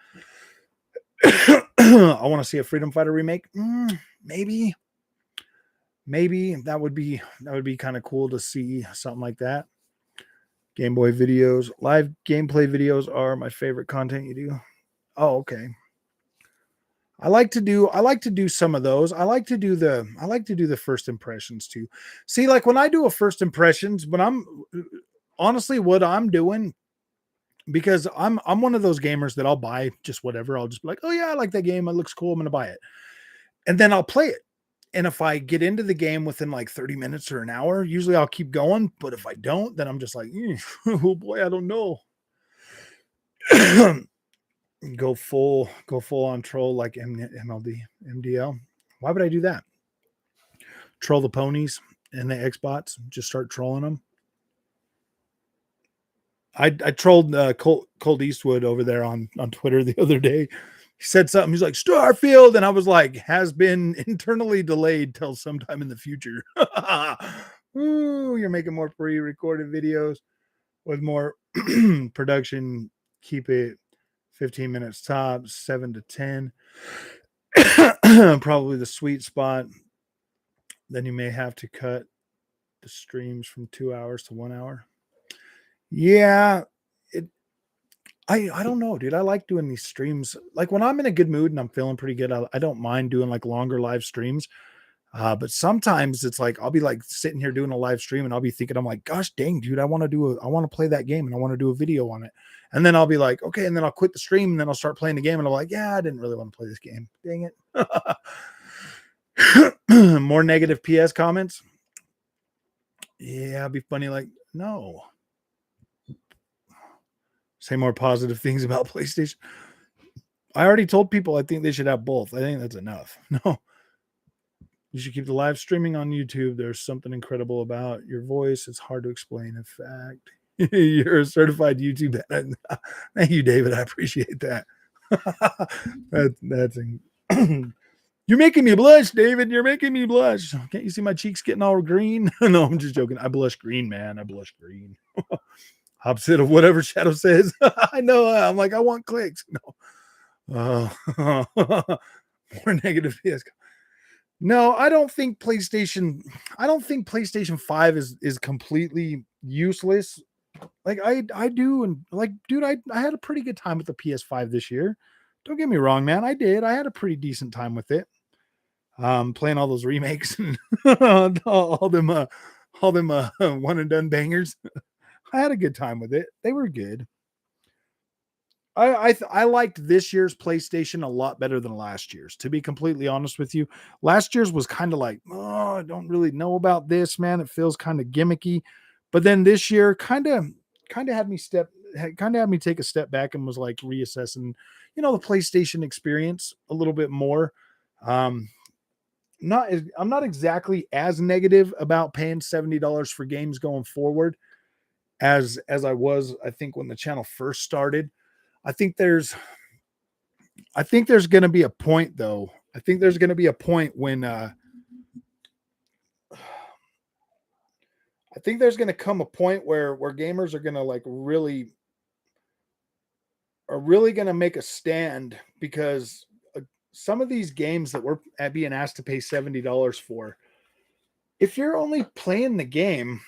I want to see a Freedom Fighter remake. Maybe that would be kind of cool to see something like that. Game Boy videos, live gameplay videos are my favorite content you do. Oh, okay. I like to do some of those. I like to do the first impressions too. See, like when I do a first impressions, when I'm honestly what I'm doing, because I'm one of those gamers that I'll buy just whatever. I'll just be like, oh yeah, I like that game. It looks cool. I'm gonna buy it. And then I'll play it. And if I get into the game within like 30 minutes or an hour, usually I'll keep going. But if I don't, then I'm just like, oh boy, I don't know. go full on troll like MDL. Why would I do that? Troll the ponies and the Xbots, just start trolling them. I trolled Colt Eastwood over there on Twitter the other day. he said something. He's like, Starfield. And I was like, has been internally delayed till sometime in the future. Ooh, you're making more pre-recorded videos with more production. Keep it 15 minutes tops, 7 to 10. Probably the sweet spot. Then you may have to cut the streams from 2 hours to 1 hour. Yeah, I don't know, dude. I like doing these streams. Like when I'm in a good mood and I'm feeling pretty good, I don't mind doing like longer live streams. But sometimes it's like I'll be like sitting here doing a live stream and I'll be thinking, I'm like, gosh dang, dude, I want to play that game and I want to do a video on it. And then I'll be like, okay, and then I'll quit the stream and then I'll start playing the game and I'm like, yeah, I didn't really want to play this game. Dang it. More negative PS comments. Yeah, it'd be funny. Like, no. Say more positive things about PlayStation. I already told people I think they should have both. I think that's enough. No. You should keep the live streaming on YouTube. There's something incredible about your voice. It's hard to explain. In fact, you're a certified YouTube. Thank you, David. I appreciate that. That's you're making me blush, David. You're making me blush. Can't you see my cheeks getting all green? No, I'm just joking. I blush green, man. I blush green. Opposite of whatever Shadow says. I know. I'm like, I want clicks. No. More negative. Yes. No, I don't think PlayStation 5 is completely useless. Like I do, and like, dude, I had a pretty good time with the PS5 this year. Don't get me wrong, man. I did. I had a pretty decent time with it. Playing all those remakes and all them one and done bangers. I had a good time with it. They were good. I liked this year's PlayStation a lot better than last year's. To be completely honest with you, last year's was kind of like, oh, I don't really know about this, man. It feels kind of gimmicky. But then this year kind of had me take a step back and was like reassessing, the PlayStation experience a little bit more. I'm not exactly as negative about paying $70 for games going forward as I was, I think, when the channel first started. I think there's going to be a point, though. I think there's going to be a point when I think there's going to come a point where gamers are going to really going to make a stand, because some of these games that we're being asked to pay $70 for, if you're only playing the game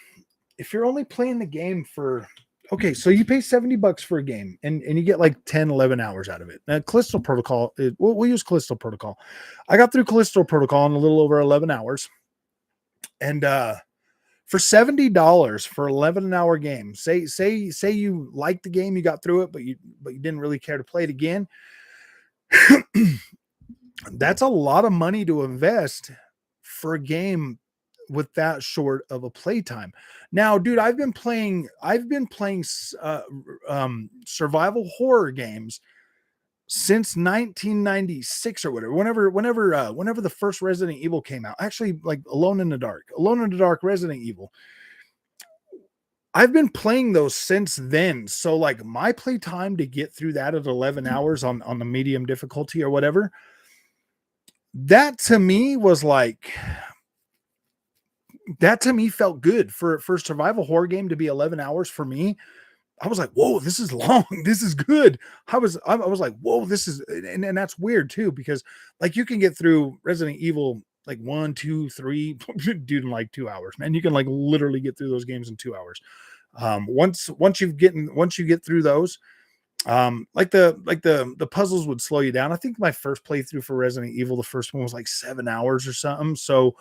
for, okay, so you pay $70 for a game and you get like 10, 11 hours out of it. Now, Callisto Protocol, we'll use Callisto Protocol. I got through Callisto Protocol in a little over 11 hours. And for $70 for 11-hour game, say you liked the game, you got through it, but you didn't really care to play it again. That's a lot of money to invest for a game with that short of a playtime. Now, dude, I've been playing survival horror games since 1996 or whatever. Whenever the first Resident Evil came out, actually, like Alone in the Dark, Resident Evil. I've been playing those since then. So like my play time to get through that at 11 hours on the medium difficulty or whatever, that to me felt good for a survival horror game to be 11 hours for me. I was like, whoa, this is long. This is good. I was like, whoa, this is, and that's weird too, because like you can get through Resident Evil like 1, 2, 3, dude, in like 2 hours, man. You can like literally get through those games in 2 hours. Once you get through those, like the puzzles would slow you down. I think my first playthrough for Resident Evil, the first one was like 7 hours or something. So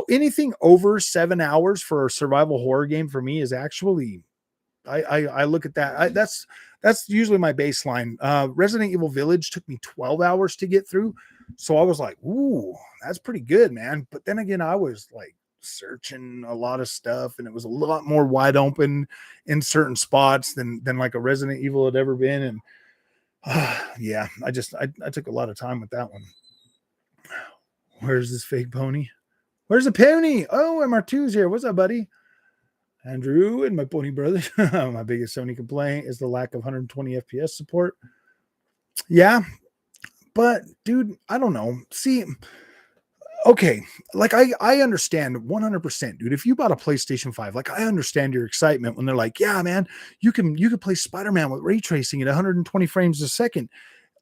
anything over 7 hours for a survival horror game for me is actually, I look at that. That's usually my baseline. Resident Evil Village took me 12 hours to get through. So I was like, ooh, that's pretty good, man. But then again, I was like searching a lot of stuff and it was a lot more wide open in certain spots than like a Resident Evil had ever been. And yeah, I took a lot of time with that one. Where's this fake pony? Where's the pony? Oh, MR2's here. What's up, buddy? Andrew and my pony brother. My biggest Sony complaint is the lack of 120 FPS support. Yeah, But dude, I don't know. See, okay, like I understand 100%, dude. If you bought a PlayStation 5, like I understand your excitement when they're like, "Yeah, man, you can play Spider-Man with ray tracing at 120 frames a second."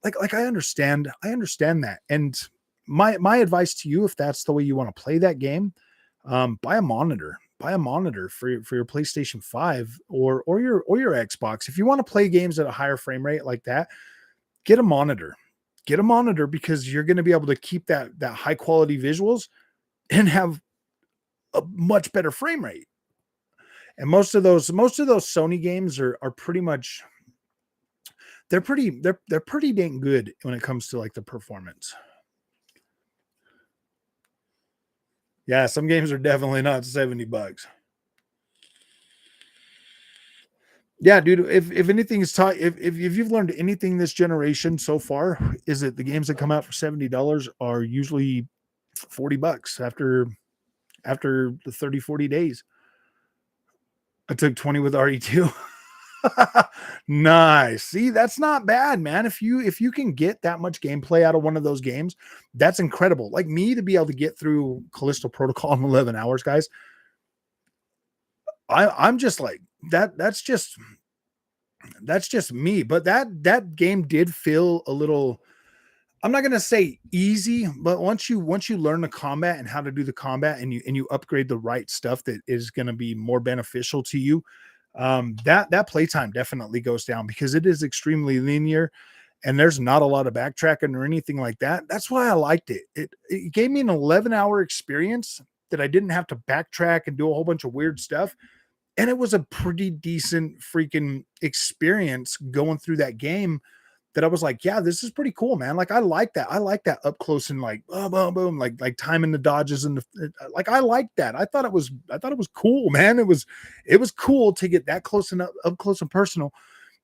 Like I understand that. And my advice to you, if that's the way you want to play that game, buy a monitor. Buy a monitor for your PlayStation 5 or your Xbox. If you want to play games at a higher frame rate like that, get a monitor. Get a monitor because you're going to be able to keep that high quality visuals and have a much better frame rate. And most of those Sony games are pretty much they're pretty dang good when it comes to like the performance. Yeah, some games are definitely not $70. Yeah, dude. If anything is taught, if you've learned anything this generation so far, is that the games that come out for $70 are usually $40 after the 30, 40 days. I took 20 with RE2. Nice. See, that's not bad, man. If you can get that much gameplay out of one of those games, that's incredible. Like me to be able to get through Callisto Protocol in 11 hours, guys. I'm just like that. That's just me. But that game did feel a little. I'm not gonna say easy, but once you learn the combat and how to do the combat, and you upgrade the right stuff that is gonna be more beneficial to you, that playtime definitely goes down because it is extremely linear and there's not a lot of backtracking or anything like that. That's why I liked it. It gave me an 11-hour experience that I didn't have to backtrack and do a whole bunch of weird stuff. And it was a pretty decent freaking experience going through that game that I was like, yeah, this is pretty cool, man. Like I like that. I like that up close and like boom, boom, boom, like timing the dodges and like I like that. I thought it was cool, man. It was cool to get that close and up close and personal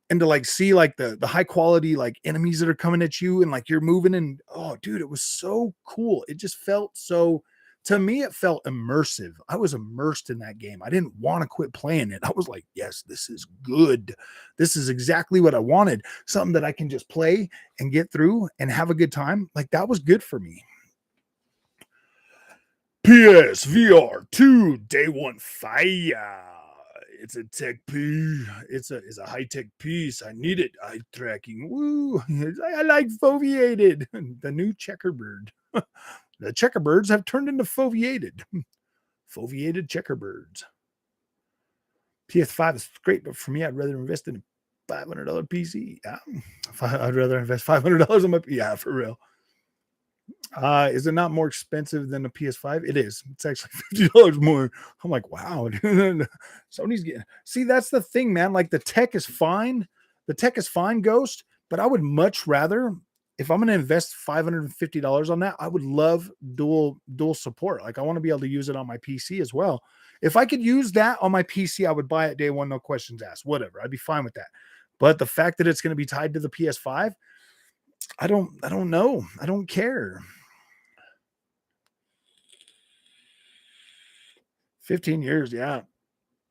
and to like see like the high quality like enemies that are coming at you and like you're moving and oh dude, it was so cool. It just felt so to me, it felt immersive. I was immersed in that game. I didn't want to quit playing it. I was like, yes, this is good. This is exactly what I wanted. Something that I can just play and get through and have a good time. Like that was good for me. PSVR2 day one fire. It's a tech piece. It's a high tech piece. I need it. Eye tracking. Woo! I like foveated. The new checkerbird. The checkerbirds have turned into foveated. Foveated checkerbirds. PS5 is great, but for me, I'd rather invest in a $500 PC. Yeah. I'd rather invest $500 on my yeah, for real. Is it not more expensive than a PS5? It is. It's actually $50 more. I'm like, wow, dude. Sony's getting. See, that's the thing, man. Like the tech is fine. The tech is fine, Ghost. But I would much rather, if I'm going to invest $550 on that, I would love dual support. Like I want to be able to use it on my PC as well. If I could use that on my PC, I would buy it day one, no questions asked. Whatever, I'd be fine with that. But the fact that it's going to be tied to the PS5, I don't know. I don't care. 15 years, yeah.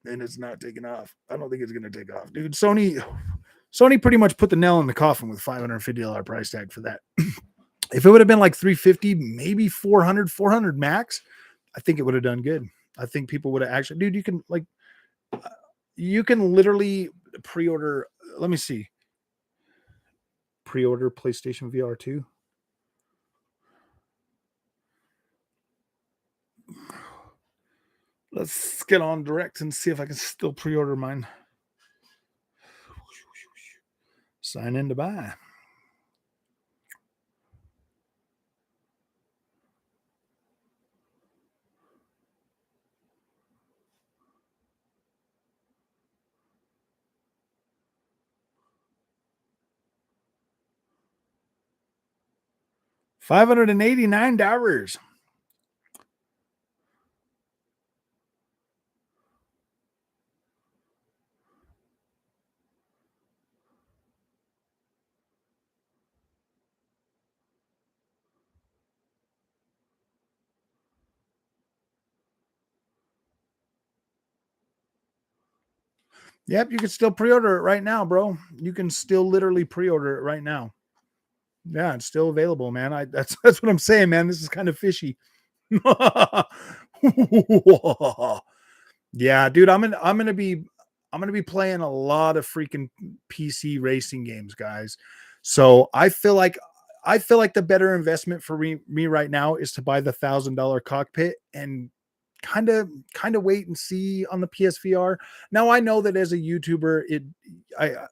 And it's not taking off. I don't think it's going to take off. Dude, Sony pretty much put the nail in the coffin with $550 price tag for that. If it would have been like 350, maybe 400 max, I think it would have done good. I think people would have actually, dude, you can literally pre-order, let me see. Pre-order PlayStation VR2. Let's get on direct and see if I can still pre-order mine. Sign in to buy. $589. Yep, you can still pre-order it right now, bro. You can still literally pre-order it right now. Yeah, it's still available, man. That's what I'm saying, man. This is kind of fishy. Yeah, dude, I'm gonna be playing a lot of freaking PC racing games, guys. So I feel like the better investment for me right now is to buy the $1,000 cockpit and kind of wait and see on the PSVR. Now I know that as a YouTuber, I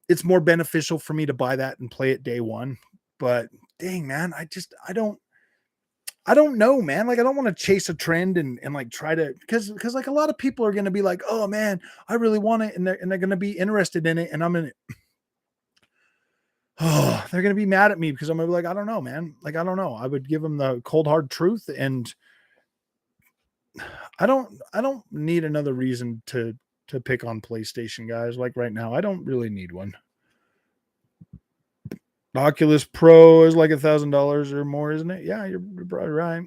it's more beneficial for me to buy that and play it day one. But dang, man, I don't know, man. Like, I don't want to chase a trend and like try to, because like a lot of people are going to be like, oh man, I really want it, and they're going to be interested in it, and I'm in it. Oh, they're going to be mad at me because I'm gonna be like, I don't know, man. Like, I don't know. I would give them the cold hard truth, and I don't need another reason to pick on PlayStation, guys. Like right now, I don't really need one. Oculus Pro is like $1,000 or more, isn't it? Yeah, you're probably right.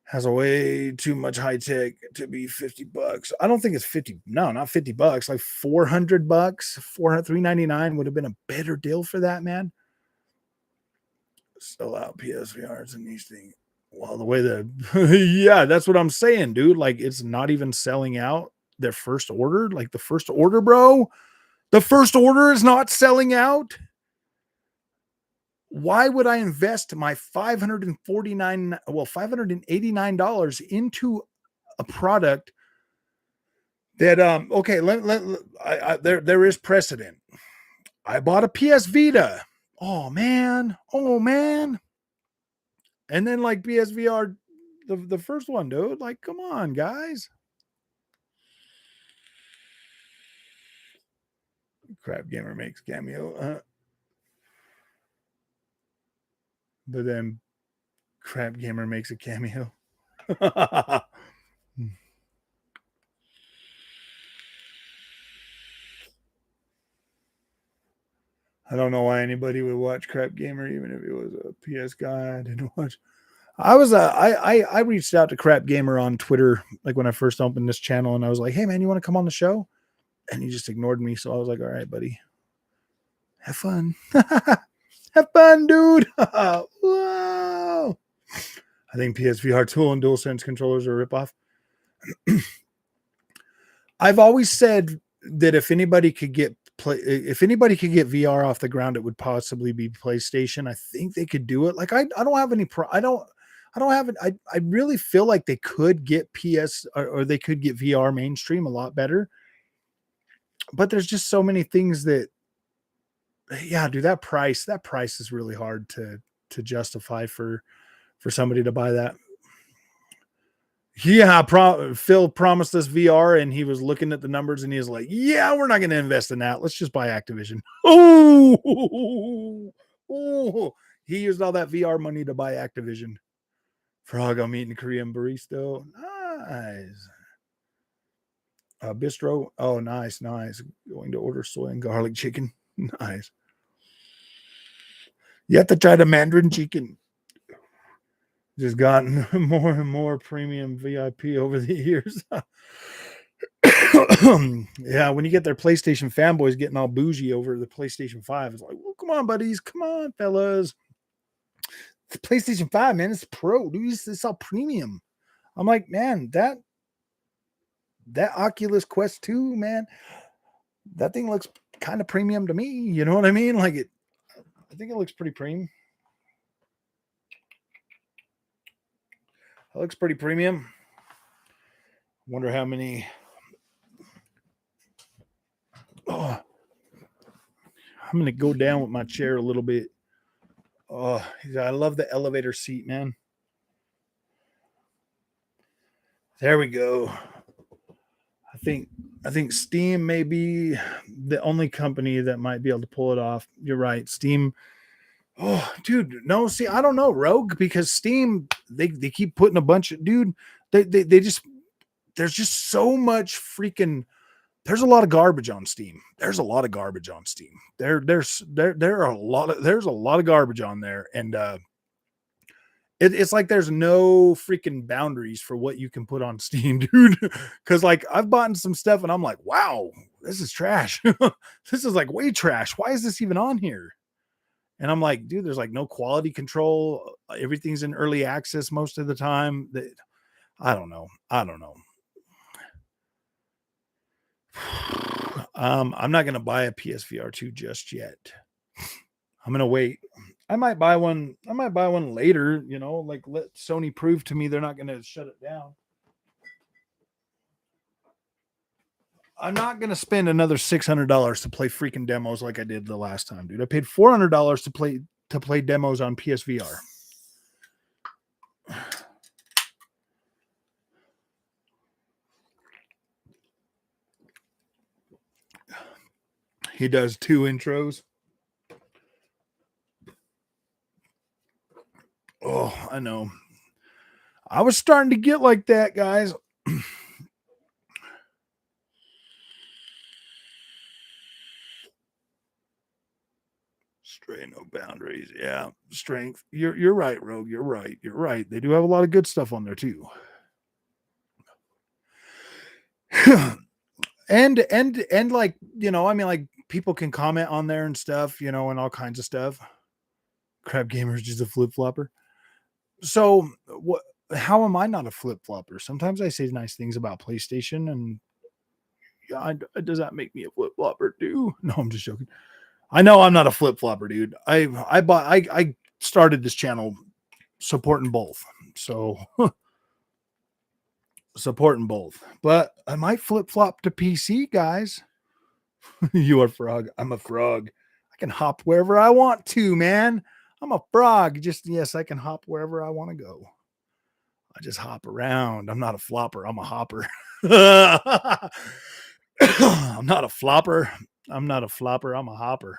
Has a way too much high tech to be $50. I don't think it's 50. No, not $50. Like $400, 399 would have been a better deal for that, man. Sell out PSVRs and these things. Well, the way that, yeah, that's what I'm saying, dude. Like, it's not even selling out their first order. Like, the first order, bro. The first order is not selling out. Why would I invest my $589 into a product that okay, there is precedent. I bought a PS Vita. Oh man. And then like PSVR, the first one, dude. Like, come on, guys. Crap Gamer makes cameo. But then Crap Gamer makes a cameo. I don't know why anybody would watch Crap Gamer, even if it was a PS guy. I didn't watch. I reached out to Crap Gamer on Twitter, like when I first opened this channel, and I was like, hey man, you want to come on the show? And he just ignored me. So I was like, all right, buddy. Have fun. Have fun, dude. Whoa. I think PSVR2 and DualSense controllers are a ripoff. I've always said that if anybody could get VR off the ground, it would possibly be PlayStation. I think they could do it. Like, I don't have any I don't have it. I really feel like they could get PS or they could get VR mainstream a lot better. But there's just so many things that, yeah, dude, that price is really hard to justify for somebody to buy that. Yeah, Phil promised us VR, and he was looking at the numbers, and he was like, "Yeah, we're not going to invest in that. Let's just buy Activision." Oh, he used all that VR money to buy Activision. Frog, I'm eating Korean barista. Nice. Bistro. Oh, nice. Going to order soy and garlic chicken. Nice. You have to try the Mandarin chicken. Just gotten more and more premium VIP over the years. Yeah, when you get their PlayStation fanboys getting all bougie over the PlayStation 5, it's like, well, come on, buddies. Come on, fellas. The PlayStation 5, man, it's pro, dude. It's all premium. I'm like, man, that Oculus Quest 2, man, that thing looks kind of premium to me. You know what I mean? Like, I think it looks pretty premium. It looks pretty premium. Wonder how many. Oh, I'm going to go down with my chair a little bit. Oh, I love the elevator seat, man. There we go. I think Steam may be the only company that might be able to pull it off. You're right. Steam. Oh, dude, no, see, I don't know, Rogue, because Steam, they keep putting a bunch of, dude, they just, there's just so much freaking, there's a lot of garbage on Steam. There's a lot of garbage on Steam. There's a lot of garbage on there. And it's like there's no freaking boundaries for what you can put on Steam, dude. Cause like I've bought some stuff and I'm like, wow, this is trash. This is like way trash. Why is this even on here? And I'm like, dude, there's like no quality control. Everything's in early access most of the time. I don't know. I'm not gonna buy a PSVR2 just yet. I'm gonna wait. I might buy one. I might buy one later. Like let Sony prove to me they're not gonna shut it down. I'm not gonna spend another $600 to play freaking demos like I did the last time, dude. I paid $400 to play demos on PSVR. He does 2 intros. Oh, I know. I was starting to get like that, guys. Straight, no boundaries. Yeah, strength. You're right, Rogue. You're right. They do have a lot of good stuff on there too. and like, I mean, like people can comment on there and stuff, and all kinds of stuff. Crab Gamer is just a flip flopper. So what? How am I not a flip flopper? Sometimes I say nice things about PlayStation, and does that make me a flip flopper too? No, I'm just joking. I know I'm not a flip flopper, dude. I started this channel supporting both, so supporting both. But I might flip flop to PC, guys. You are frog. I'm a frog. I can hop wherever I want to, man. I'm a frog. Yes, I can hop wherever I want to go. I just hop around. I'm not a flopper. I'm a hopper. I'm not a flopper. I'm not a flopper. I'm a hopper.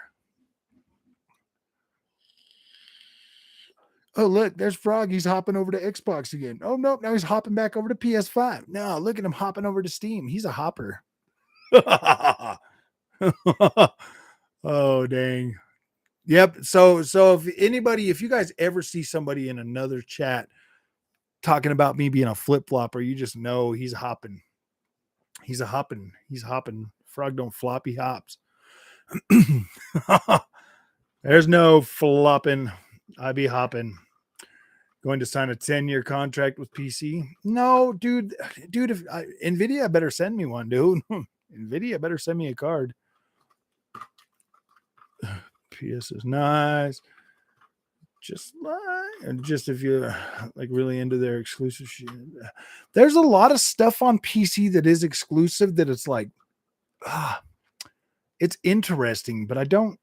Oh, look, there's Frog. He's hopping over to Xbox again. Oh, nope. Now he's hopping back over to PS5. No, look at him hopping over to Steam. He's a hopper. Oh, dang. Yep. So if you guys ever see somebody in another chat talking about me being a flip flopper, you just know he's hopping. He's hopping. Frog don't flop, he hops. There's no flopping. I be hopping. Going to sign a 10-year contract with PC? No, dude. If Nvidia better send me one, dude. Nvidia better send me a card. PS is nice. Just if you're like really into their exclusive shit. There's a lot of stuff on PC that is exclusive that it's like, it's interesting, but I don't.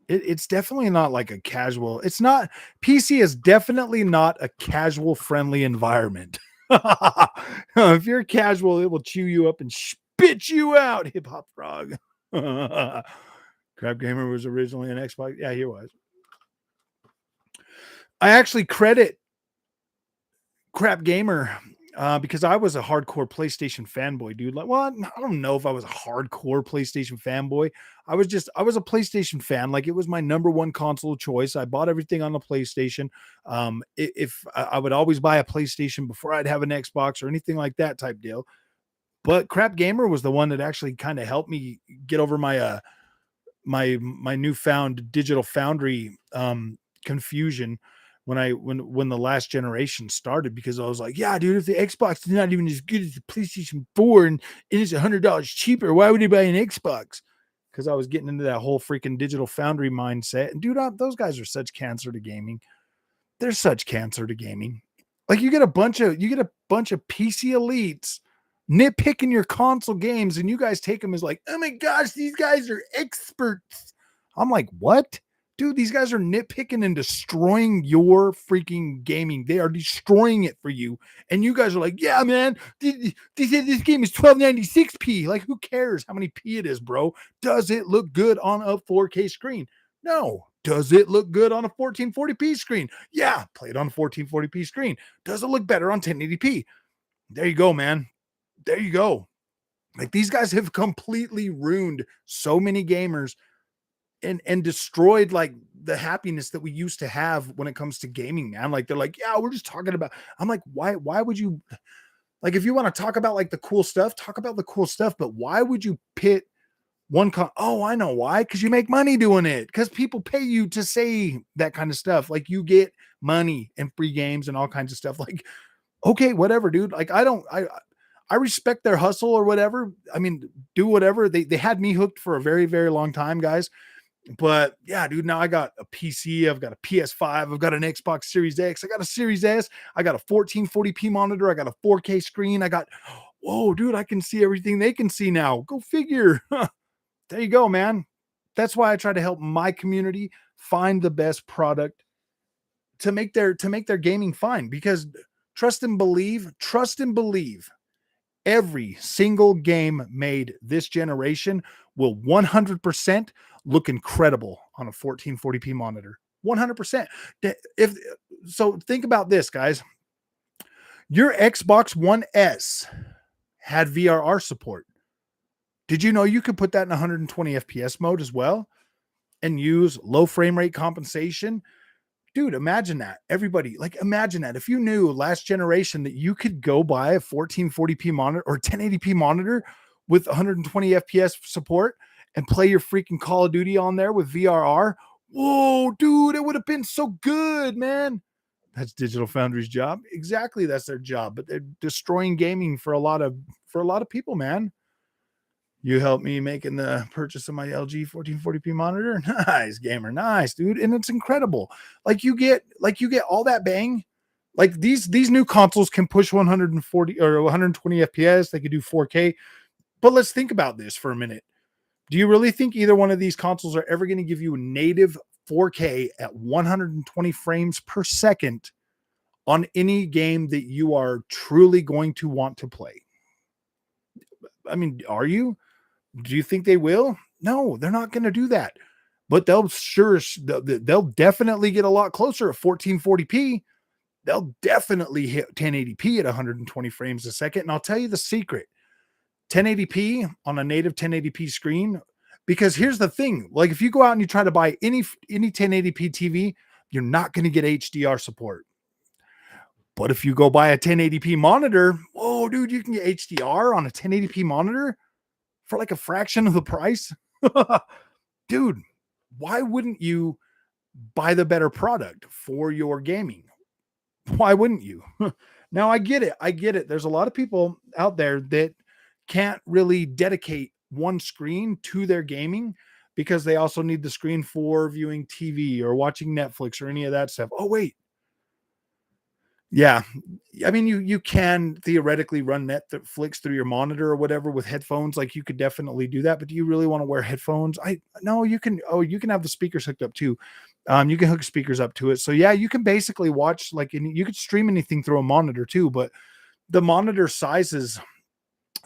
It's definitely not like a casual. It's not. PC is definitely not a casual friendly environment. If you're casual, it will chew you up and spit you out. Hip hop frog. Crab Gamer was originally an Xbox. Yeah, he was. I actually credit Crap Gamer because I was a hardcore PlayStation fanboy, dude. Like, well, I don't know if I was a hardcore PlayStation fanboy. I was a PlayStation fan. Like, it was my number one console choice. I bought everything on the PlayStation. If I would always buy a PlayStation before I'd have an Xbox or anything like that type deal. But Crap Gamer was the one that actually kind of helped me get over my my newfound Digital Foundry confusion when the last generation started, because I was like, yeah, dude, if the Xbox is not even as good as the PlayStation 4 and it is $100 cheaper, why would he buy an Xbox? Because I was getting into that whole freaking Digital Foundry mindset. And dude, those guys are such cancer to gaming. They're such cancer to gaming. Like, you get a bunch of PC elites nitpicking your console games, and you guys take them as like, oh my gosh, these guys are experts. I'm like, what? Dude, these guys are nitpicking and destroying your freaking gaming. They are destroying it for you. And you guys are like, yeah, man, this game is 1296p. Like, who cares how many P it is, bro? Does it look good on a 4K screen? No. Does it look good on a 1440p screen? Yeah, play it on a 1440p screen. Does it look better on 1080p? There you go, man. There you go. Like, these guys have completely ruined so many gamers and destroyed like the happiness that we used to have when it comes to gaming, man. Like, they're like, yeah, we're just talking about. I'm like, why would you, like, if you want to talk about like the cool stuff, talk about the cool stuff, but why would you pit Oh, I know why. Because you make money doing it. Because people pay you to say that kind of stuff. Like you get money and free games and all kinds of stuff. Like, okay, whatever, dude. Like I respect their hustle or whatever. I mean, do whatever. They had me hooked for a very, very long time, guys. But yeah, dude, now I got a PC, I've got a PS5, I've got an Xbox Series X, I got a Series S, I got a 1440p monitor, I got a 4K screen, whoa, dude, I can see everything they can see now. Go figure. There you go, man. That's why I try to help my community find the best product to make their gaming fine, because trust and believe every single game made this generation will 100% look incredible on a 1440p monitor. 100%. If so, think about this, guys. Your Xbox One S had VRR support. Did you know you could put that in 120 FPS mode as well and use low frame rate compensation? Dude, imagine that. Everybody, like, imagine that. If you knew last generation that you could go buy a 1440p monitor or 1080p monitor with 120 FPS support and play your freaking Call of Duty on there with VRR, whoa, dude, it would have been so good, man. That's Digital Foundry's job. Exactly, that's their job. But they're destroying gaming for a lot of people, man. You helped me making the purchase of my LG 1440p monitor. Nice, gamer. Nice, dude. And it's incredible. Like you get all that bang. Like these new consoles can push 140 or 120 FPS. They could do 4K. But let's think about this for a minute. Do you really think either one of these consoles are ever going to give you a native 4K at 120 frames per second on any game that you are truly going to want to play? I mean, are you? Do you think they will? No, they're not going to do that. But they'll definitely get a lot closer at 1440p. They'll definitely hit 1080p at 120 frames a second. And I'll tell you the secret. 1080p on a native 1080p screen, because here's the thing. Like if you go out and you try to buy any 1080p TV, you're not going to get HDR support. But if you go buy a 1080p monitor, whoa, dude, you can get HDR on a 1080p monitor for like a fraction of the price. Dude, why wouldn't you buy the better product for your gaming? Why wouldn't you? Now I get it. There's a lot of people out there that can't really dedicate one screen to their gaming because they also need the screen for viewing TV or watching Netflix or any of that stuff. Oh, wait. Yeah. I mean, you can theoretically run Netflix through your monitor or whatever with headphones. Like you could definitely do that, but do you really want to wear headphones? No, you can have the speakers hooked up too. You can hook speakers up to it. So yeah, you can basically watch you could stream anything through a monitor too, but the monitor sizes,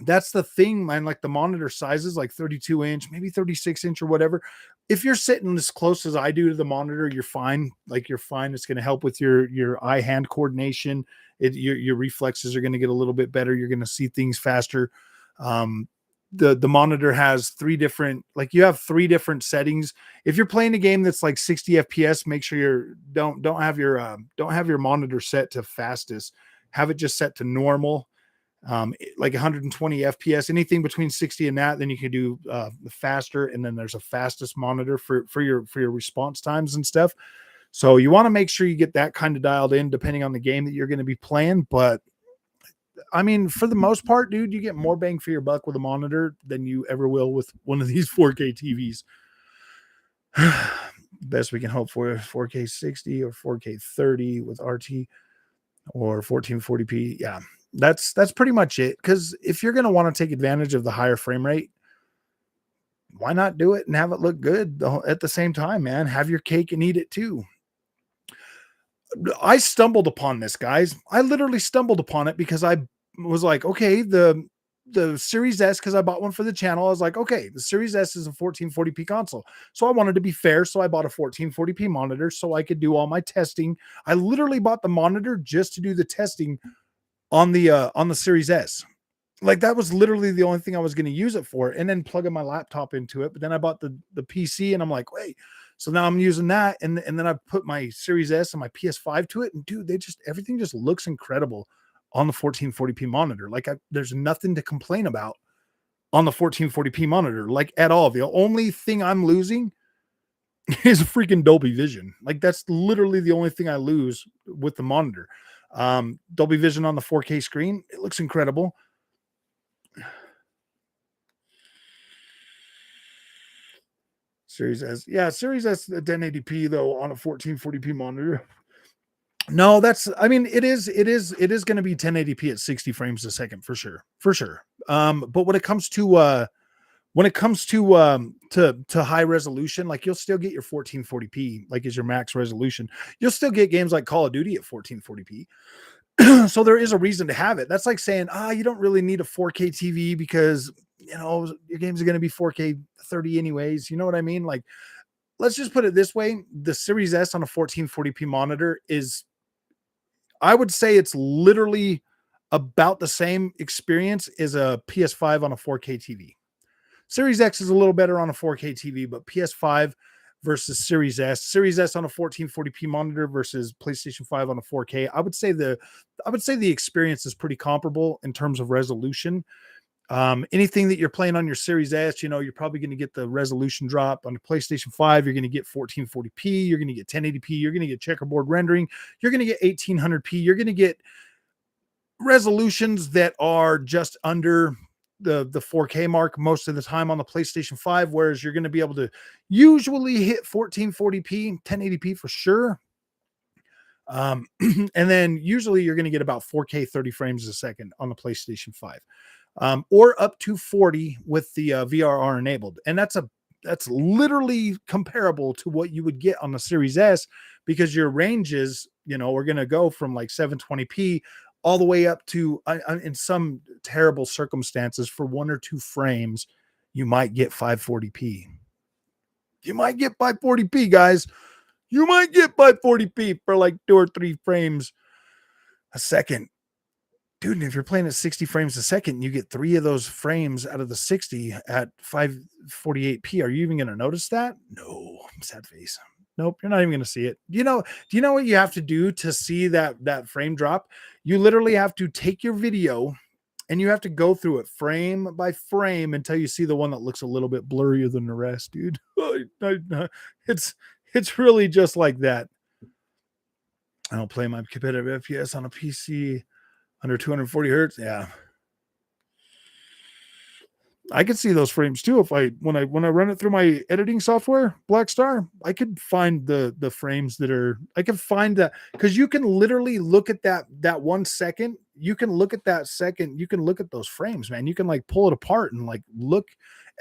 that's the thing, man. Like the monitor sizes like 32 inch, maybe 36 inch or whatever. If you're sitting as close as I do to the monitor, you're fine. Like you're fine. It's going to help with your eye hand coordination. Your reflexes are going to get a little bit better. You're going to see things faster. The monitor has you have three different settings. If you're playing a game that's like 60 FPS, make sure don't have your monitor set to fastest. Have it just set to normal. Like 120 FPS, anything between 60 and that, then you can do the faster, and then there's a fastest monitor for your response times and stuff. So you want to make sure you get that kind of dialed in depending on the game that you're going to be playing. But I mean, for the most part, dude, you get more bang for your buck with a monitor than you ever will with one of these 4K TVs. Best we can hope for 4K 60 or 4K 30 with RT or 1440p. Yeah. That's pretty much it. Because if you're going to want to take advantage of the higher frame rate, why not do it and have it look good at the same time, man? Have your cake and eat it too. I stumbled upon this, guys. I literally stumbled upon it because I was like, okay, the Series S, because I bought one for the channel. I was like, okay, the Series S is a 1440p console. So I wanted to be fair. So I bought a 1440p monitor so I could do all my testing. I literally bought the monitor just to do the testing on the Series S. Like that was literally the only thing I was going to use it for, and then plugging my laptop into it. But then I bought the PC, and I'm like, wait, so now I'm using that, and then I put my Series S and my PS5 to it, and dude, everything just looks incredible on the 1440p monitor. Like there's nothing to complain about on the 1440p monitor, like at all. The only thing I'm losing is freaking Dolby Vision. Like that's literally the only thing I lose with the monitor. Dolby Vision on the 4K screen, it looks incredible. Series S, yeah, Series S 1080p though on a 1440p monitor. No, it is going to be 1080p at 60 frames a second for sure, for sure. But when it comes to to high resolution, like you'll still get your 1440p, like is your max resolution. You'll still get games like Call of Duty at 1440p. So there is a reason to have it. That's like saying, you don't really need a 4K TV because your games are going to be 4K 30 anyways. You know what I mean? Like, let's just put it this way: the Series S on a 1440p monitor is, I would say, it's literally about the same experience as a PS5 on a 4K TV. Series X is a little better on a 4K TV, but PS5 versus Series S on a 1440p monitor versus PlayStation 5 on a 4K. I would say the experience is pretty comparable in terms of resolution. Anything that you're playing on your Series S, you're probably going to get the resolution drop. On the PlayStation 5, you're going to get 1440p, you're going to get 1080p, you're going to get checkerboard rendering, you're going to get 1800p, you're going to get resolutions that are just under the 4K mark most of the time on the PlayStation 5, whereas you're going to be able to usually hit 1440p, 1080p for sure. And then usually you're going to get about 4K 30 frames a second on the PlayStation 5, or up to 40 with the VRR enabled. And that's literally comparable to what you would get on the Series S, because your ranges, are going to go from like 720p all the way up to, in some terrible circumstances, for 1 or 2 frames, you might get 540p. You might get 540p, guys. You might get 540p for like 2 or 3 frames a second. Dude, and if you're playing at 60 frames a second, you get 3 of those frames out of the 60 at 548p. Are you even going to notice that? No, sad face. Nope, you're not even going to see it. Do you know what you have to do to see that frame drop? You literally have to take your video and you have to go through it frame by frame until you see the one that looks a little bit blurrier than the rest, dude. It's really just like that. I don't play my competitive FPS on a PC under 240 hertz. Yeah, I could see those frames too. When I run it through my editing software, Blackstar, I could find the frames I can find that, because you can literally look at that 1 second. You can look at that second. You can look at those frames, man. You can like pull it apart and like look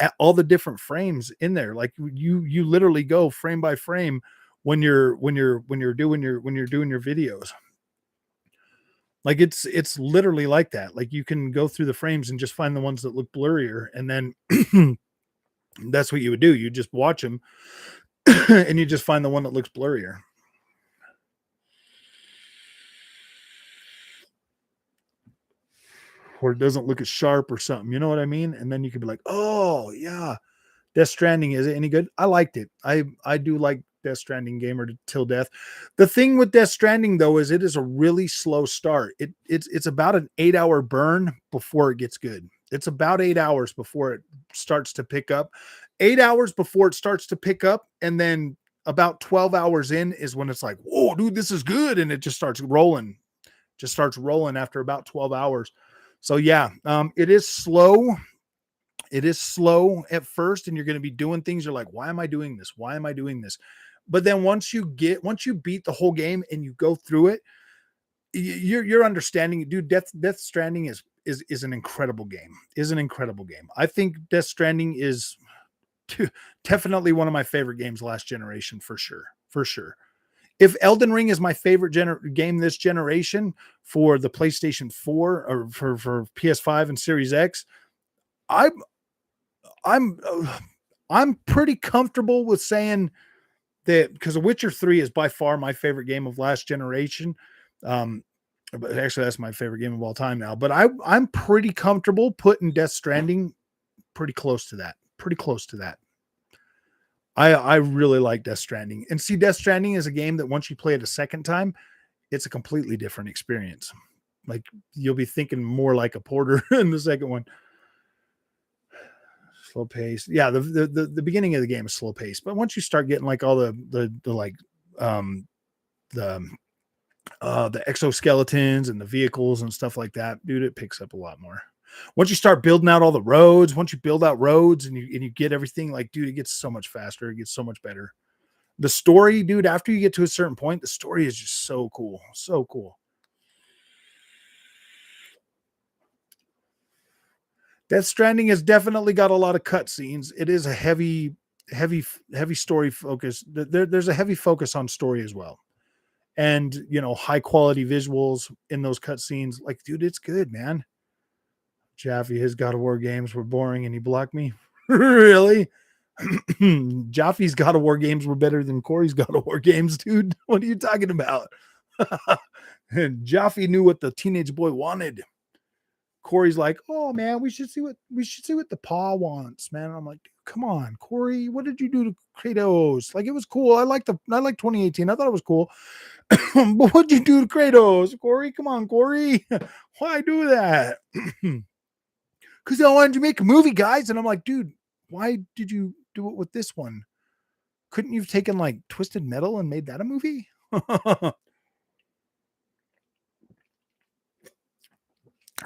at all the different frames in there. Like you literally go frame by frame when you're doing your videos. Like it's literally like that. Like you can go through the frames and just find the ones that look blurrier, and then that's what you would do. You just watch them and you just find the one that looks blurrier. Or it doesn't look as sharp or something. You know what I mean? And then you could be like, oh yeah, Death Stranding, is it any good? I liked it. I do like Death Stranding, gamer till death. The thing with Death Stranding though is it is a really slow start. It's about an 8-hour burn before it gets good. It's about 8 hours before it starts to pick up. 8 hours before it starts to pick up, and then about 12 hours in is when it's like, whoa, dude, this is good, and it just starts rolling. Just starts rolling after about 12 hours. So yeah, it is slow. It is slow at first, and you're going to be doing things. You're like, why am I doing this? Why am I doing this? But then once you beat the whole game and you go through it, you're understanding, dude. Death Stranding is an incredible game. Is an incredible game. I think Death Stranding is definitely one of my favorite games last generation, for sure. For sure. If Elden Ring is my favorite game this generation for the PlayStation 4 or for PS5 and Series X, I'm pretty comfortable with saying that, because The Witcher 3 is by far my favorite game of last generation. But actually, that's my favorite game of all time now. But I'm pretty comfortable putting Death Stranding pretty close to that. Pretty close to that. I really like Death Stranding. And see, Death Stranding is a game that once you play it a second time, it's a completely different experience. Like you'll be thinking more like a porter in the second one. Slow pace. Yeah, the beginning of the game is slow pace, but once you start getting like all the like the the exoskeletons and the vehicles and stuff like that, dude, it picks up a lot more. Once you start building out all the roads, once you build out roads and you get everything, like, dude, it gets so much faster. It gets so much better. The story, dude, after you get to a certain point, the story is just so cool. So cool. Death Stranding has definitely got a lot of cutscenes. It is a heavy story focus. There's a heavy focus on story as well. And, you know, high quality visuals in those cutscenes. Like, dude, it's good, man. Jaffe, his God of War games were boring and he blocked me. Really? Jaffe's God of War games were better than Corey's God of War games, dude. What are you talking about? And Jaffe knew what the teenage boy wanted. Corey's like, oh man, we should see what the paw wants, man. And I'm like, come on, Corey, what did you do to Kratos? Like, it was cool. I like 2018. I thought it was cool. But what'd you do to Kratos, Corey? Come on, Corey. Why do that? Because I wanted to make a movie, guys. And I'm like, dude, why did you do it with this one? Couldn't you have taken like Twisted Metal and made that a movie?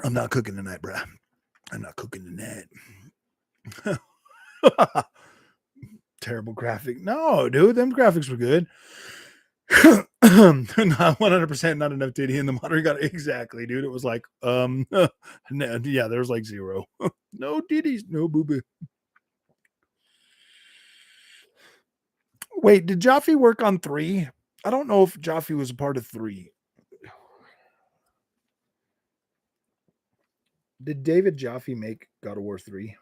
I'm not cooking tonight, bruh. I'm not cooking tonight. Terrible graphic. No, dude, them graphics were good. Not 100%, not enough titty in the monitor. Got it. Exactly, dude. It was like, yeah, there was like 0. No titties, no boo boo. Wait, did Jaffe work on 3? I don't know if Jaffe was a part of 3. Did David Jaffe make God of War 3?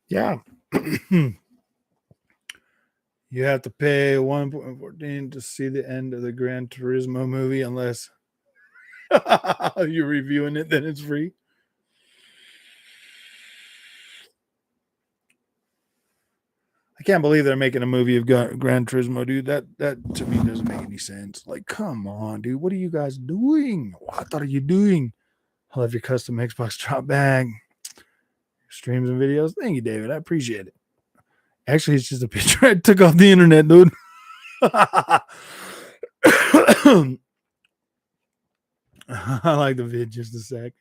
Yeah. You have to pay 1.14 to see the end of the Gran Turismo movie unless you're reviewing it, then it's free. I can't believe they're making a movie of Gran Turismo, dude. That to me doesn't make any sense. Like, come on, dude. What are you guys doing? What are you doing? I love your custom Xbox drop bag. Streams and videos. Thank you, David. I appreciate it. Actually, it's just a picture I took off the internet, dude. I like the vid just a sec.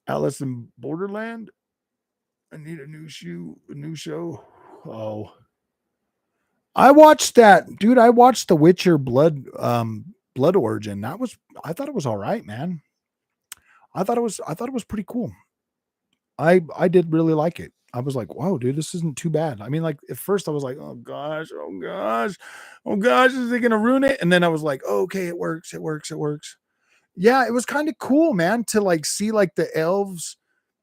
Alice in Borderland. I need a new show. Oh. I watched that, dude. I watched The Witcher Blood Origin. I thought it was all right, man. I thought it was pretty cool. I did really like it. I was like, whoa, dude, this isn't too bad. I mean, like at first I was like, oh gosh, is it gonna ruin it? And then I was like, oh, okay, it works. Yeah, it was kind of cool, man, to like see like the elves,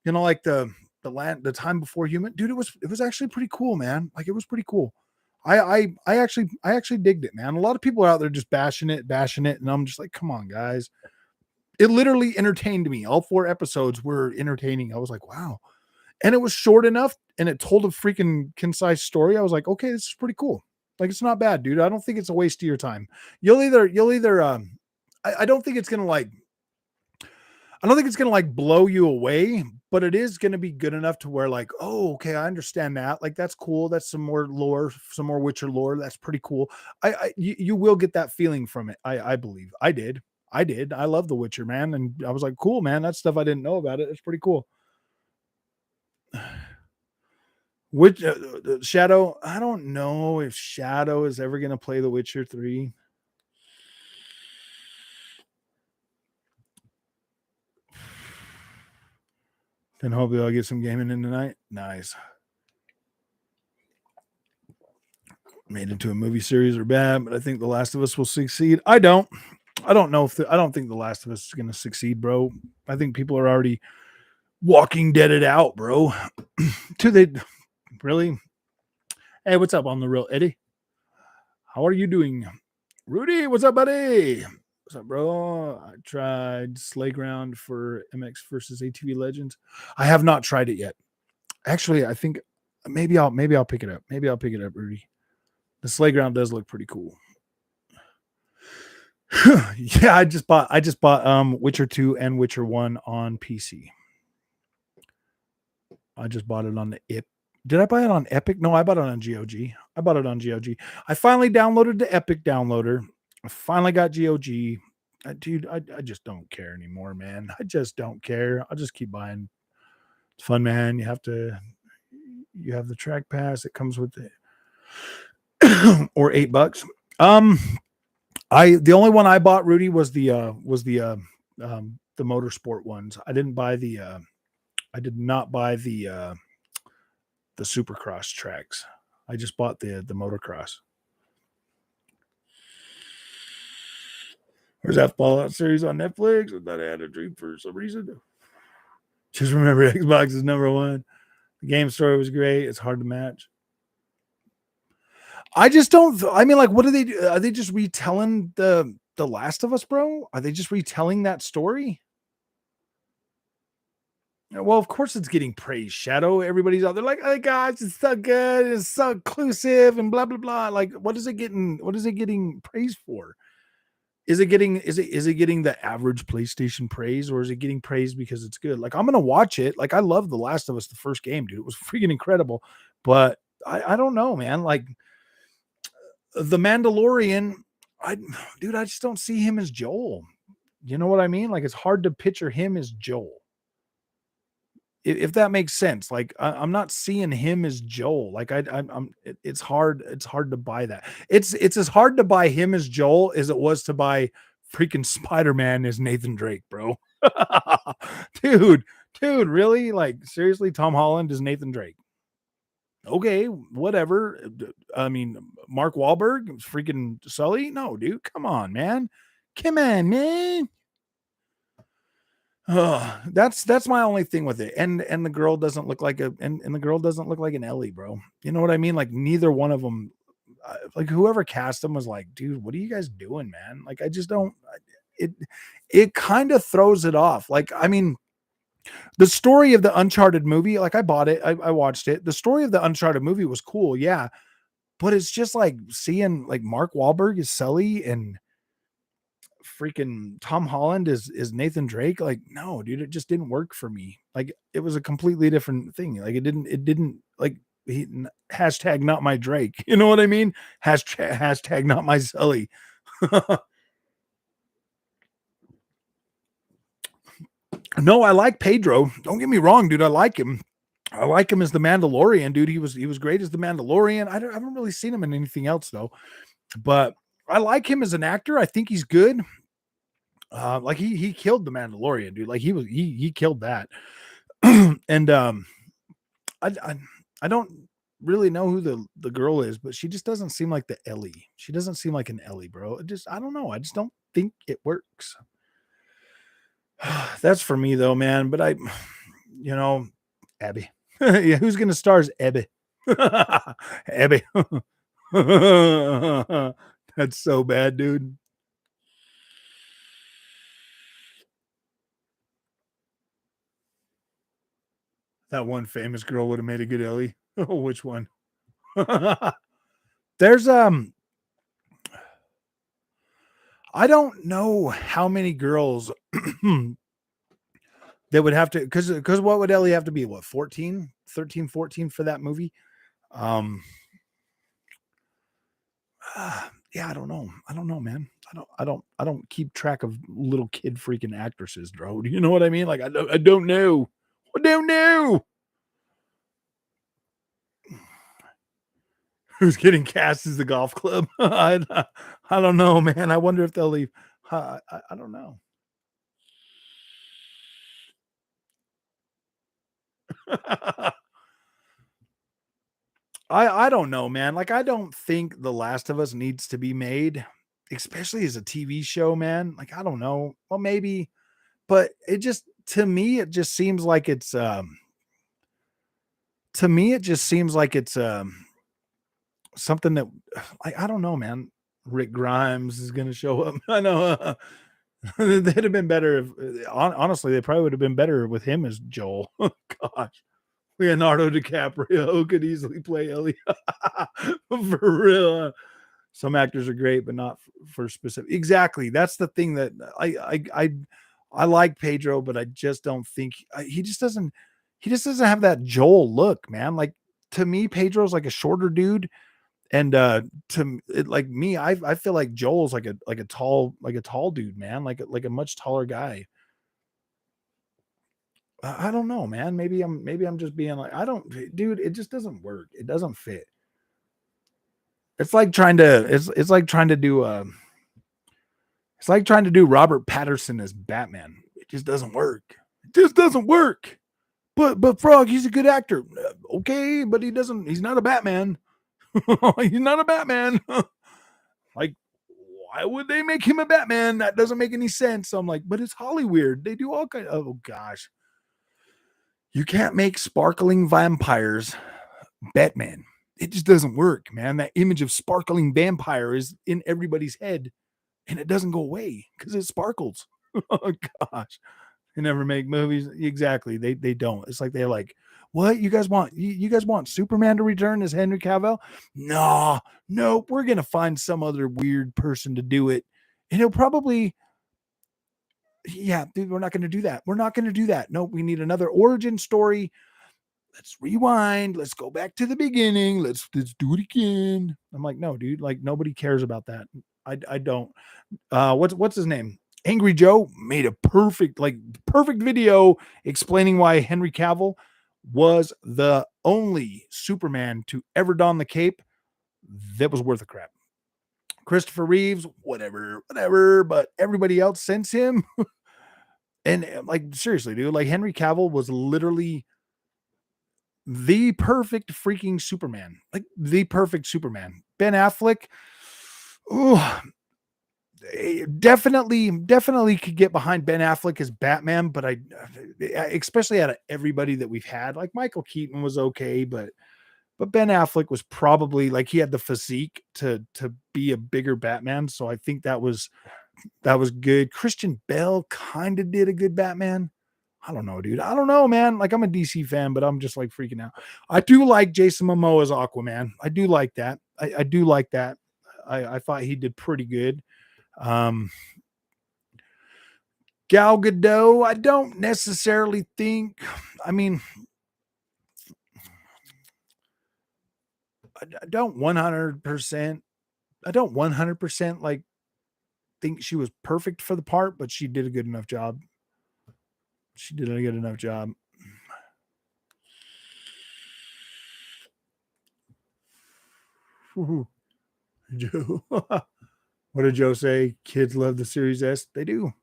you know, like the land, the time before human. Dude, it was actually pretty cool, man. Like it was pretty cool. I actually digged it, man. A lot of people are out there just bashing it, and I'm just like, come on, guys. It literally entertained me. All 4 episodes were entertaining. I was like, wow. And it was short enough and it told a freaking concise story. I was like, okay, this is pretty cool. Like, it's not bad, dude. I don't think it's a waste of your time. You'll either I don't think it's gonna like blow you away, but it is gonna be good enough to where like, oh, okay, I understand that. Like, that's cool. That's some more lore, some more Witcher lore. That's pretty cool. You will get that feeling from it. I believe. I did. I love The Witcher, man. And I was like, cool, man. That's stuff I didn't know about it. It's pretty cool. Which Shadow? I don't know if Shadow is ever going to play The Witcher 3. Then hopefully I'll get some gaming in tonight. Nice. Made into a movie series or bad, but I think The Last of Us will succeed. I don't know if I don't think The Last of Us is going to succeed, bro. I think people are already Walking Deaded out, bro. Do they really? Hey, what's up on the real Eddie? How are you doing? Rudy, what's up, buddy? What's up, bro? I tried Slayground for MX versus ATV Legends. I have not tried it yet. Actually, I think maybe I'll pick it up. Maybe I'll pick it up, Rudy. The Slayground does look pretty cool. Yeah, I just bought Witcher 2 and Witcher 1 on PC. I just bought it on the IP. Did I buy it on Epic? No, I bought it on GOG. I bought it on GOG. I finally downloaded the Epic downloader. I finally got GOG. Dude, I just don't care anymore, man. I just don't care. I'll just keep buying. It's fun, man. You have the track pass. It comes with it. Or $8. The only one I bought, Rudy, was the motorsport ones. I did not buy the Supercross tracks. I just bought the motocross. Where's that Fallout series on Netflix? I thought I had a dream for some reason. Just remember Xbox is number one. The game story was great. It's hard to match. I just don't. I mean, like, what do they do? Are they just retelling the Last of Us, bro? Are they just retelling that story? Well, of course it's getting praise. Shadow, everybody's out there like, "Oh gosh, it's so good, it's so inclusive," and blah blah blah. Like, what is it getting praised for? Is it getting the average PlayStation praise, or is it getting praised because it's good? Like, I'm gonna watch it. Like, I love The Last of Us, the first game, dude. It was freaking incredible. But I don't know, man. Like, the Mandalorian, I just don't see him as Joel. You know what I mean? Like, it's hard to picture him as Joel. If that makes sense. Like, I'm not seeing him as Joel. Like, it's hard to buy that. It's as hard to buy him as Joel as it was to buy freaking Spider-Man as Nathan Drake, bro. dude, really? Like, seriously, Tom Holland is Nathan Drake. Okay, whatever. I mean, Mark Wahlberg, freaking Sully? No, dude, come on, man. Come on, man. That's my only thing with it. And the girl doesn't look like the girl doesn't look like an Ellie, bro. You know what I mean? Like, neither one of them, like, whoever cast them was like, dude, what are you guys doing, man? Like, I just don't. It kind of throws it off. Like, I mean, the story of the Uncharted movie, like, I bought it, I watched it. The story of the Uncharted movie was cool, yeah, but it's just like seeing like Mark Wahlberg is Sully and freaking Tom Holland is Nathan Drake. Like, no, dude, it just didn't work for me. Like, it was a completely different thing. Like, it didn't like hashtag not my Drake. You know what I mean? Hashtag not my Sully. No, I like Pedro. Don't get me wrong, dude. I like him. I like him as the Mandalorian, dude. He was great as the Mandalorian. I haven't really seen him in anything else though, but I like him as an actor. I think he's good. Like, he killed the Mandalorian, dude. Like, he killed that. And I don't really know who the girl is, but she just doesn't seem like the Ellie. She doesn't seem like an Ellie, bro. I don't know. I just don't think it works. That's for me though, man. But Abby. Yeah, who's gonna star as Abby? Abby. That's so bad, dude. That one famous girl would have made a good Ellie. Oh, which one? There's I don't know how many girls that would have to, because what would Ellie have to be? What, 14, 13, 14 for that movie? Yeah, I don't know. I don't know, man. I don't keep track of little kid freaking actresses, bro. Do you know what I mean? Like, I don't know. I don't know. Who's getting cast as the golf club? I don't know, man. I wonder if they'll leave. I don't know. I don't know, man. Like, I don't think The Last of Us needs to be made, especially as a TV show, man. Like, I don't know. Well, maybe, but it just, to me, it just seems like it's something that, like, I don't know, man. Rick Grimes is gonna show up. I know. They'd have been better if, honestly, they probably would have been better with him as Joel. Gosh. Leonardo DiCaprio could easily play Ellie. For real. Some actors are great, but not for specific. Exactly. That's the thing that I like Pedro, but I just don't think he just doesn't have that Joel look, man. Like, to me, Pedro's like a shorter dude. And to it, like me, I feel like Joel's like a tall dude, man, like a much taller guy. I don't know, man. Maybe I'm just being like, I don't, dude. It just doesn't work. It doesn't fit. It's like trying to it's like trying to do Robert Patterson as Batman. It just doesn't work. It just doesn't work. But Frog, he's a good actor. Okay, but he's not a Batman. He's not a Batman. Like, why would they make him a Batman? That doesn't make any sense. So I'm like, but it's Hollywood. They do all kind of, oh gosh. You can't make sparkling vampires Batman. It just doesn't work, man. That image of sparkling vampire is in everybody's head and it doesn't go away because it sparkles. Oh gosh. They never make movies. Exactly. They don't. It's like they're like, what you guys want? You guys want Superman to return as Henry Cavill? No, we're gonna find some other weird person to do it. And he'll probably, yeah, dude, we're not gonna do that. We're not gonna do that. No, we need another origin story. Let's rewind. Let's go back to the beginning. Let's do it again. I'm like, no, dude, like nobody cares about that. I don't. What's his name? Angry Joe made a perfect video explaining why Henry Cavill was the only Superman to ever don the cape that was worth a crap. Christopher Reeves, whatever, but everybody else since him. And like, seriously, dude, like Henry Cavill was literally the perfect freaking Superman. Like the perfect Superman. Ben Affleck, definitely could get behind Ben Affleck as Batman, but I especially out of everybody that we've had, like Michael Keaton was okay, but Ben Affleck was probably like, he had the physique to be a bigger Batman, so I think that was good. Christian Bale kind of did a good Batman. I don't know, dude. I don't know, man. Like, I'm a DC fan, but I'm just like freaking out. I do like Jason Momoa as Aquaman. I do like that. I do like that. I thought he did pretty good. Gal Gadot, I don't necessarily think, I mean, I don't 100% like think she was perfect for the part, but she did a good enough job. She did a good enough job. Joe. What did Joe say? Kids love the Series S. They do.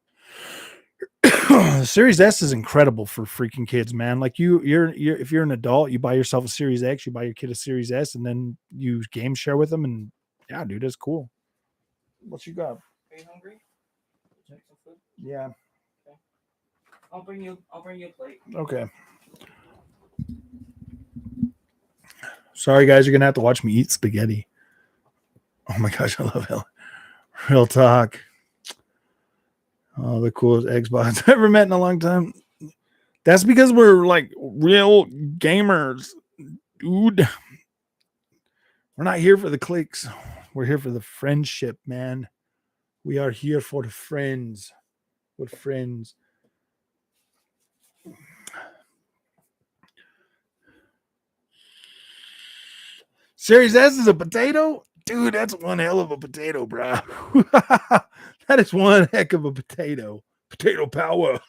Series S is incredible for freaking kids, man. Like you're if you're an adult, you buy yourself a Series X, you buy your kid a Series S, and then you game share with them. And yeah, dude, that's cool. What you got? Are you hungry? Take some food? Yeah. Okay. I'll bring you a plate. Okay. Sorry, guys, you're gonna have to watch me eat spaghetti. Oh my gosh, I love it. Real talk. Oh, the coolest Xbox I've ever met in a long time. That's because we're like real gamers, dude. We're not here for the clicks. We're here for the friendship, man. We are here for the friends. With friends. Series S is a potato? Dude, that's one hell of a potato, bro. That is one heck of a potato. Potato power.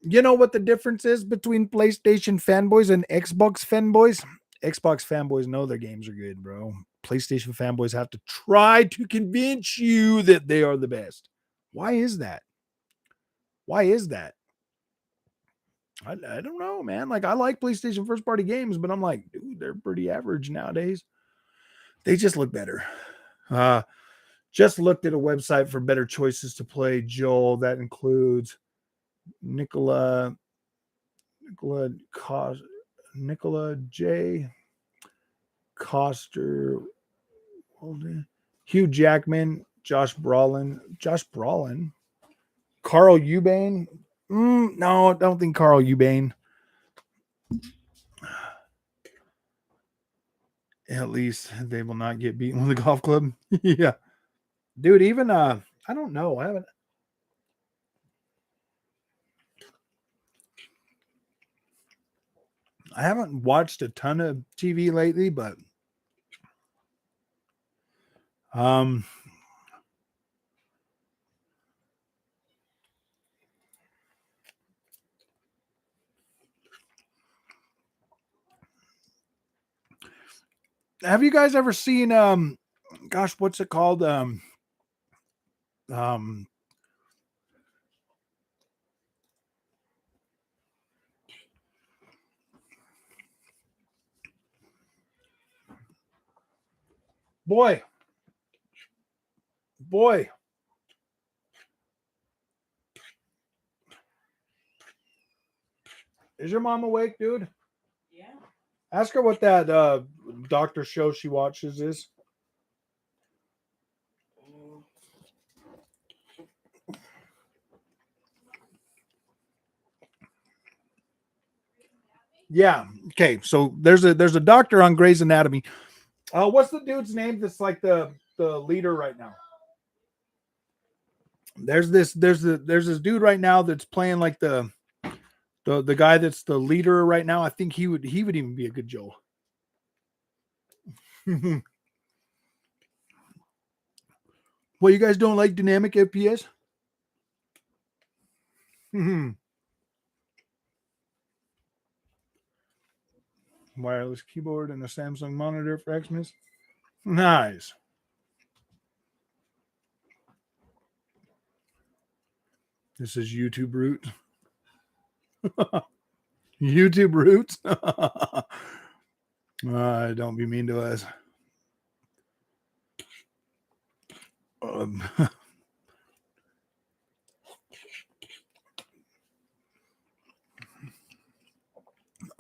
You know what the difference is between PlayStation fanboys and Xbox fanboys? Xbox fanboys know their games are good, bro. PlayStation fanboys have to try to convince you that they are the best. Why is that? Why is that? I don't know, man. Like, I like PlayStation first party games, but I'm like, dude, they're pretty average nowadays. They just look better. Just looked at a website for better choices to play, Joel. That includes Nicola J. Coster, Hugh Jackman, Josh Brolin, Carl Eubank. No, I don't think Carl Eubank. At least they will not get beaten with a golf club. Yeah, dude. Even I don't know. I haven't watched a ton of TV lately, but have you guys ever seen gosh, what's it called? Um boy. Is your mom awake, dude? Yeah. Ask her what that doctor show she watches is. Yeah. Okay. So there's a doctor on Grey's Anatomy. What's the dude's name that's like the leader right now? There's this dude right now that's playing like the guy that's the leader right now. I think he would even be a good Joe. Well, you guys don't like dynamic FPS? Wireless keyboard and a Samsung monitor for Xmas. Nice. This is YouTube Roots. YouTube Roots. Don't be mean to us.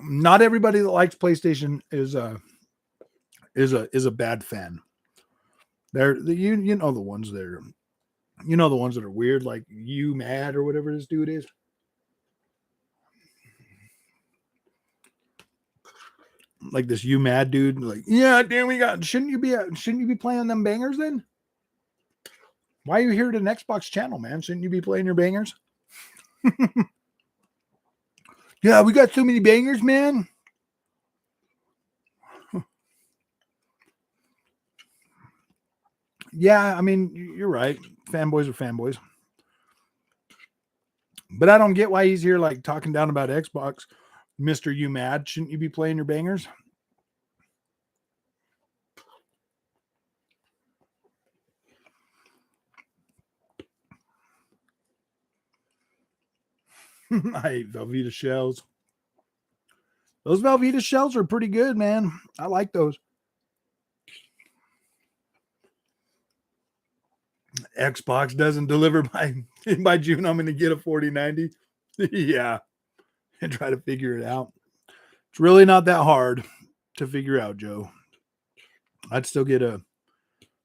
Not everybody that likes PlayStation is a bad fan. You know the ones that are, the ones that are weird, like you mad or whatever this dude is. Like this you mad dude, like, yeah, damn, shouldn't you be playing them bangers then? Why are you here at an Xbox channel, man? Shouldn't you be playing your bangers? Yeah, we got so many bangers, man. Yeah, I mean, you're right. Fanboys are fanboys. But I don't get why he's here like talking down about Xbox. Mr. You mad? Shouldn't you be playing your bangers? I hate Velveeta shells. Those Velveeta shells are pretty good, man. I like those. Xbox doesn't deliver by June. I'm going to get a 4090. Yeah, and try to figure it out. It's really not that hard to figure out, Joe. I'd still get a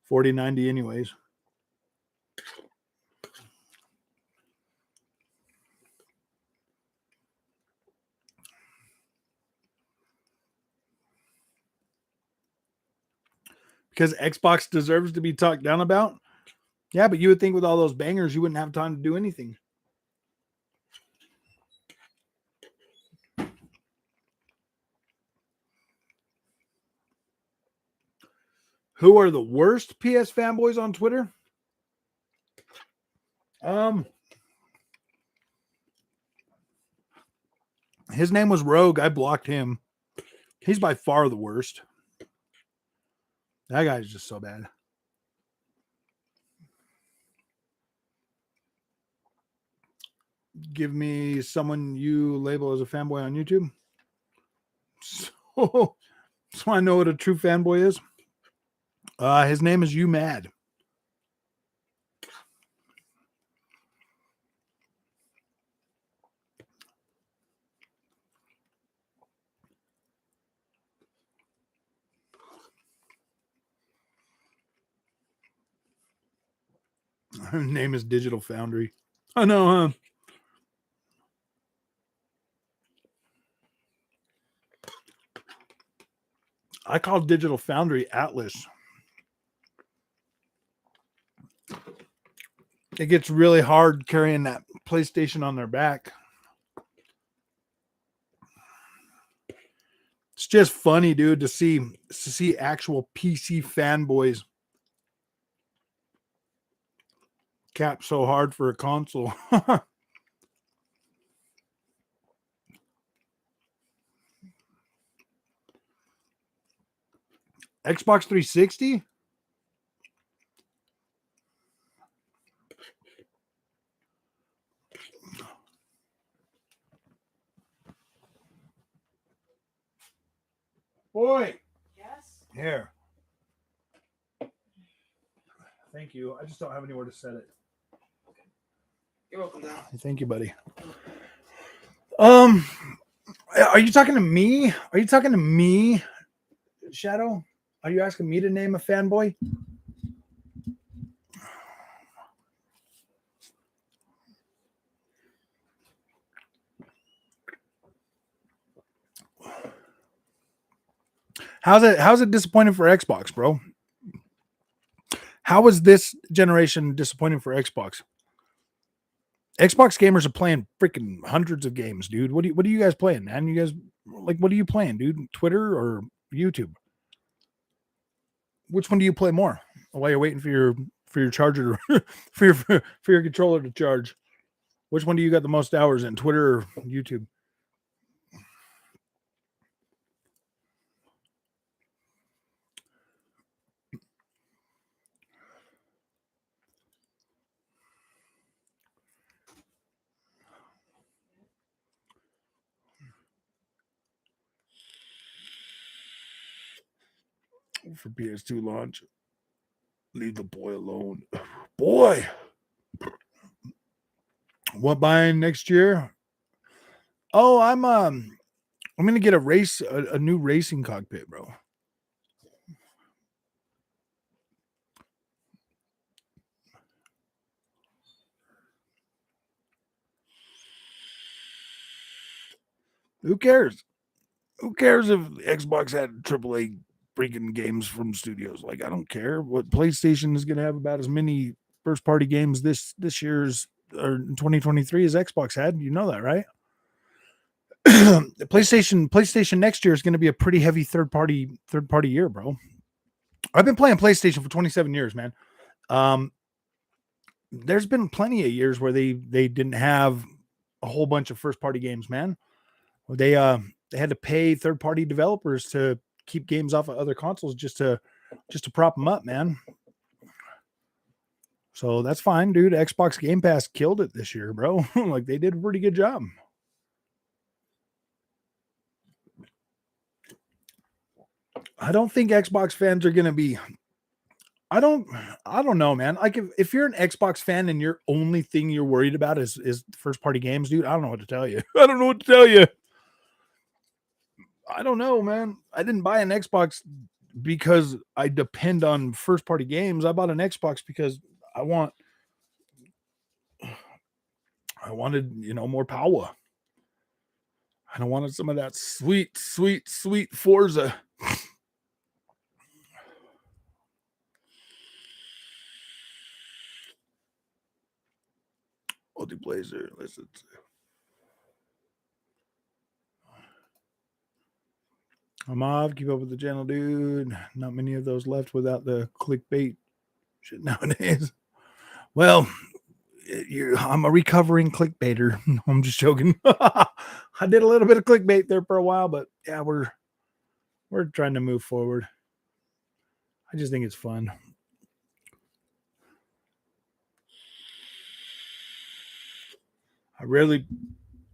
4090 anyways. Because Xbox deserves to be talked down about. Yeah, but you would think with all those bangers, you wouldn't have time to do anything. Who are the worst PS fanboys on Twitter? His name was Rogue. I blocked him. He's by far the worst. That guy's just so bad. give me someone you label as a fanboy on YouTube. So I know what a true fanboy is. His name is You Mad. Her name is Digital Foundry. I know, huh? I call Digital Foundry Atlas. It gets really hard carrying that PlayStation on their back. It's just funny, dude, to see actual PC fanboys cap so hard for a console. Xbox 360? Boy, Yes. here. Thank you. I just don't have anywhere to set it. You're welcome, Dad. Thank you, buddy. Are you talking to me? Are you talking to me, Shadow? Are you asking me to name a fanboy? How's it disappointing for Xbox, bro? How is this generation disappointing for Xbox? Xbox gamers are playing freaking hundreds of games, dude. What are you guys playing, man? You guys what are you playing, dude? Twitter or YouTube? Which one do you play more? While you're waiting for your charger for your controller to charge. Which one do you got the most hours in, Twitter or YouTube? For PS2 launch. Leave the boy alone. Boy. What buying next year? Oh, I'm gonna get a new racing cockpit, bro. Who cares? Who cares if Xbox had AAA freaking games from studios? Like, I don't care. What PlayStation is gonna have about as many first party games this year's or in 2023 as Xbox had. You know that, right? PlayStation next year is going to be a pretty heavy third party year, bro. I've been playing PlayStation for 27 years, man. There's been plenty of years where they didn't have a whole bunch of first party games, man. They had to pay third party developers to keep games off of other consoles just to prop them up, man. So that's fine, dude. Xbox Game Pass killed it this year, bro. Like, they did a pretty good job. I don't think Xbox fans are going to be. I don't know, man. Like, if you're an Xbox fan and your only thing you're worried about is first party games, dude, I don't know what to tell you. I don't know what to tell you. I don't know, man. I didn't buy an Xbox because I depend on first party games. I bought an Xbox because I wanted, more power. And I wanted some of that sweet Forza. Multiplayer. Listen. I'm off. Keep up with the channel, dude. Not many of those left without the clickbait shit nowadays. Well, I'm a recovering clickbaiter. I'm just joking. I did a little bit of clickbait there for a while, but yeah, we're trying to move forward. I just think it's fun. I really.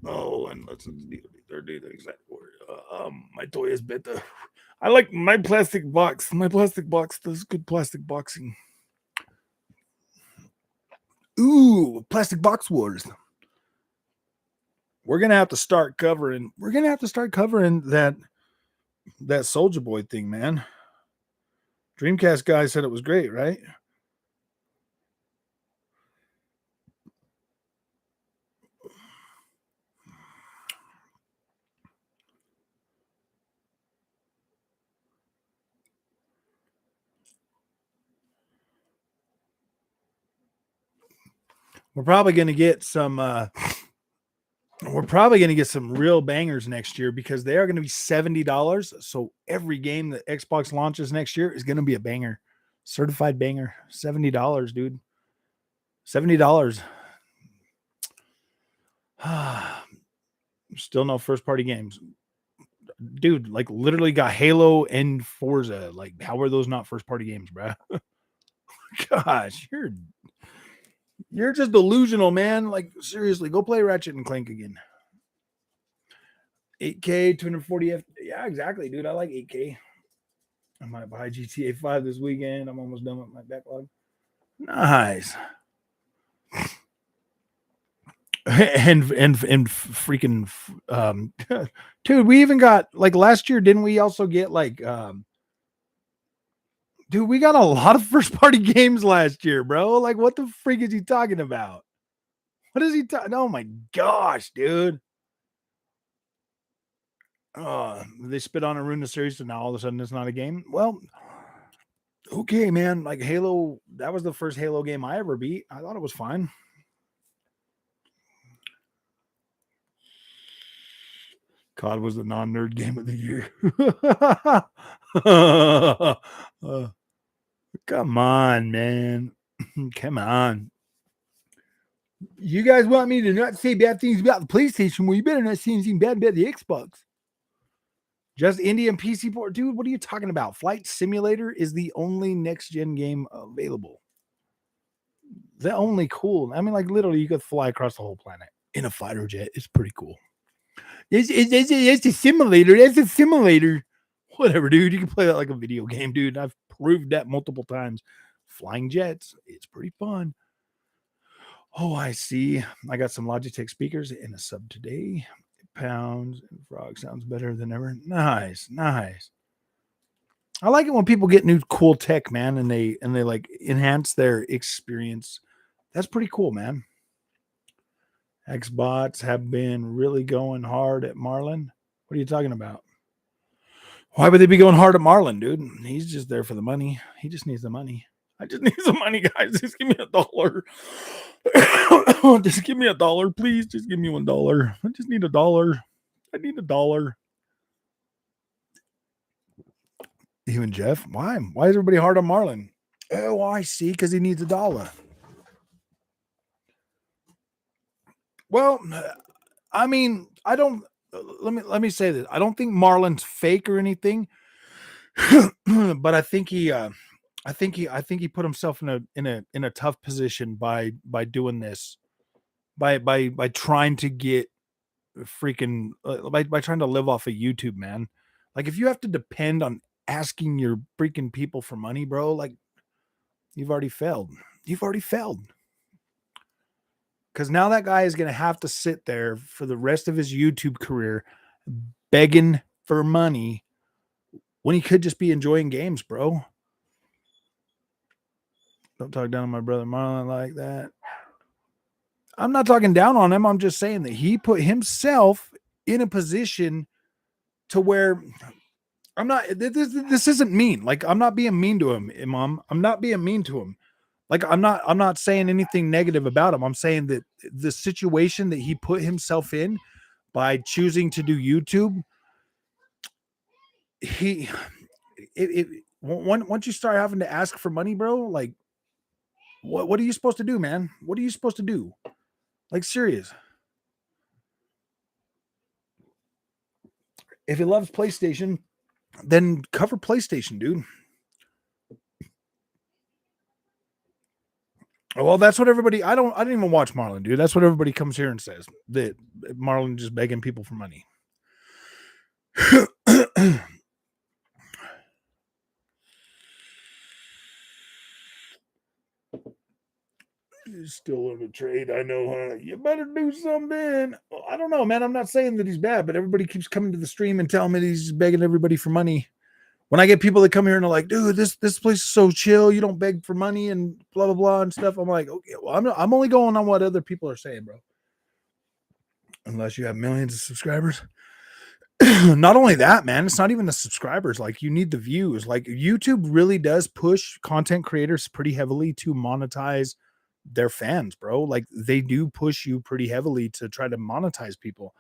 Oh, and let's do the exact word. My toy is better. I like my plastic box. My plastic box does good plastic boxing. Ooh, plastic box wars. We're gonna have to start covering. We're gonna have to start covering that Soldier Boy thing, man. Dreamcast guy said it was great, right? We're probably gonna get some. We're probably gonna get some real bangers next year because they are gonna be $70. So every game that Xbox launches next year is gonna be a banger, certified banger. $70, dude. $70. Still no first party games. Dude, like literally got Halo and Forza. Like, how are those not first party games, bro? Gosh, you're just delusional, man. Like, seriously, go play Ratchet and Clank again. 8K, 240 F. Yeah, exactly, dude. I like 8K. I might buy GTA 5 this weekend. I'm almost done with my backlog. Nice. and freaking dude, we even got like last year, didn't we also get like dude, we got a lot of first party games last year, bro. Like, what the freak is he talking about? What is he talking? Oh my gosh, dude. They spit on a Runa series, so now all of a sudden it's not a game. Well, okay, man. Like Halo, that was the first Halo game I ever beat. I thought it was fine. COD was the non-nerd game of the year. Come on, man. Come on. You guys want me to not say bad things about the PlayStation? Well, you better not say anything bad about the Xbox. Just indie and PC port. Dude, what are you talking about? Flight Simulator is the only next-gen game available. The only cool. I mean, like literally, you could fly across the whole planet in a fighter jet. It's pretty cool. It's a simulator. It's a simulator. Whatever, dude. You can play that like a video game, dude. I've proved that multiple times. Flying jets. It's pretty fun. Oh, I see. I got some Logitech speakers in a sub today. Pounds and frog sounds better than ever. Nice, nice. I like it when people get new cool tech, man, and they like enhance their experience. That's pretty cool, man. Xbots have been really going hard at Marlon. What are you talking about? Why would they be going hard at Marlon, dude? He's just there for the money. He just needs the money. I just need some money, guys. Just give me $1. Just give me $1, please. Just give me $1. I just need $1. I need $1. Even Jeff? Why? Why is everybody hard on Marlon? Oh, I see. Because he needs $1. Well, I mean, I don't. Let me say this. I don't think Marlon's fake or anything, but I think he put himself in a tough position by doing this, by trying to get freaking by trying to live off of YouTube, man. Like if you have to depend on asking your freaking people for money, bro, like you've already failed. You've already failed. Because now that guy is going to have to sit there for the rest of his YouTube career begging for money when he could just be enjoying games, bro. Don't talk down on my brother Marlon like that. I'm not talking down on him. I'm just saying that he put himself in a position to where I'm not. This isn't mean. Like I'm not being mean to him, Imam. I'm not being mean to him. Like I'm not saying anything negative about him. I'm saying that the situation that he put himself in by choosing to do YouTube, once you start having to ask for money, bro, like what are you supposed to do, man? What are you supposed to do? Like serious. If he loves PlayStation, then cover PlayStation, dude. Well, that's what everybody. I don't even watch Marlon, dude. That's what everybody comes here and says, that Marlon just begging people for money. He's still in the trade. I know, huh? You better do something. Well, I don't know, man. I'm not saying that he's bad, but everybody keeps coming to the stream and telling me that he's begging everybody for money. When I get people that come here and are like, dude, this place is so chill. You don't beg for money and blah, blah, blah and stuff. I'm like, okay, well, I'm only going on what other people are saying, bro. Unless you have millions of subscribers. Not only that, man, it's not even the subscribers. Like, you need the views. Like, YouTube really does push content creators pretty heavily to monetize their fans, bro. Like, they do push you pretty heavily to try to monetize people.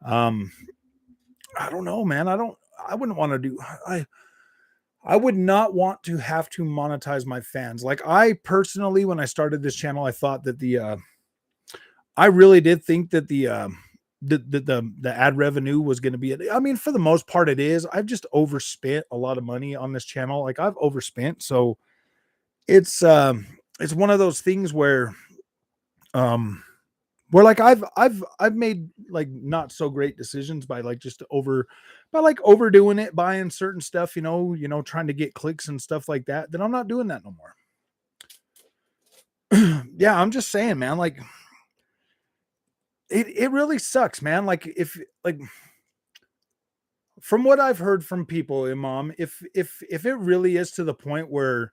I don't know, man. I wouldn't want to do. I would not want to have to monetize my fans. Like, I personally, when I started this channel, I thought that I really did think that the ad revenue was going to be, I mean, for the most part it is. I've just overspent a lot of money on this channel. Like, I've overspent. So it's one of those things where like I've made like not so great decisions by like overdoing it, buying certain stuff, you know, trying to get clicks and stuff like that. Then I'm not doing that no more. Yeah, I'm just saying, man, like it really sucks, man. Like, if like, from what I've heard from people, Imam, if it really is to the point where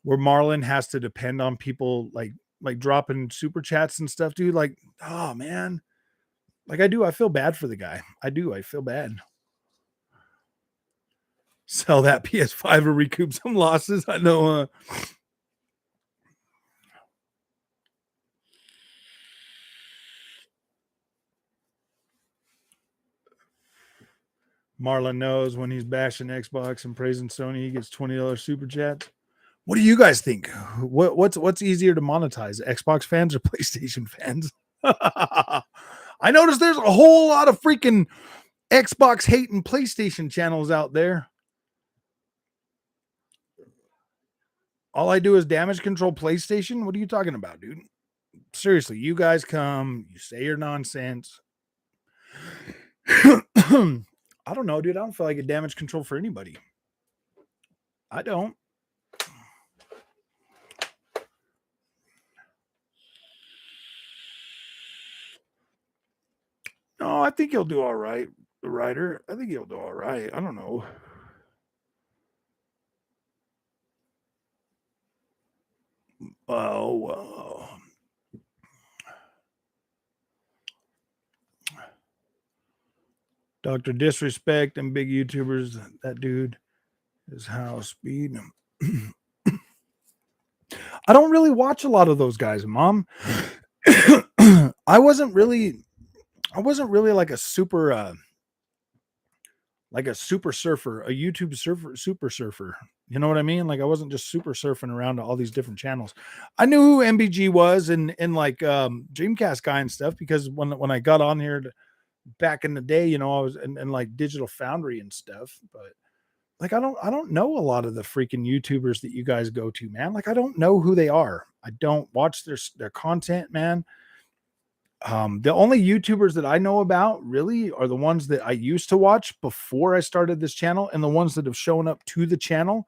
Marlon has to depend on people like dropping super chats and stuff, dude, like, oh man, like I feel bad for the guy. I feel bad. Sell that PS5 or recoup some losses. I know. Marlon knows when he's bashing Xbox and praising Sony, he gets $20 super chats. What do you guys think? What's easier to monetize, Xbox fans or PlayStation fans? I noticed there's a whole lot of freaking Xbox hating PlayStation channels out there. All I do is damage control PlayStation. What are you talking about, dude? Seriously, you guys come, you say your nonsense. I don't know, dude. I don't feel like a damage control for anybody. I don't. No, I think he'll do all right, the writer. I think he'll do all right. I don't know. Oh, Dr. Disrespect and big YouTubers. That dude is how speed. I don't really watch a lot of those guys, Mom. I wasn't really like a super surfer, a YouTube super surfer. You know what I mean? Like, I wasn't just super surfing around to all these different channels. I knew who MBG was and like Dreamcast guy and stuff, because when I got on here back in the day, you know, I was in like Digital Foundry and stuff, but like I don't know a lot of the freaking YouTubers that you guys go to, man. Like, I don't know who they are. I don't watch their content, man. The only YouTubers that I know about really are the ones that I used to watch before I started this channel, and the ones that have shown up to the channel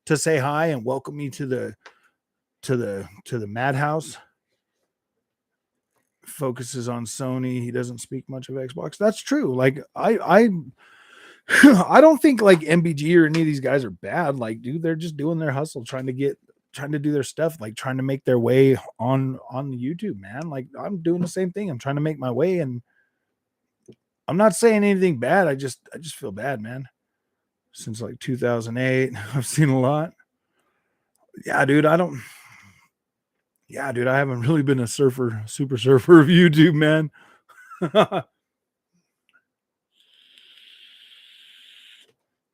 to say hi and welcome me to the madhouse. Focuses on Sony. He doesn't speak much of Xbox. That's true. Like, I don't think like MBG or any of these guys are bad. Like, dude, they're just doing their hustle, trying to do their stuff, like trying to make their way on YouTube, man. Like, I'm doing the same thing. I'm trying to make my way, and I'm not saying anything bad. I just feel bad, man. Since like 2008, I've seen a lot. Yeah, dude, I haven't really been a super surfer of YouTube, man.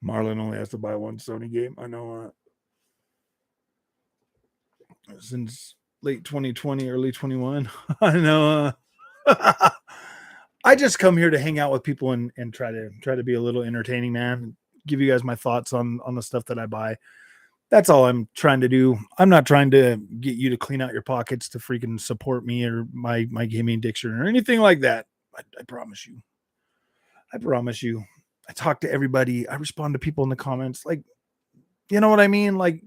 Marlon only has to buy one Sony game. I know. Since late 2020, early 21. I know. I just come here to hang out with people and try to be a little entertaining, man. Give you guys my thoughts on the stuff that I buy. That's all I'm trying to do. I'm not trying to get you to clean out your pockets to freaking support me or my gaming addiction or anything like that. I promise you. I promise you. I talk to everybody. I respond to people in the comments. Like, you know what I mean? Like,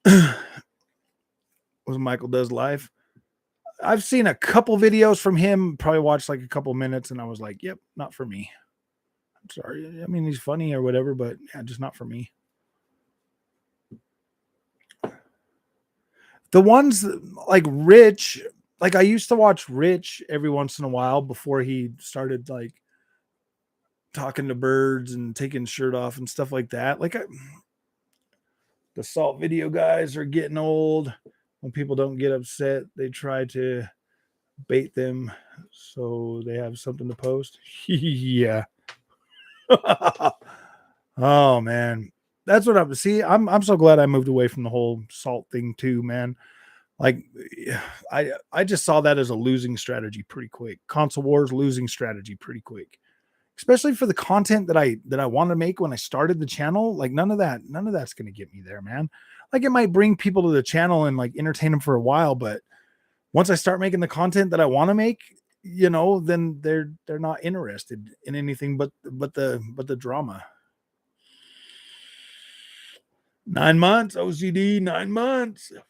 was Michael Does Live. I've seen a couple videos from him, probably watched like a couple minutes, and I was like, yep, not for me. I'm sorry. I mean, he's funny or whatever, but yeah, just not for me. The ones like Rich, like I used to watch Rich every once in a while before he started like talking to birds and taking his shirt off and stuff like that. Like the salt video guys are getting old. When people don't get upset, they try to bait them so they have something to post. Yeah. Oh man. That's what I'm I'm so glad I moved away from the whole salt thing too, man. Like I just saw that as a losing strategy pretty quick. Console wars losing strategy pretty quick. Especially for the content that I want to make when I started the channel. Like none of that's going to get me there, man. Like it might bring people to the channel and like entertain them for a while, but once I start making the content that I want to make, you know, then they're not interested in anything but the drama. 9 months OCD, 9 months. If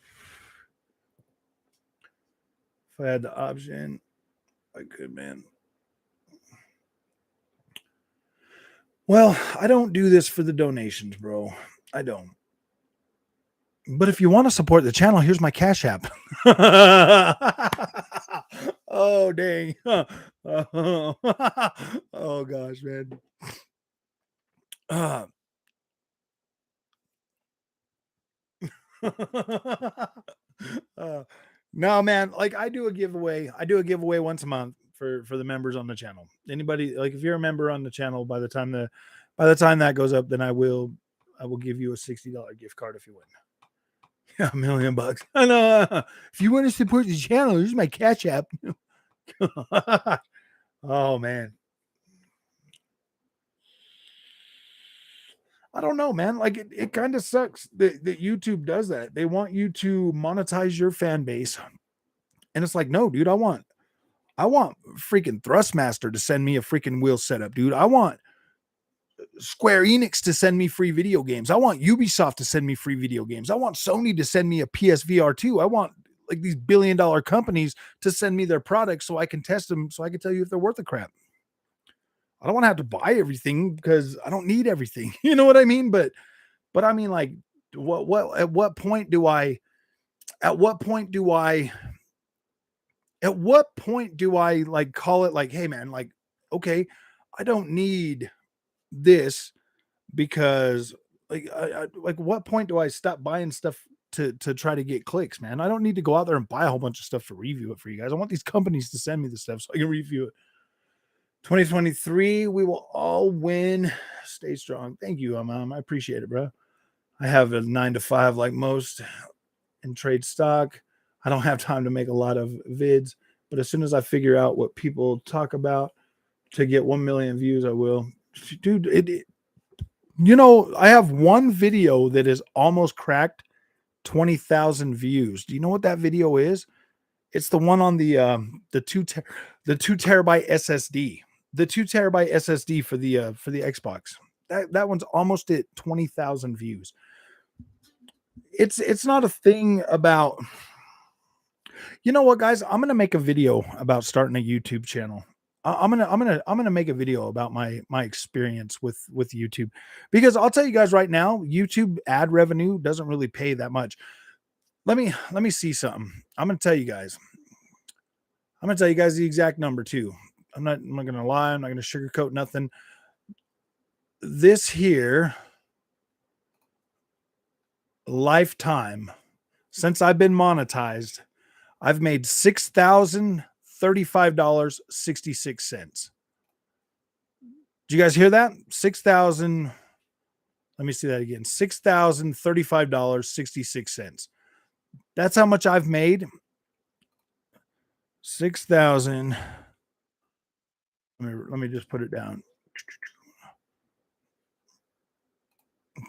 I had the option, I could, man. Well, I don't do this for the donations, bro. I don't. But if you want to support the channel, here's my Cash App. Oh, dang. Oh, gosh, man. No, man, like I do a giveaway. I do a giveaway once a month for the members on the channel. Anybody, like if you're a member on the channel, by the time that goes up, then I will give you a $60 gift card if you win. Yeah, $1 million. And if you want to support the channel, here's my Cash App. Oh man. I don't know, man. Like it kind of sucks that YouTube does that. They want you to monetize your fan base. And it's like, no, dude, I want freaking Thrustmaster to send me a freaking wheel setup, dude. I want Square Enix to send me free video games. I want Ubisoft to send me free video games. I want Sony to send me a PSVR2. I want like these billion-dollar companies to send me their products so I can test them, so I can tell you if they're worth a crap. I don't want to have to buy everything because I don't need everything. You know what I mean? But I mean, like, at what point do I like call it like, hey man, like, okay, I don't need this because like what point do I stop buying stuff to try to get clicks, man? I don't need to go out there and buy a whole bunch of stuff to review it for you guys. I want these companies to send me the stuff so I can review it. 2023, we will all win. Stay strong. Thank you, Mom. I appreciate it, bro. I have a 9 to 5 like most and trade stock. I don't have time to make a lot of vids, but as soon as I figure out what people talk about to get 1 million views, I will. Dude, you know, I have one video that is almost cracked 20,000 views. Do you know what that video is? It's the one on the 2 terabyte SSD. The 2 terabyte SSD for the Xbox. That one's almost at 20,000 views. It's not a thing about, you know what, guys? I'm gonna make a video about starting a YouTube channel. I'm gonna make a video about my experience with YouTube, because I'll tell you guys right now, YouTube ad revenue doesn't really pay that much. Let me see something. I'm gonna tell you guys the exact number too. I'm not gonna lie. I'm not gonna sugarcoat nothing. This here lifetime, since I've been monetized, I've made $6,035.66. Did you guys hear that? 6,000. Let me see that again. $6,035.66. That's how much I've made. 6,000. Let me just put it down.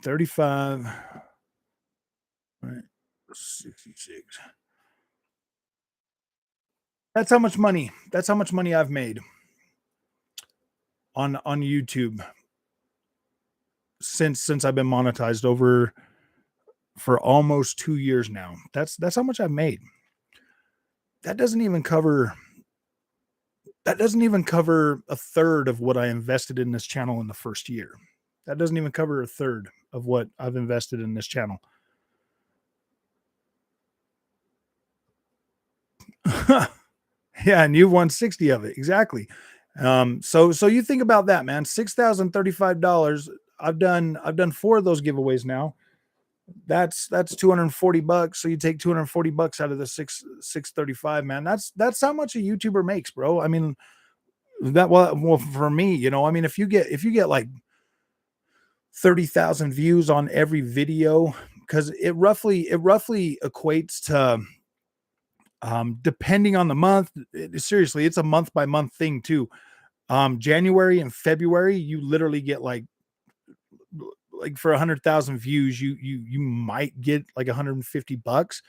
35, right, 66. That's how much money. That's how much money I've made on YouTube since I've been monetized over for almost 2 years now. That's how much I've made. That doesn't even cover a third of what I invested in this channel in the first year. That doesn't even cover a third of what I've invested in this channel. Yeah, and you've won 60 of it. Exactly. So you think about that, man. $6,035. I've done 4 of those giveaways now. That's $240. So you take $240 out of the 635, man. That's how much a YouTuber makes, bro. I mean, well for me, you know, I mean, if you get like 30,000 views on every video, because it roughly equates to depending on the month, seriously, it's a month by month thing too. January and February, you literally get like for 100,000 views, you might get like $150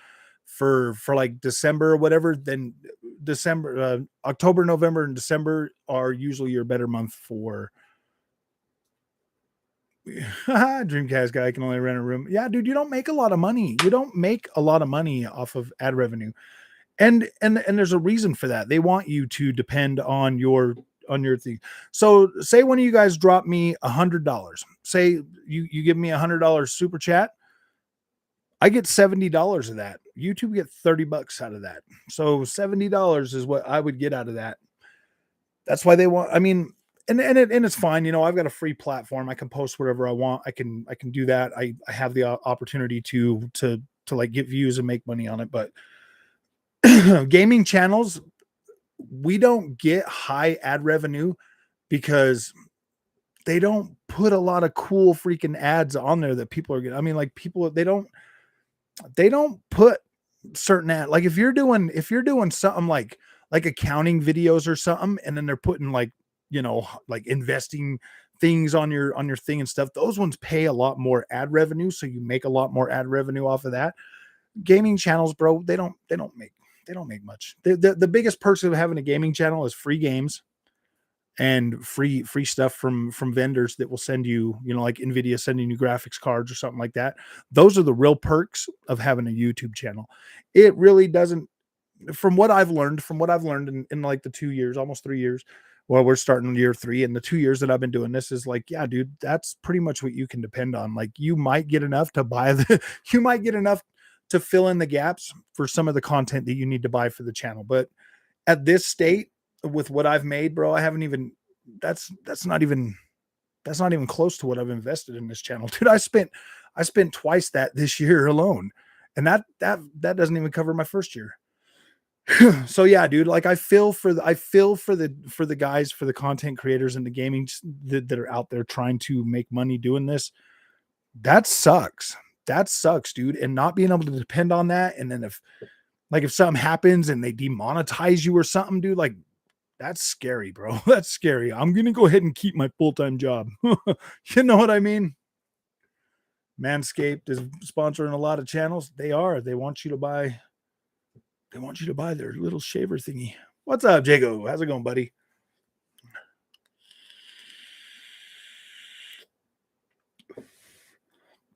for like December or whatever. Then December, October, November, and December are usually your better month for Dreamcast guy can only rent a room. Yeah, dude, you don't make a lot of money. You don't make a lot of money off of ad revenue. And there's a reason for that. They want you to depend on your thing. So say one of you guys drop me $100. Say you give me $100 super chat. I get $70 of that. YouTube get $30 out of that. So $70 is what I would get out of that. That's why they want, I mean, and it's fine. You know, I've got a free platform. I can post whatever I want. I can do that. I have the opportunity to like get views and make money on it. But gaming channels, we don't get high ad revenue because they don't put a lot of cool freaking ads on there that people are getting. I mean, like people, they don't put certain ad. Like if you're doing something like accounting videos or something, and then they're putting like, you know, like investing things on your thing and stuff, those ones pay a lot more ad revenue. So you make a lot more ad revenue off of that. Gaming channels, bro, they don't make much. The biggest perks of having a gaming channel is free games and free stuff from vendors that will send you, you know, like Nvidia sending you graphics cards or something like that. Those are the real perks of having a YouTube channel. It really doesn't, from what I've learned in like the 2 years, almost 3 years. Well, we're starting year 3, and the 2 years that I've been doing this is like, yeah, dude, that's pretty much what you can depend on. Like you might get enough to buy you might get enough to fill in the gaps for some of the content that you need to buy for the channel. But at this state with what I've made, bro, I haven't even, that's not even close to what I've invested in this channel. Dude, I spent twice that this year alone. And that doesn't even cover my first year. So yeah, dude, like I feel for the guys, for the content creators and the gaming that are out there trying to make money doing this. That sucks, dude. And not being able to depend on that. And then if something happens and they demonetize you or something, dude, like that's scary, bro. That's scary. I'm going to go ahead and keep my full-time job. You know what I mean? Manscaped is sponsoring a lot of channels. They want you to buy their little shaver thingy. What's up, Jago? How's it going, buddy?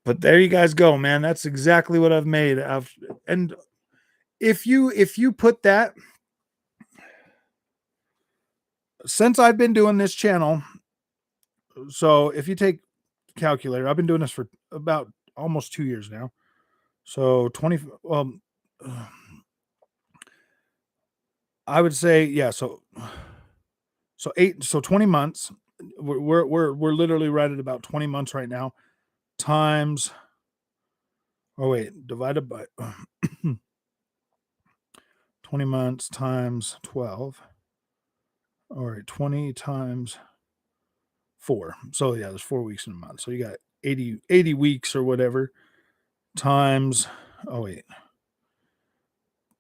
But there you guys go, man. That's exactly what I've made. And if you put that, since I've been doing this channel, so if you take calculator, I've been doing this for about almost 2 years now. So 20, I would say, yeah. So 20 months. We're literally right at about 20 months right now. Times, divided by 20 months times 12. All right, 20 times 4. So yeah, there's 4 weeks in a month. So you got 80 weeks or whatever times,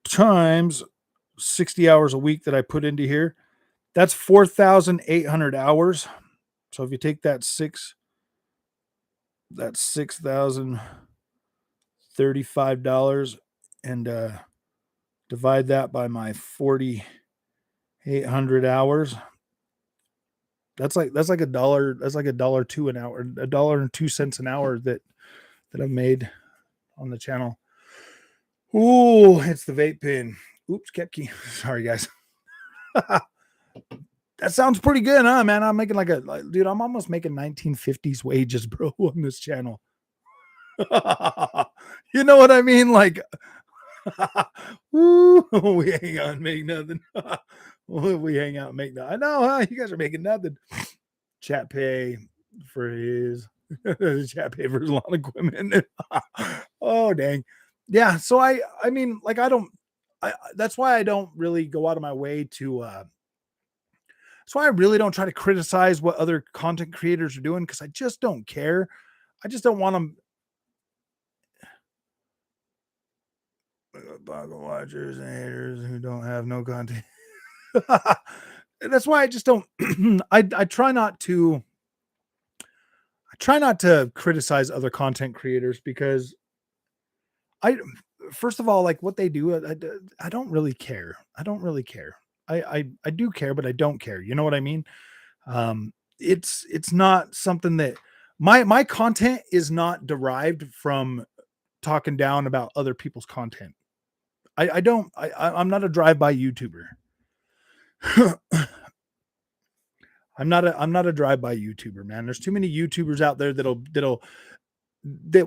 times 60 hours a week that I put into here. That's 4,800 hours. So if you take that That's $6,035 and divide that by my 4,800 hours. That's like a dollar. That's like $1.02 an hour, $1.02 an hour that I've made on the channel. Ooh, it's the vape pen. Oops, kept key. Sorry, guys. That sounds pretty good, huh, man? I'm making dude, I'm almost making 1950s wages, bro, on this channel. You know what I mean? Like, woo, we hang out and make nothing. We hang out and make nothing. I know, huh? You guys are making nothing. Chat pay for his chat pay for his lawn equipment. Oh, dang. Yeah. So I mean, like, that's why I don't really go out of my way to, that's why I really don't try to criticize what other content creators are doing, because I just don't care. I just don't want them. Boggle watchers and haters who don't have no content. That's why I just don't. I try not to. I try not to criticize other content creators, because first of all, like, what they do, I don't really care. I don't really care. I do care, but I don't care. You know what I mean? It's not something that my content is not derived from talking down about other people's content. I'm not a drive-by YouTuber. I'm not a drive-by YouTuber, man. There's too many YouTubers out there that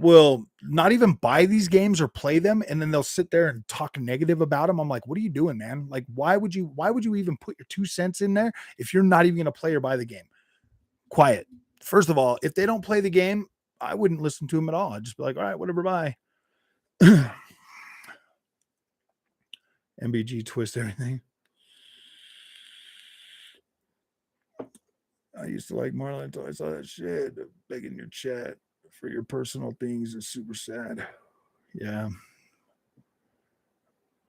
will not even buy these games or play them, and then they'll sit there and talk negative about them. I'm like, what are you doing, man? Like, why would you even put your 2 cents in there if you're not even gonna play or buy the game? Quiet. First of all, if they don't play the game, I wouldn't listen to them at all. I'd just be like, all right, whatever, bye. MBG twist everything. I used to like Marlon until I saw that shit. Begging your chat for your personal things is super sad. Yeah.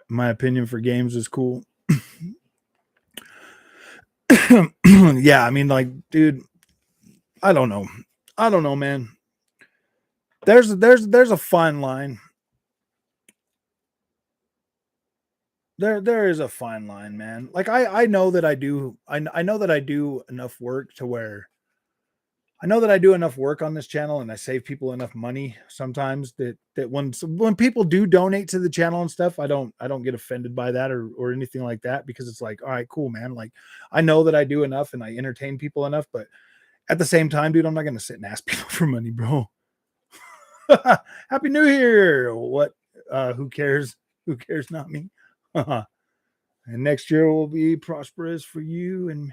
My opinion for games is cool. Yeah, I mean, like, dude, I don't know. I don't know, man. There's a fine line. There is a fine line, man. Like, I know that I know that I do enough work to where I know that I do enough work on this channel, and I save people enough money sometimes that when people do donate to the channel and stuff, I don't get offended by that or anything like that, because it's like, all right, cool, man. Like, I know that I do enough and I entertain people enough, but at the same time, dude, I'm not gonna sit and ask people for money, bro. Happy New Year. What? Who cares? Who cares? Not me. And next year will be prosperous for you. And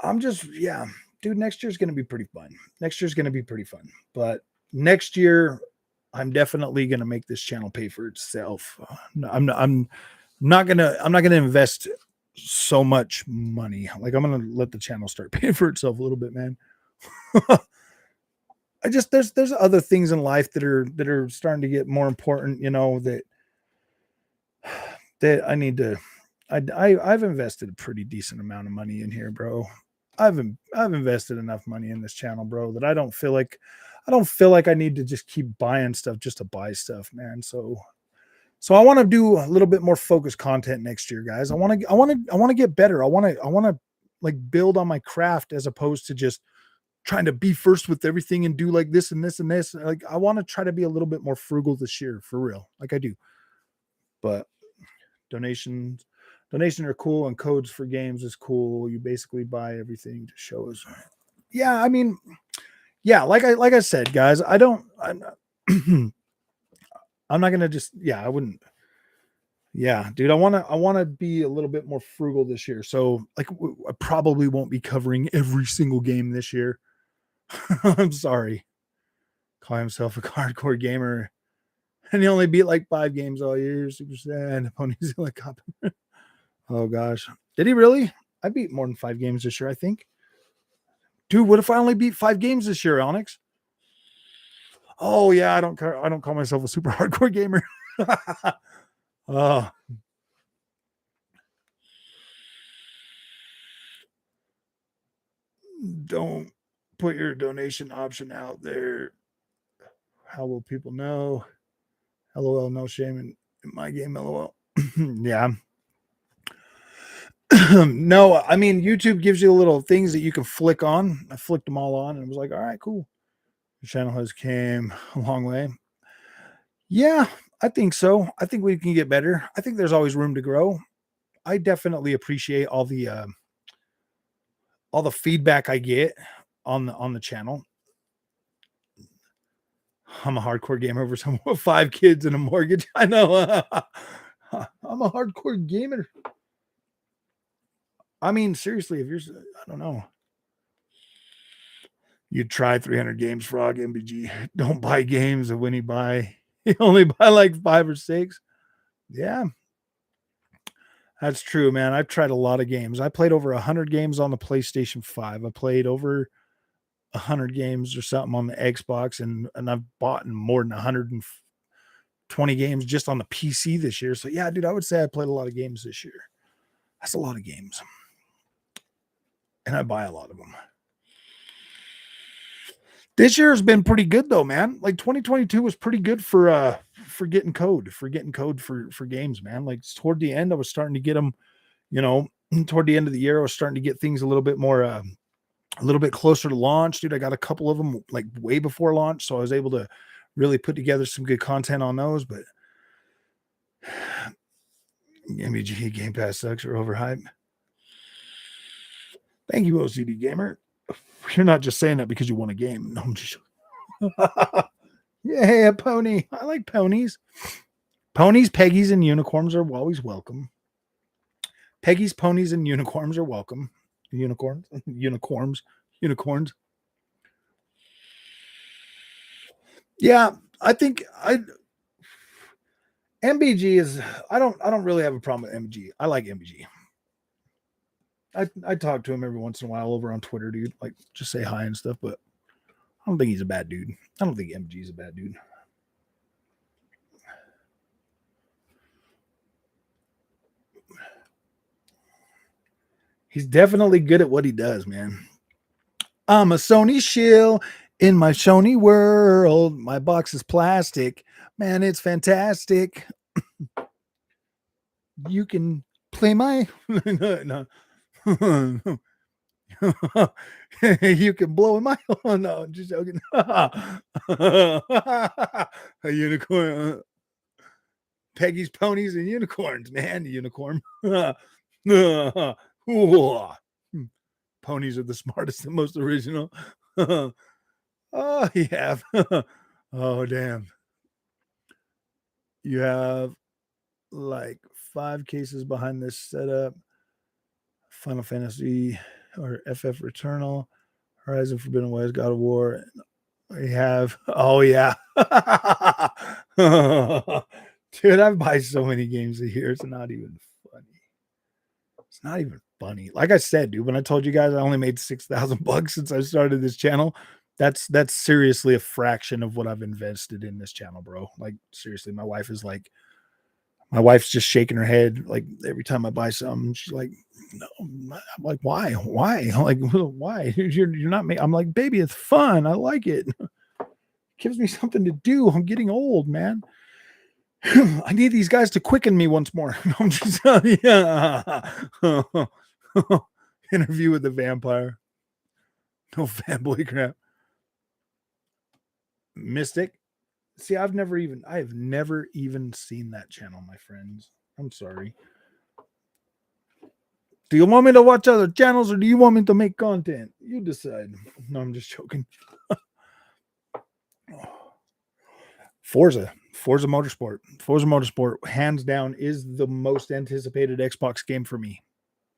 I'm just, yeah, dude, next year's going to be pretty fun. Next year's going to be pretty fun. But next year, I'm definitely going to make this channel pay for itself. I'm not going to invest so much money. Like, I'm going to let the channel start paying for itself a little bit, man. There's other things in life that are starting to get more important, you know, that I need to. I've invested a pretty decent amount of money in here, bro. I've invested enough money in this channel, bro, that I don't feel like I need to just keep buying stuff just to buy stuff, man. So I want to do a little bit more focused content next year, guys. I want to get better. I want to like build on my craft, as opposed to just trying to be first with everything and do like this and this and this. Like, I want to try to be a little bit more frugal this year, for real. Like I do. But donations are cool, and codes for games is cool. You basically buy everything to show us. Yeah, I mean, yeah, like I said, guys, I'm not gonna just, yeah, I wouldn't. Yeah, dude, I want to be a little bit more frugal this year. So, like, I probably won't be covering every single game this year. I'm sorry. Call himself a hardcore gamer, and he only beat like 5 games all year. Super sad. Pony's helicopter. Oh gosh, did he really? I beat more than 5 games this year, I think. Dude, what if I only beat 5 games this year, Onyx? Oh yeah, I don't call myself a super hardcore gamer. Oh. Don't Put your donation option out there. How will people know? LOL, no shame in my game, LOL. Yeah. No, I mean, YouTube gives you little things that you can flick on. I flicked them all on and it was like, all right, cool. The channel has came a long way. Yeah, I think so. I think we can get better. I think there's always room to grow. I definitely appreciate all the feedback I get on the channel. I'm a hardcore gamer for someone with 5 kids and a mortgage. I know. I'm a hardcore gamer. I mean, seriously, if you're, I don't know. You try 300 games, Frog MBG. Don't buy games, and when you buy, you only buy like 5 or 6. Yeah, that's true, man. I've tried a lot of games. I played over 100 games on the PlayStation 5. I played over 100 games or something on the Xbox, and I've bought more than 120 games just on the PC this year. So yeah, dude, I would say I played a lot of games this year. That's a lot of games, and I buy a lot of them. This year has been pretty good though, man. Like 2022 was pretty good for getting code for games, man. Like toward the end, I was starting to get them, toward the end of the year, I was starting to get things a little bit more, a little bit closer to launch, dude. I got a couple of them like way before launch, so I was able to really put together some good content on those. But MBG Game Pass sucks or overhyped. Thank you, OCD Gamer. You're not just saying that because you want a game. No, I'm just. Yeah, a pony. I like ponies. Ponies, Peggies, and unicorns are always welcome. Peggies, ponies, and unicorns are welcome. Unicorns. Yeah, I think MBG is. I don't really have a problem with MBG. I like MBG. I talk to him every once in a while over on Twitter, dude. Like, just say hi and stuff, but I don't think he's a bad dude. I don't think MG is a bad dude. He's definitely good at what he does, man. I'm a Sony shill in my Sony world. My box is plastic. Man, it's fantastic. You can play my... no. You can blow in my... Oh, no, I'm just joking. A unicorn. Peggy's ponies and unicorns, man. Unicorn. Ponies are the smartest and most original. Oh, yeah. Oh, damn. You have like 5 cases behind this setup. Final Fantasy or FF Returnal, Horizon Forbidden West, God of War. We have, oh yeah. Dude, I buy so many games a year. It's not even funny. It's not even funny. Like I said, dude, when I told you guys I only made $6,000 since I started this channel, that's seriously a fraction of what I've invested in this channel, bro. Like seriously, my wife's just shaking her head like every time I buy something. She's like, no. I'm like, why? I'm like, why? You're not me. I'm like, baby, it's fun. I like it. It gives me something to do. I'm getting old, man. I need these guys to quicken me once more. I'm just yeah. Interview with the vampire. No fanboy crap. Mystic. See, I have never even seen that channel, my friends. I'm sorry. Do you want me to watch other channels or do you want me to make content? You decide. No, I'm just joking. Forza Motorsport, hands down, is the most anticipated Xbox game for me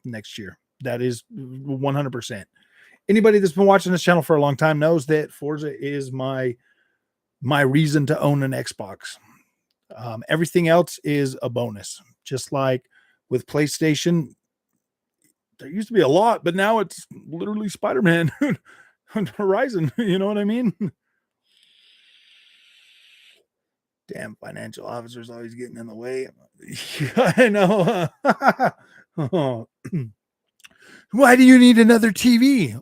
next year. That is 100%. Anybody that's been watching this channel for a long time knows that Forza is my reason to own an Xbox. Everything else is a bonus. Just like with PlayStation, there used to be a lot, but now it's literally Spider-Man on Horizon. You know what I mean? Damn, financial officers always getting in the way. I know. Oh. Why do you need another TV?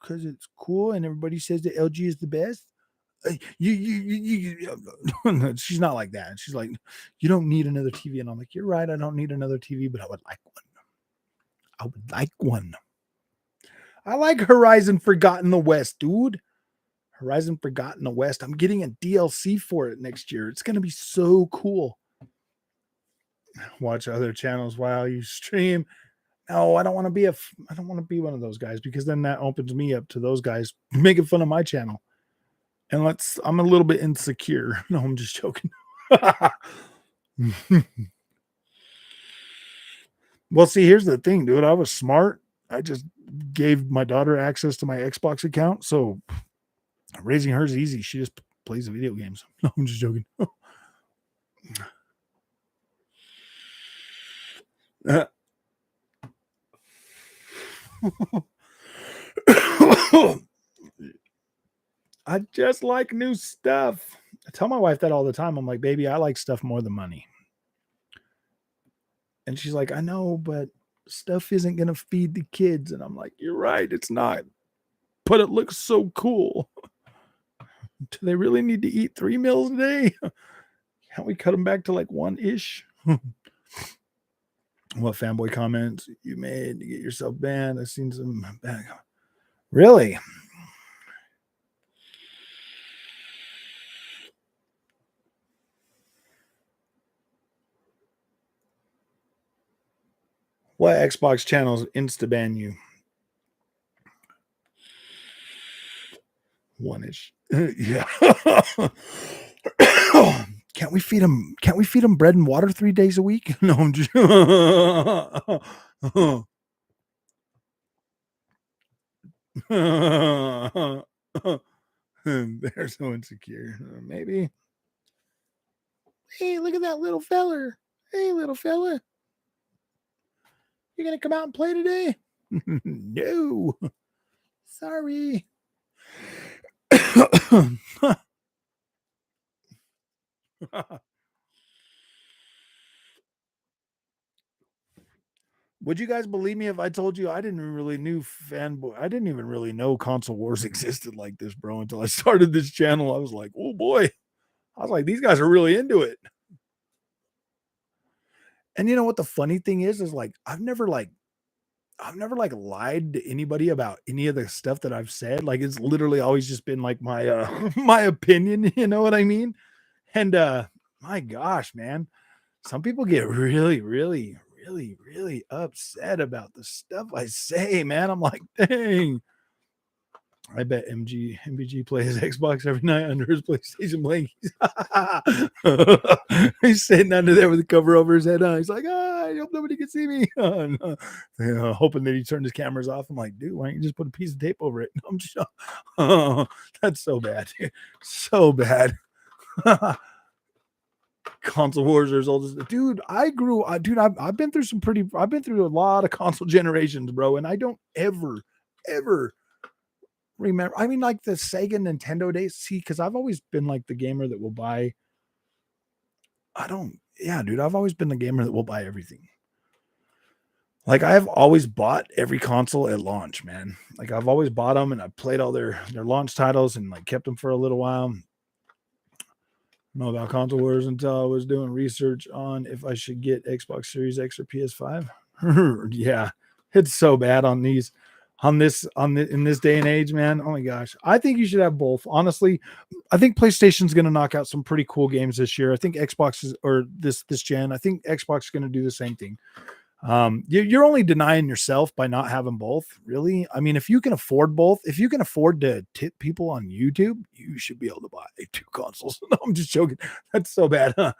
because it's cool and everybody says that LG is the best. She's not like that. She's like, you don't need another TV. And I'm like, you're right. I don't need another TV, but I would like one. I would like one. I like Horizon Forgotten the West, dude. Horizon Forgotten the West. I'm getting a DLC for it next year. It's going to be so cool. Watch other channels while you stream. No, I don't want to be I don't want to be one of those guys, because then that opens me up to those guys making fun of my channel. And I'm a little bit insecure. No, I'm just joking. Well, see, here's the thing, dude. I was smart. I just gave my daughter access to my Xbox account. So raising her is easy. She just plays the video games. No, I'm just joking. I just like new stuff. I tell my wife that all the time. I'm like, baby, I like stuff more than money. And she's like, I know, but stuff isn't going to feed the kids. And I'm like, you're right. It's not. But it looks so cool. Do they really need to eat 3 meals a day? Can't we cut them back to like 1-ish? What fanboy comments you made to get yourself banned? I've seen some back. Really? What Xbox channels insta-ban you? 1-ish. Yeah. Can't we feed them bread and water 3 days a week? No, I'm just they're so insecure. Maybe. Hey, look at that little feller. Hey, little fella. You gonna come out and play today? No. Sorry. Would you guys believe me if I told you I didn't even really know Console Wars existed like this, bro, until I started this channel. I was like, oh boy. I was like, these guys are really into it. And you know what the funny thing is like I've never lied to anybody about any of the stuff that I've said. Like it's literally always just been like my my opinion, you know what I mean? And my gosh, man. Some people get really, really, really, really upset about the stuff I say, man. I'm like, dang. I bet MVG plays Xbox every night under his PlayStation blanket. He's sitting under there with the cover over his head. He's like, I hope nobody can see me. Hoping that he turned his cameras off. I'm like, dude, why don't you just put a piece of tape over it? I'm just, that's so bad. So bad. Console Wars are as old as, dude. I've been through a lot of console generations, bro, and I don't ever remember. I mean, like the Sega Nintendo days. See, because I've always been like the gamer that will buy. I've always been the gamer that will buy everything. Like I've always bought every console at launch, man. Like I've always bought them and I played all their launch titles and like kept them for a little while. Know about Console Wars until I was doing research on if I should get Xbox Series X or PS5. Yeah, it's so bad in this day and age, man. Oh my gosh, I think you should have both. Honestly, I think PlayStation's going to knock out some pretty cool games this year. I think this gen. I think Xbox is going to do the same thing. You're only denying yourself by not having both, really. I mean, if you can afford both, if you can afford to tip people on YouTube, you should be able to buy 2 consoles. No, I'm just joking. That's so bad, huh?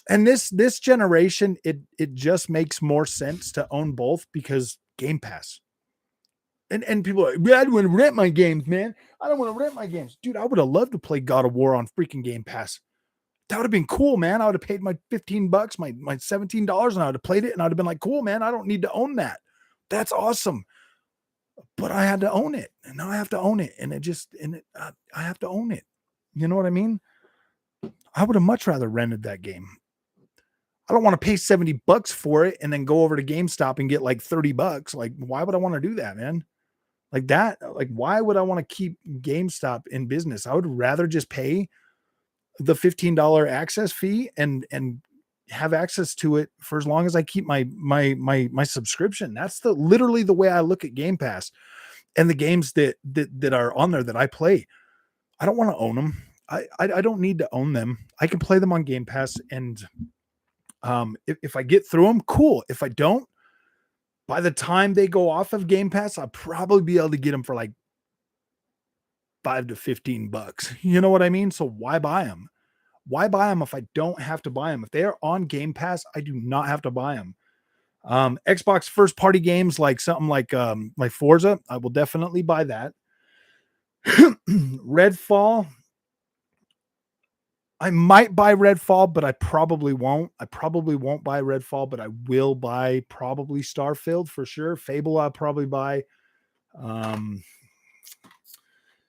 And this generation, it just makes more sense to own both because Game Pass. And people are like, I don't want to rent my games, man. I don't want to rent my games. Dude, I would have loved to play God of War on freaking Game Pass. That would have been cool, man. I would have paid my $15, my $17, and I would have played it, and I would have been like, cool, man. I don't need to own that. That's awesome. But I had to own it, and now I have to own it, and I have to own it. You know what I mean? I would have much rather rented that game. I don't want to pay $70 for it and then go over to GameStop and get like $30. Like, why would I want to do that, man? like that. Like, why would I want to keep GameStop in business? I would rather just pay the $15 access fee and have access to it for as long as I keep my subscription. That's literally the way I look at Game Pass and the games that are on there that I play. I don't want to own them. I don't need to own them. I can play them on Game Pass, and if I get through them, cool. If I don't, by the time they go off of Game Pass, I'll probably be able to get them for like $5 to $15. You know what I mean? So why buy them? Why buy them if I don't have to buy them? If they are on Game Pass, I do not have to buy them. Xbox first party games like something like Forza, I will definitely buy that. Redfall, I might buy Redfall, but I probably won't. I probably won't buy Redfall, but I will buy probably Starfield for sure. Fable, I'll probably buy.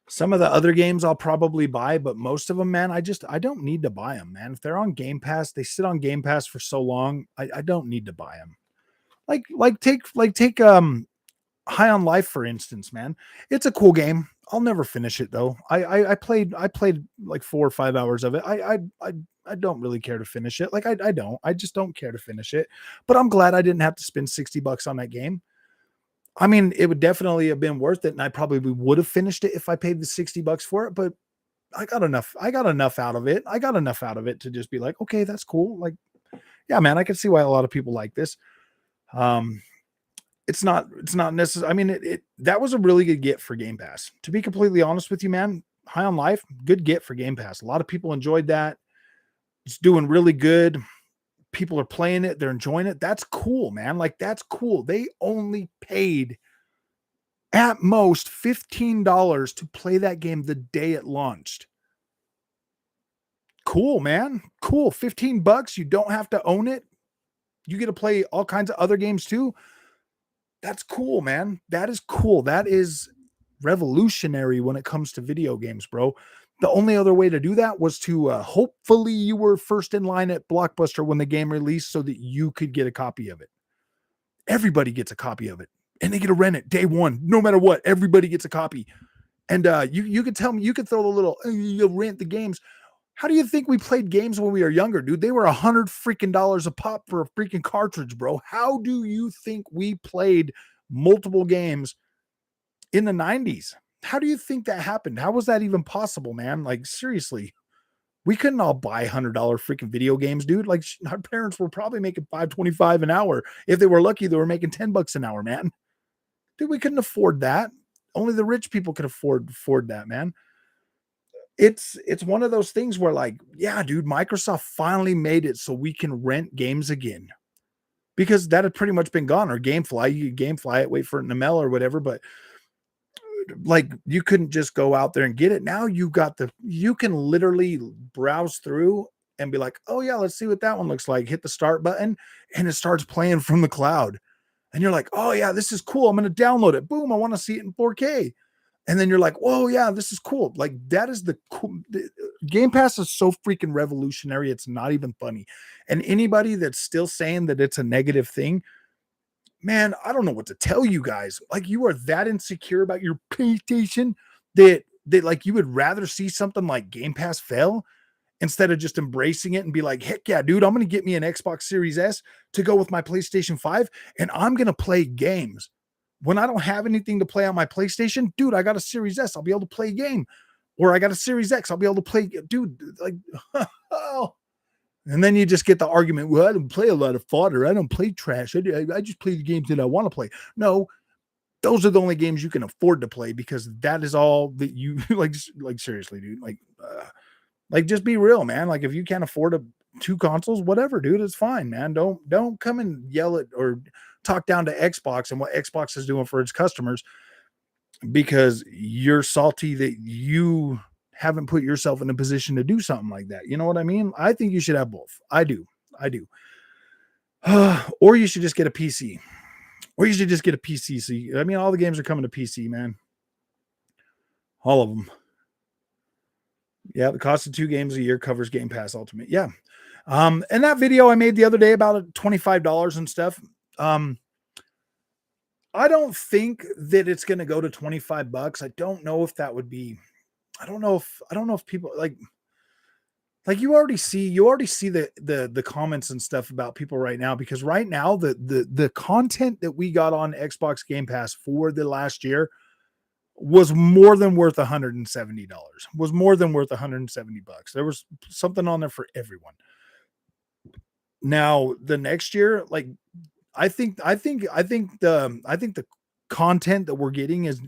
Some of the other games I'll probably buy, but most of them, man, I don't need to buy them, man. If they're on Game Pass, they sit on Game Pass for so long. I don't need to buy them. Take High on Life, for instance, man. It's a cool game. I'll never finish it though. I played like 4 or 5 hours of it. I don't really care to finish it. Like I just don't care to finish it. But I'm glad I didn't have to spend $60 on that game. I mean, it would definitely have been worth it, and I probably would have finished it if I paid the $60 for it. But I got enough out of it. I got enough out of it to just be like, okay, that's cool. Like, yeah, man, I can see why a lot of people like this. It's not necessary. I mean, that was a really good get for Game Pass. To be completely honest with you, man, High on Life, good get for Game Pass. A lot of people enjoyed that. It's doing really good. People are playing it. They're enjoying it. That's cool, man. Like, that's cool. They only paid at most $15 to play that game the day it launched. Cool, man. Cool. $15. You don't have to own it. You get to play all kinds of other games too. That's cool, man. That is cool. That is revolutionary when it comes to video games, bro. The only other way to do that was to hopefully you were first in line at Blockbuster when the game released so that you could get a copy of it. Everybody gets a copy of it, and they get to rent it day one, no matter what. Everybody gets a copy. And you could tell me, you could throw the little, you'll rent the games. How do you think we played games when we were younger, dude? They were $100 freaking a pop for a freaking cartridge, bro. How do you think we played multiple games in the 90s? How do you think that happened? How was that even possible, man? Like, seriously, we couldn't all buy $100 freaking video games, dude. Like, our parents were probably making $5.25 an hour. If they were lucky, they were making $10 an hour, man. Dude, we couldn't afford that. Only the rich people could afford that, man. It's one of those things where, like, yeah, dude, Microsoft finally made it so we can rent games again, because that had pretty much been gone. Or GameFly, you could GameFly it, wait for it in the mail or whatever, but like, you couldn't just go out there and get it. Now you can literally browse through and be like, oh yeah, let's see what that one looks like. Hit the start button and it starts playing from the cloud. And you're like, oh yeah, this is cool. I'm going to download it. Boom. I want to see it in 4K. And then you're like, whoa, yeah, this is cool. Like, that is the cool. Game Pass is so freaking revolutionary. It's not even funny. And anybody that's still saying that it's a negative thing, man, I don't know what to tell you guys. Like, you are that insecure about your PlayStation that like, you would rather see something like Game Pass fail instead of just embracing it and be like, heck yeah, dude, I'm going to get me an Xbox Series S to go with my PlayStation 5, and I'm going to play games. When I don't have anything to play on my PlayStation, dude, I got a Series S. I'll be able to play a game. Or I got a Series X. I'll be able to play, dude, like, oh. And then you just get the argument, well, I don't play a lot of fodder. I don't play trash. I just play the games that I want to play. No, those are the only games you can afford to play, because that is all that you like seriously, dude. Like, just be real, man. Like, if you can't afford two consoles, whatever, dude, it's fine, man. Don't come and yell at or talk down to Xbox and what Xbox is doing for its customers because you're salty that you haven't put yourself in a position to do something like that. You know what I mean? I think you should have both. I do. Or you should just get a PC. Or you should just get a PC. So, I mean, all the games are coming to PC, man. All of them. Yeah, the cost of 2 games a year covers Game Pass Ultimate. Yeah. And that video I made the other day about $25 and stuff. I don't think that it's going to go to $25. I don't know if that would be, I don't know if people like you already see the comments and stuff about people right now, because right now the content that we got on Xbox Game Pass for the last year was more than worth $170. Was more than worth $170. There was something on there for everyone. Now the next year, like I think the content that we're getting is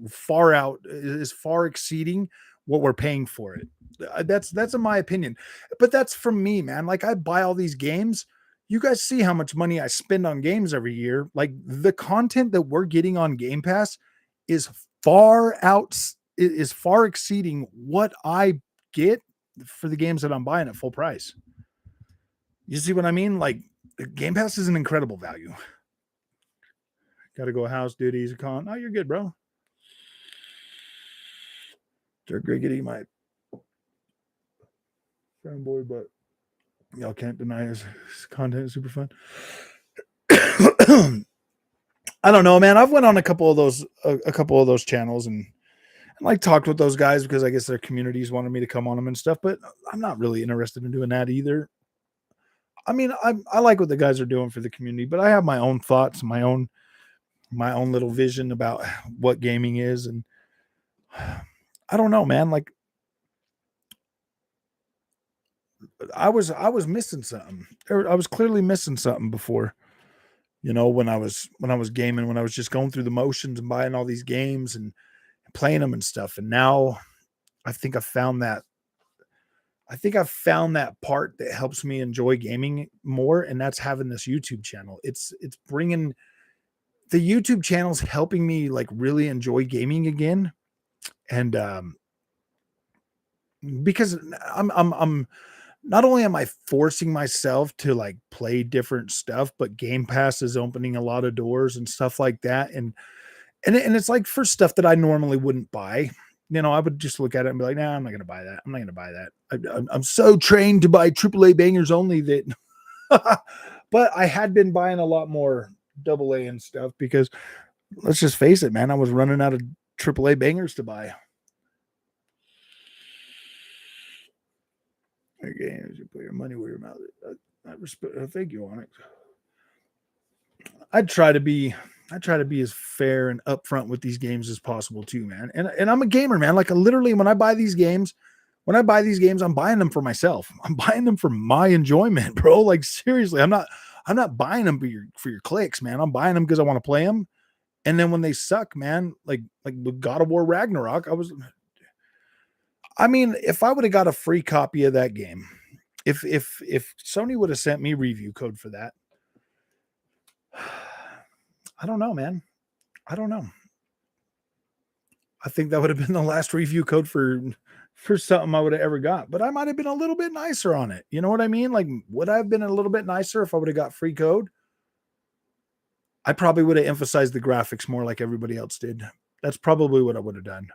far exceeding what we're paying for it. That's in my opinion, but that's from me, man. Like I buy all these games. You guys see how much money I spend on games every year. Like the content that we're getting on Game Pass is far exceeding what I get for the games that I'm buying at full price. You see what I mean? Like Game Pass is an incredible value. Got to go house duties. Con. Oh, you're good, bro. Dirk Griggity, my fanboy, but y'all can't deny his content is super fun. I don't know, man. I've went on a couple of those channels and like talked with those guys because I guess their communities wanted me to come on them and stuff, but I'm not really interested in doing that either. I mean, I like what the guys are doing for the community, but I have my own thoughts, my own little vision about what gaming is, and I don't know, man. Like I was missing something. I was clearly missing something before. You know, when I was gaming, when I was just going through the motions and buying all these games and playing them and stuff. And now I think I've found that part that helps me enjoy gaming more. And that's having this YouTube channel. It's bringing the YouTube channel's helping me like really enjoy gaming again. And, because I'm not only am I forcing myself to like play different stuff, but Game Pass is opening a lot of doors and stuff like that. And it's like for stuff that I normally wouldn't buy. You know, I would just look at it and be like, nah, I'm not going to buy that. I'm not going to buy that. I'm so trained to buy AAA bangers only that, but I had been buying a lot more AA and stuff because let's just face it, man, I was running out of AAA bangers to buy. Games, you put your money where your mouth is. I respect. Thank you, Onyx. I try to be as fair and upfront with these games as possible too, man. And I'm a gamer, man. Like literally, when I buy these games, I'm buying them for myself. I'm buying them for my enjoyment, bro. Like seriously, I'm not buying them for your clicks, man. I'm buying them because I want to play them. And then when they suck, man, like with God of War Ragnarok, if I would have got a free copy of that game, if Sony would have sent me review code for that, I don't know, man. I don't know. I think that would have been the last review code for something I would have ever got, but I might have been a little bit nicer on it. You know what I mean? Like, would I have been a little bit nicer if I would have got free code? I probably would have emphasized the graphics more like everybody else did. That's probably what I would have done.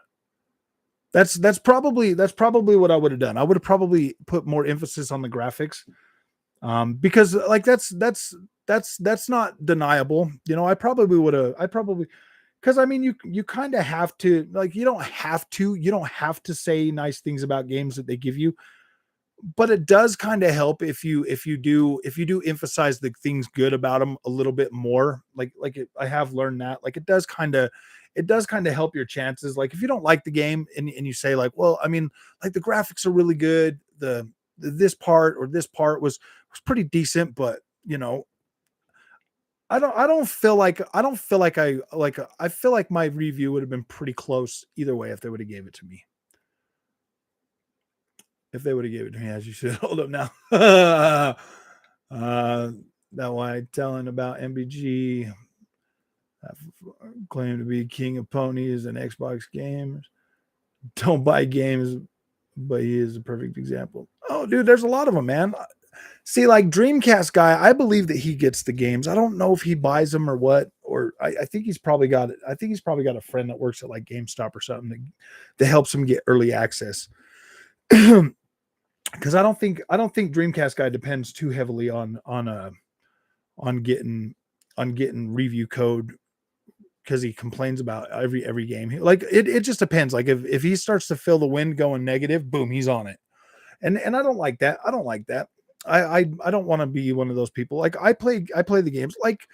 That's probably what I would have done. I would have probably put more emphasis on the graphics. Because like that's not deniable. You know, I probably because I mean you kind of have to, like, you don't have to say nice things about games that they give you, but it does kind of help if you do emphasize the things good about them a little bit more. I have learned that, like, it does kind of help your chances. Like if you don't like the game and you say like, well, I mean, like the graphics are really good, this part was pretty decent, but you know, I feel like my review would have been pretty close either way if they would have gave it to me. As you said, hold up now. That why telling about MBG claim to be king of ponies and Xbox gamers don't buy games, but he is a perfect example. Oh, dude, there's a lot of them, man. See, like Dreamcast guy, I believe that he gets the games. I don't know if he buys them or what, or I think he's probably got it. I think he's probably got a friend that works at like GameStop or something that helps him get early access. Because I don't think Dreamcast guy depends too heavily on getting review code because he complains about every game. Like it just depends. Like if he starts to feel the wind going negative, boom, he's on it. And I don't like that. I don't like that. I don't want to be one of those people. Like I play the games. Like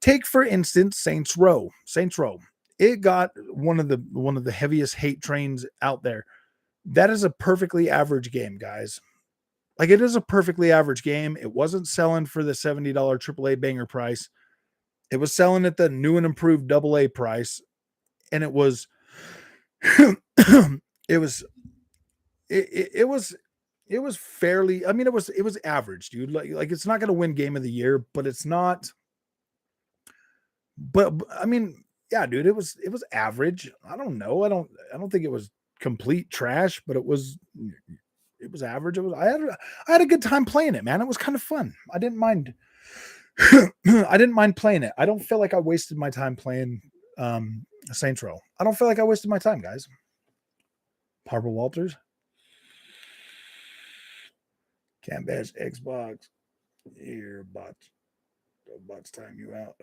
take for instance Saints Row. Saints Row. It got one of the heaviest hate trains out there. That is a perfectly average game, guys. Like it is a perfectly average game. It wasn't selling for the $70 AAA banger price. It was selling at the new and improved AA price, and it was it was it was fairly, I mean, it was average, dude. Like it's not going to win game of the year, but it's not, but I mean, yeah, dude, it was average. I don't know. I don't think it was complete trash, but it was average. I had a good time playing it, man. It was kind of fun. I didn't mind I didn't mind playing it. I don't feel like I wasted my time playing Saints Row. I don't feel like I wasted my time, guys. Barbara Walters. Can't bash Xbox. Here, bots. The bots time you out.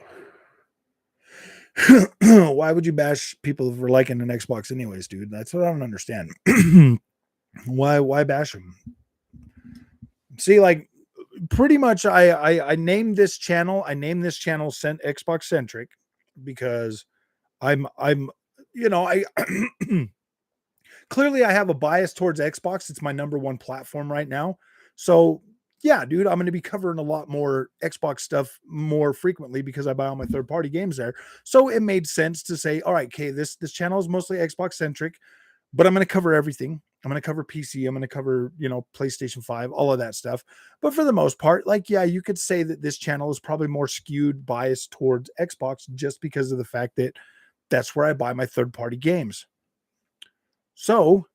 Why would you bash people for liking an Xbox anyways, dude? That's what I don't understand. Why bash them? See, like pretty much I named this channel Xbox Centric because I'm I clearly I have a bias towards Xbox. It's my number one platform right now. So yeah, dude, I'm going to be covering a lot more Xbox stuff more frequently because I buy all my third-party games there. So it made sense to say, all right, okay, this channel is mostly Xbox centric, but I'm going to cover everything. I'm going to cover PC. I'm going to cover, PlayStation 5, all of that stuff. But for the most part, like, yeah, you could say that this channel is probably more skewed, biased towards Xbox just because of the fact that that's where I buy my third-party games. So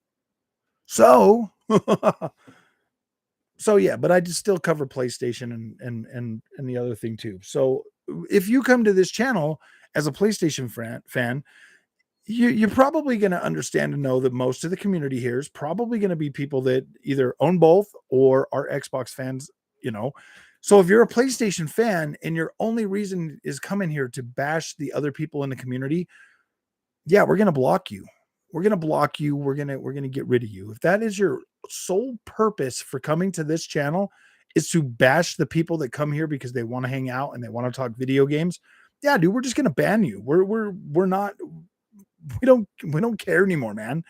yeah, but I just still cover PlayStation and the other thing too. So if you come to this channel as a PlayStation fan, you're probably going to understand and know that most of the community here is probably going to be people that either own both or are Xbox fans, So if you're a PlayStation fan and your only reason is coming here to bash the other people in the community, yeah, we're going to block you. We're going to block you. We're going to get rid of you. If that is your sole purpose for coming to this channel is to bash the people that come here because they want to hang out and they want to talk video games, yeah, dude, we're just going to ban you. We're not, we don't care anymore, man.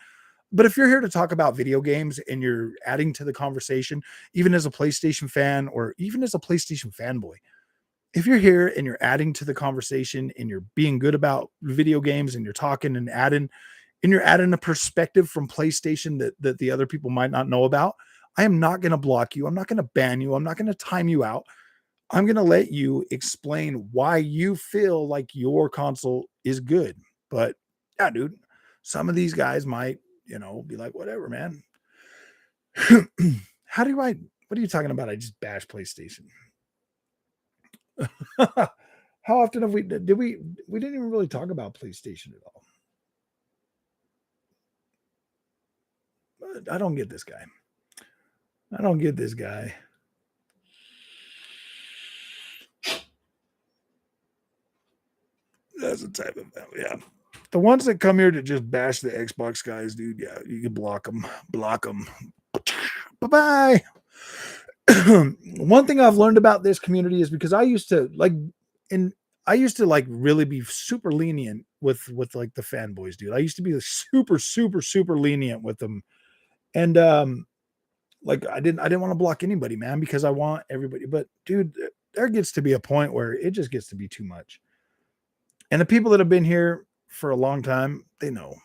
But if you're here to talk about video games and you're adding to the conversation, even as a PlayStation fan or even as a PlayStation fanboy, if you're here and you're adding to the conversation and you're being good about video games and you're talking and adding a perspective from PlayStation that the other people might not know about, I am not going to block you. I'm not going to ban you. I'm not going to time you out. I'm going to let you explain why you feel like your console is good. But yeah, dude, some of these guys might, be like, whatever, man. What are you talking about? I just bash PlayStation. How often have we didn't even really talk about PlayStation at all. I don't get this guy. That's the type of, yeah. The ones that come here to just bash the Xbox guys, dude, yeah, you can block them. Bye-bye. One thing I've learned about this community is because I used to really be super lenient with like the fanboys, dude. I used to be super, super, super lenient with them. And like I didn't want to block anybody, man, because I want everybody. But dude, there gets to be a point where it just gets to be too much. And the people that have been here for a long time, they know.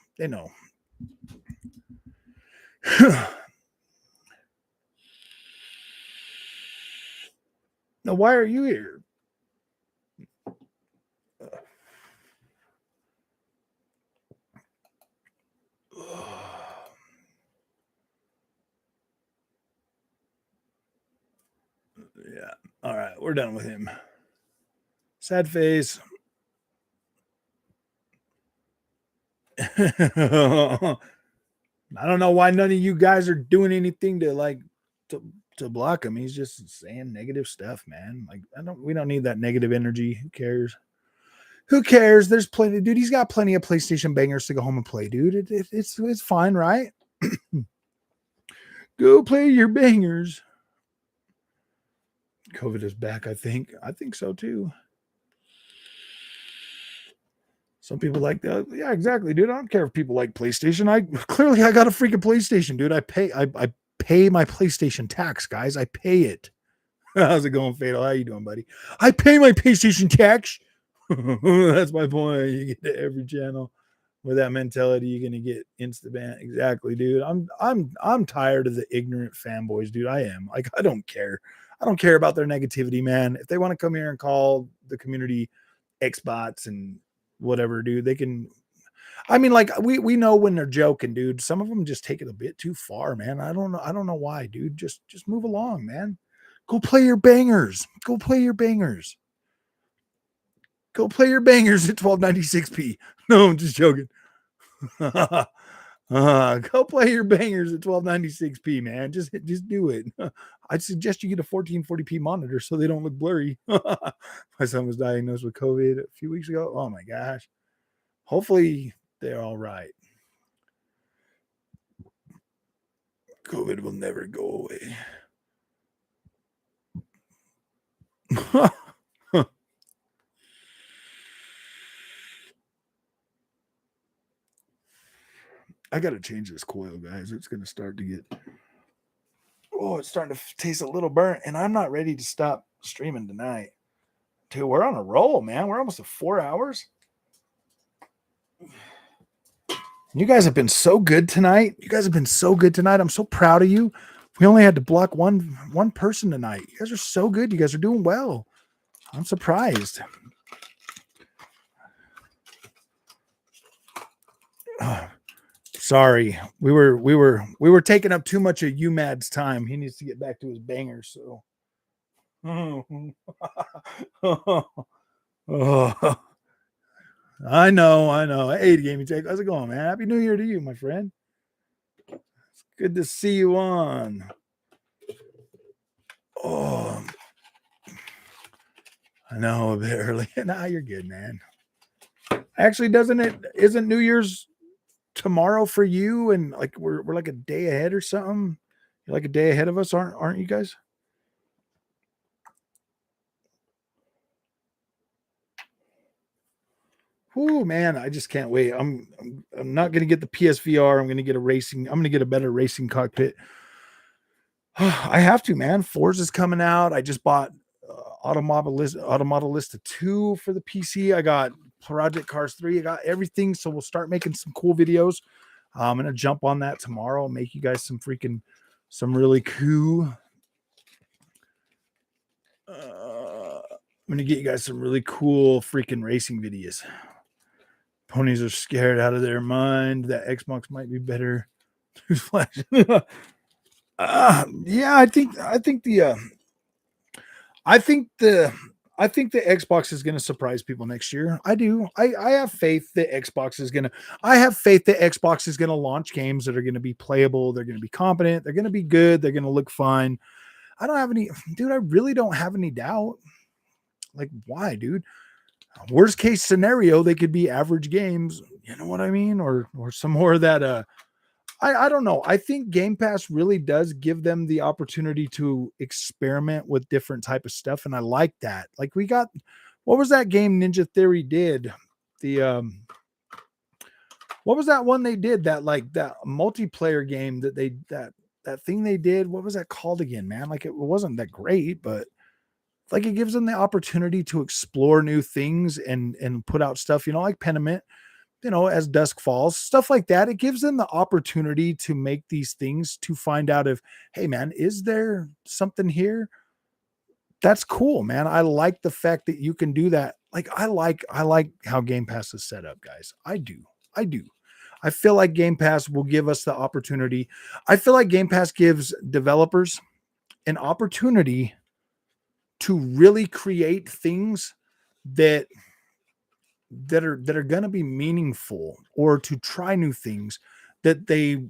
Now, why are you here? Yeah. All right. We're done with him. Sad face. I don't know why none of you guys are doing anything to block him. He's just saying negative stuff, man. Like we don't need that negative energy. Who cares? Who cares? There's plenty, dude. He's got plenty of PlayStation bangers to go home and play, dude. It's fine, right? Go play your bangers. COVID is back, I think. I think so too. Some people like that. Yeah, exactly, dude. I don't care if people like PlayStation. I got a freaking PlayStation, dude. I pay my PlayStation tax, guys. I pay it. How's it going, Fatal? How you doing, buddy? I pay my PlayStation tax. That's my point. You get to every channel with that mentality, you're gonna get insta ban. Exactly, dude. I'm tired of the ignorant fanboys, dude. I am. Like, I don't care. I don't care about their negativity, man. If they want to come here and call the community Xbots and whatever, dude, they can. I mean, like, we know when they're joking, dude. Some of them just take it a bit too far, man. I don't know why, dude. Just move along, man. Go play your bangers. Go play your bangers. Go play your bangers at 1296p. No, I'm just joking. Go play your bangers at 1296p, man. Just do it. I'd suggest you get a 1440p monitor so they don't look blurry. My son was diagnosed with COVID a few weeks ago. Oh my gosh. Hopefully they're all right. COVID will never go away. I got to change this coil, guys. It's going to start to get, it's starting to taste a little burnt, and I'm not ready to stop streaming tonight. Dude, we're on a roll, man. We're almost at 4 hours. You guys have been so good tonight. I'm so proud of you. We only had to block one person tonight. You guys are so good. You guys are doing well. I'm surprised. Sorry, we were taking up too much of UMAD's time. He needs to get back to his bangers. So, I know. Hey, Gaming Tech, how's it going, man? Happy New Year to you, my friend. It's good to see you on. Oh, I know, a bit early. Nah, you're good, man. Actually, isn't New Year's tomorrow for you, and like we're like a day ahead or something? You're like a day ahead of us, aren't you guys? Oh man, I just can't wait. I'm not gonna get the PSVR. I'm gonna get a better racing cockpit. I have to, man. Forza's coming out. I just bought Automobilista 2 for the PC. I got Project Cars 3. I got everything. So we'll start making some cool videos. I'm gonna jump on that tomorrow. Make you guys some really cool. I'm gonna get you guys some really cool freaking racing videos. Ponies are scared out of their mind. That Xbox might be better. Yeah, I think the Xbox is going to surprise people next year. I do. I have faith that Xbox is going to launch games that are going to be playable. They're going to be competent. They're going to be good. They're going to look fine. I really don't have any doubt. Like, why, dude? Worst case scenario, they could be average games. You know what I mean? Or some more of that, I don't know. I think Game Pass really does give them the opportunity to experiment with different type of stuff, and I like that. Like, we got, what was that game Ninja Theory did? What was that one they did, that multiplayer game that thing they did? What was that called again, man? Like, it wasn't that great, but like, it gives them the opportunity to explore new things and put out stuff, like Pentiment. As dusk falls, stuff like that. It gives them the opportunity to make these things, to find out if, hey man, is there something here? That's cool, man. I like the fact that you can do that. Like, I like how Game Pass is set up, guys. I do. I feel like Game Pass will give us the opportunity. I feel like Game Pass gives developers an opportunity to really create things that are going to be meaningful, or to try new things that they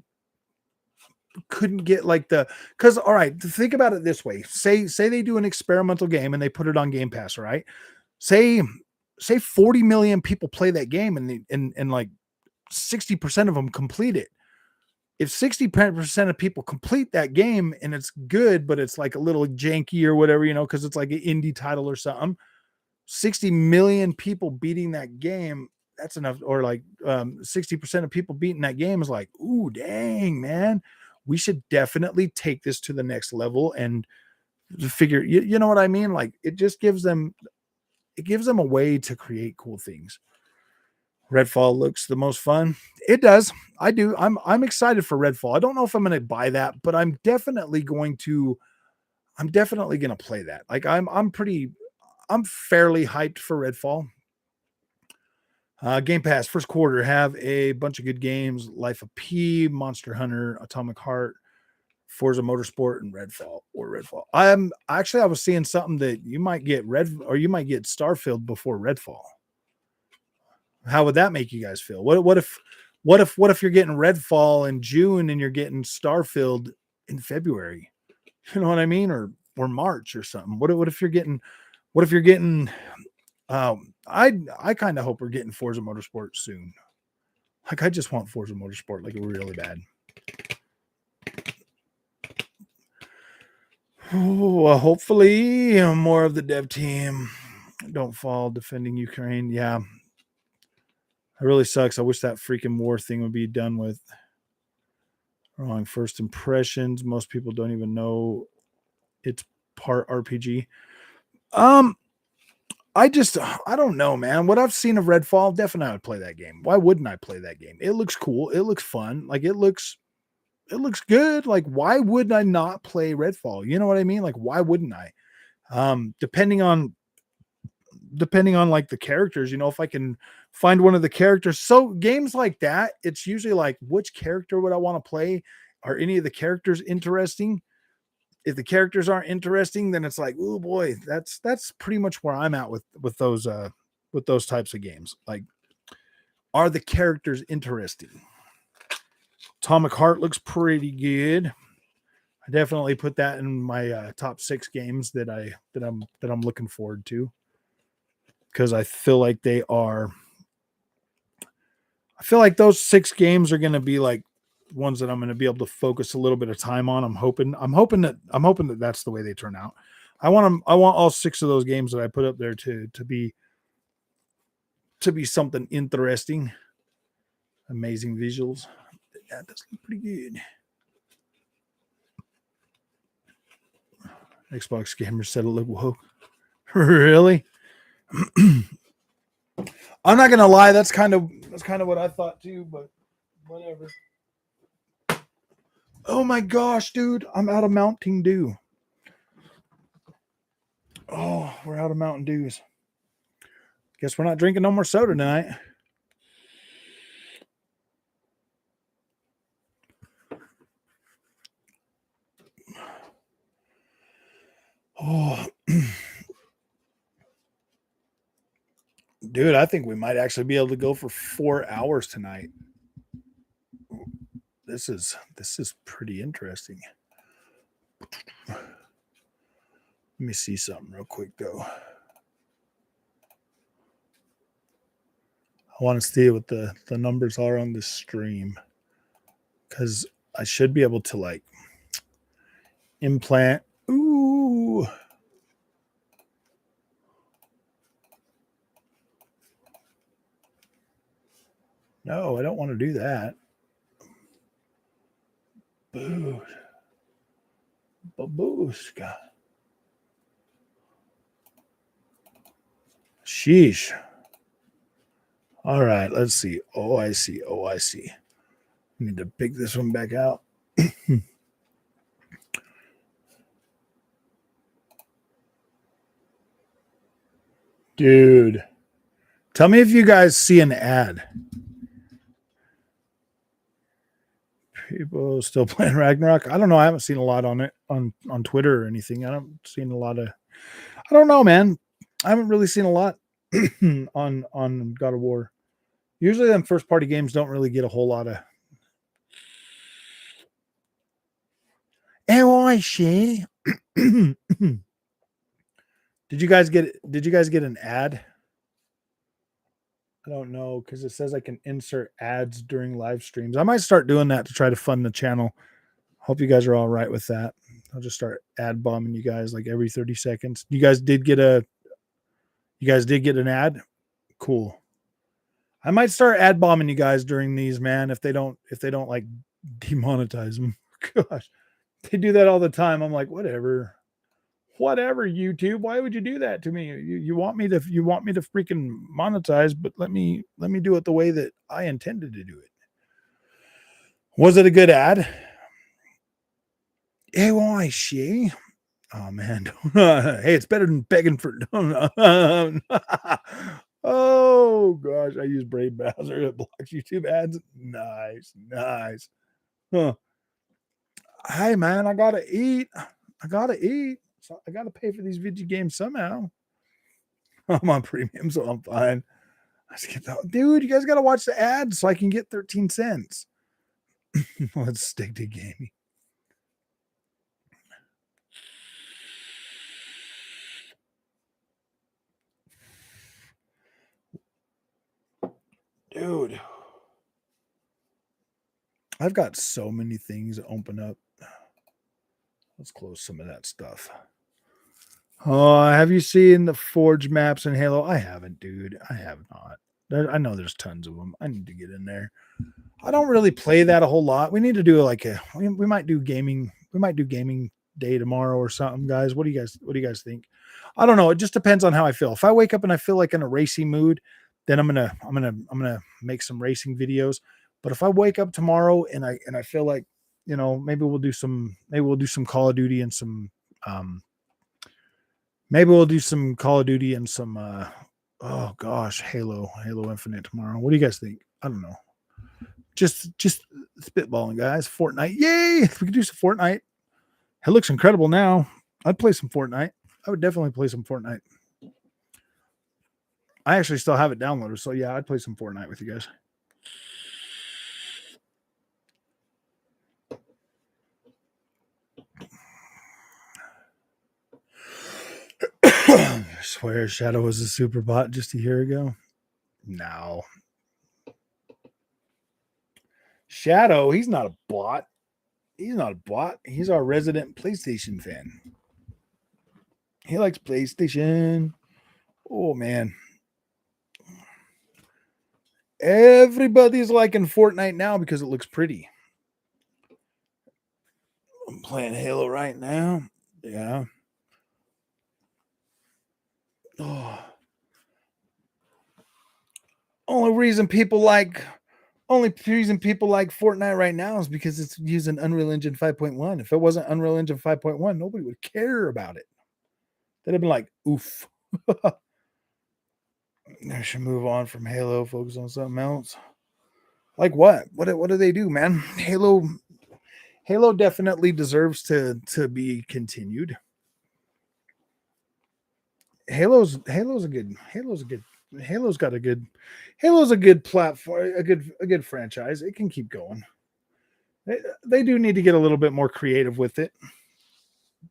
couldn't get, because all right, think about it this way. Say they do an experimental game and they put it on Game Pass, right? Say say 40 million people play that game and like 60% of them complete it. If 60% of people complete that game and it's good, but it's like a little janky or whatever, because it's like an indie title or something, 60 million people beating that game, that's enough. Or like 60% of people beating that game is like, ooh, dang, man, we should definitely take this to the next level and figure, you know what I mean? Like it just gives them a way to create cool things. Redfall looks the most fun. It does. I do. I'm excited for Redfall. I don't know if I'm going to buy that, but I'm definitely going to play that. Like I'm fairly hyped for Redfall. Game Pass first quarter have a bunch of good games: Life of P, Monster Hunter, Atomic Heart, Forza Motorsport, and Redfall. I was seeing something that you might get Starfield before Redfall. How would that make you guys feel? What if you're getting Redfall in June and you're getting Starfield in February? You know what I mean? Or March or something. What if you're getting I kind of hope we're getting Forza Motorsport soon. Like I just want Forza Motorsport like really bad. Oh, hopefully more of the dev team don't fall defending Ukraine. Yeah. It really sucks. I wish that freaking war thing would be done with. Wrong first impressions. Most people don't even know it's part RPG. I don't know, man. What I've seen of Redfall, definitely I would play that game. Why wouldn't I play that game? It looks cool. It looks fun. Like it looks good. Like why would I not play Redfall? You know what I mean? Like why wouldn't I? Depending on like the characters, if I can find one of the characters. So games like that, it's usually like, which character would I want to play? Are any of the characters interesting? If the characters aren't interesting, then it's like, oh boy, that's pretty much where I'm at with those types of games. Like, are the characters interesting? Atomic Heart looks pretty good. I definitely put that in my top 6 games that I'm looking forward to. Because I feel like those 6 games are going to be like ones that I'm going to be able to focus a little bit of time on. I'm hoping that that's the way they turn out. I want all 6 of those games that I put up there to be something interesting. Amazing visuals. Yeah, that's pretty good. Xbox gamers said it looked woke. Really? I'm not gonna lie, that's kind of what I thought too, but whatever. Oh my gosh, dude, I'm out of Mountain Dew. Oh, we're out of Mountain Dews. Guess we're not drinking no more soda tonight. Oh, dude, I think we might actually be able to go for 4 hours tonight. This is pretty interesting. Let me see something real quick though. I want to see what the numbers are on this stream, because I should be able to like implant. Ooh. No, I don't want to do that. Babushka. Sheesh. All right, let's see. Oh, I see. Need to pick this one back out. Dude, tell me if you guys see an ad. People still playing Ragnarok. I don't know. I haven't seen a lot on it on Twitter or anything. I don't know, man. I haven't really seen a lot on God of War. Usually them first party games don't really get a whole lot of. Oh, I see. Did you guys get an ad? I don't know because it says I can insert ads during live streams. I might start doing that to try to fund the channel. Hope you guys are all right with that. I'll just start ad bombing you guys like every 30 seconds. You guys did get an ad? Cool. I might start ad bombing you guys during these, man, if they don't like demonetize them. Gosh. They do that all the time. I'm like, whatever, YouTube. Why would you do that to me? You want me to freaking monetize, but let me do it the way that I intended to do it. Was it a good ad? Hey, why she? Oh man, hey, it's better than begging for. Oh gosh, I use Brave Browser. It blocks YouTube ads. Nice. Huh. Hey man, I gotta eat. So I gotta pay for these video games somehow. I'm on premium, so I'm fine. I just get that, dude. You guys gotta watch the ads so I can get 13 cents. Let's stick to gaming. Dude, I've got so many things to open up. Let's close some of that stuff. Oh, have you seen the Forge maps in Halo? I haven't, dude. I have not. I know there's tons of them. I need to get in there. I don't really play that a whole lot. We need to do like we might do gaming. We might do gaming day tomorrow or something, guys. What do you guys think? I don't know. It just depends on how I feel. If I wake up and I feel like in a racing mood, then I'm gonna make some racing videos. But if I wake up tomorrow and I feel like, maybe we'll do some Call of Duty and some oh gosh, Halo Infinite tomorrow. What do you guys think? I don't know. Just spitballing, guys. Fortnite. Yay! We could do some Fortnite. It looks incredible now. I'd play some Fortnite. I would definitely play some Fortnite. I actually still have it downloaded, so yeah, I'd play some Fortnite with you guys. I swear Shadow was a super bot just a year ago. No. Shadow, he's not a bot. He's our resident PlayStation fan. He likes PlayStation. Oh, man. Everybody's liking Fortnite now because it looks pretty. I'm playing Halo right now. Yeah. Oh. Only reason people like Fortnite right now is because it's using Unreal Engine 5.1. If it wasn't Unreal Engine 5.1, nobody would care about it. They'd have been like, oof. I should move on from Halo, focus on something else. Like what? What do they do, man? Halo definitely deserves to be continued. Halo's a good platform, a good franchise. It can keep going. They do need to get a little bit more creative with it,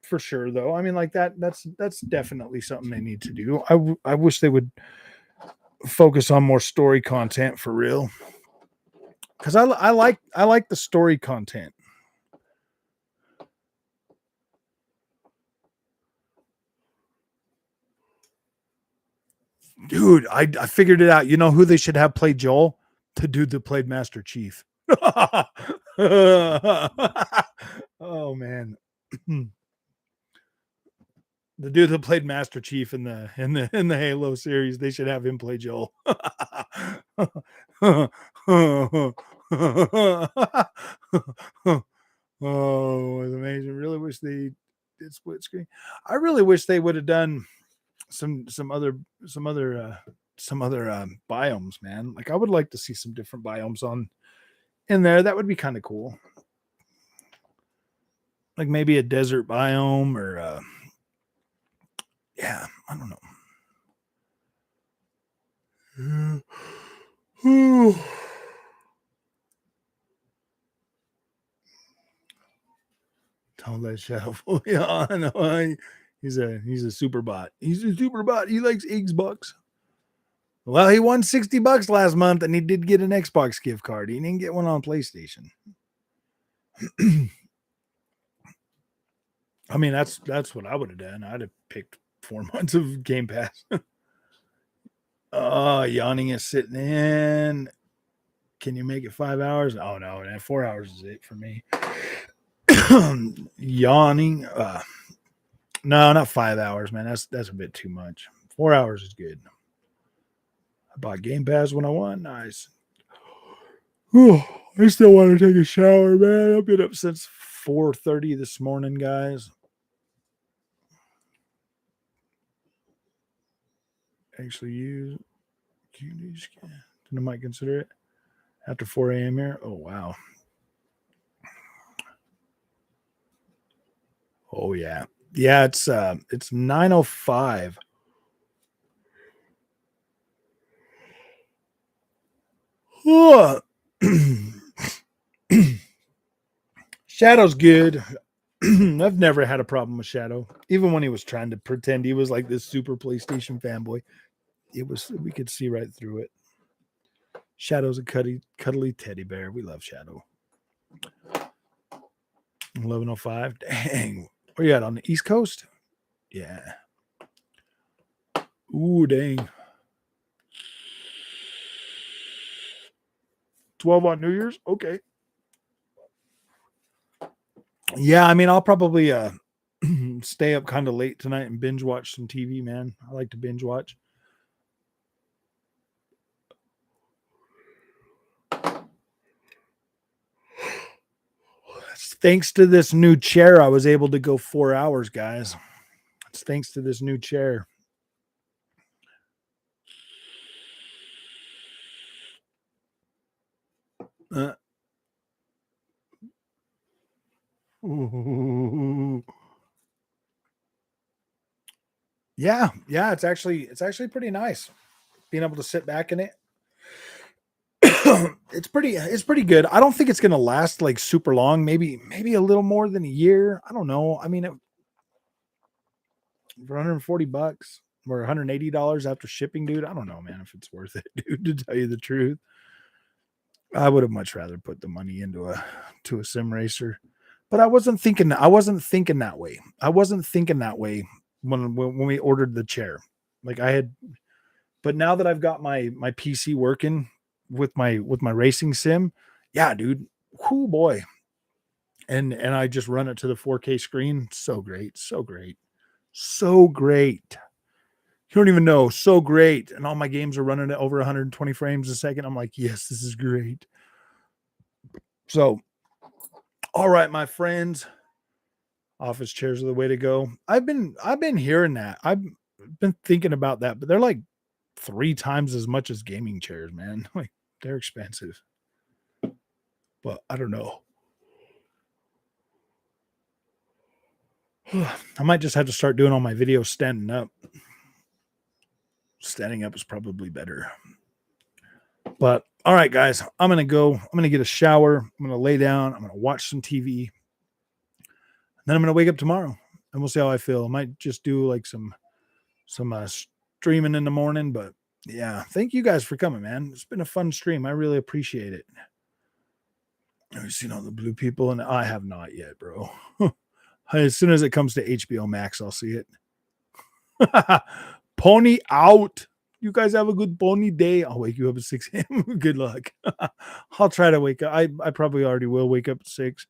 for sure, though. I mean, like that's definitely something they need to do. I wish they would focus on more story content for real, because I like the story content. Dude, I figured it out. You know who they should have play Joel? The dude that played Master Chief. Oh man. The dude that played Master Chief in the Halo series, they should have him play Joel. Oh, it was amazing. Really wish they did split screen. I really wish they would have done some other biomes, man. Like I would like to see some different biomes in there. That would be kind of cool. Like maybe a desert biome or yeah, I don't know. Don't let Shadow fool you. I know. He's a super bot. He's a super bot. He likes eggs bucks. Well, he won $60 last month, and he did get an Xbox gift card. He didn't get one on PlayStation. I mean, that's what I would have done. I'd have picked 4 months of Game Pass. Oh, yawning is sitting in. Can you make it 5 hours? Oh no, man, 4 hours is it for me. Yawning. No, not 5 hours, man. That's a bit too much. 4 hours is good. I bought Game Pass when I won. Nice. Oh, I still want to take a shower, man. I've been up since 4:30 this morning, guys. Actually, use QD scan. I might consider it after 4 a.m. here. Oh wow. Oh yeah. Yeah, it's 9:05. Oh. Shadow's good. I've never had a problem with Shadow. Even when he was trying to pretend he was like this super PlayStation fanboy, we could see right through it. Shadow's a cuddly teddy bear. We love Shadow. 11:05. Dang. Where you at, on the East Coast? Yeah. Ooh, dang. 12 on New Year's? Okay. Yeah, I mean, I'll probably stay up kind of late tonight and binge watch some TV, man. I like to binge watch. Thanks to this new chair, I was able to go 4 hours, guys. It's thanks to this new chair. Ooh. Yeah, it's actually pretty nice being able to sit back in it. It's pretty good. I don't think it's gonna last like super long. Maybe a little more than a year. I don't know. I mean, for $140 or $180 after shipping, dude. I don't know, man, if it's worth it, dude. To tell you the truth, I would have much rather put the money into a sim racer. But I wasn't thinking that way. I wasn't thinking that way when we ordered the chair. Like I had, but now that I've got my PC working with my racing sim, yeah, dude. Whoo boy. And I just run it to the 4K screen. So great. So great. So great. You don't even know. So great. And all my games are running at over 120 frames a second. I'm like, yes, this is great. So, all right, my friends. Office chairs are the way to go. I've been hearing that. I've been thinking about that, but they're like 3 times as much as gaming chairs, man. Like they're expensive. But I don't know. I might just have to start doing all my videos standing up. Standing up is probably better. But all right, guys, I'm going to get a shower. I'm going to lay down. I'm going to watch some TV. And then I'm going to wake up tomorrow and we'll see how I feel. I might just do like some streaming in the morning, but yeah, thank you guys for coming, man. It's been a fun stream. I really appreciate it. Have you seen all the blue people? And I have not yet, bro. As soon as it comes to HBO Max, I'll see it. Pony out. You guys have a good pony day. I'll wake you up at 6 a.m. Good luck. I'll try to wake up. I probably already will wake up at 6.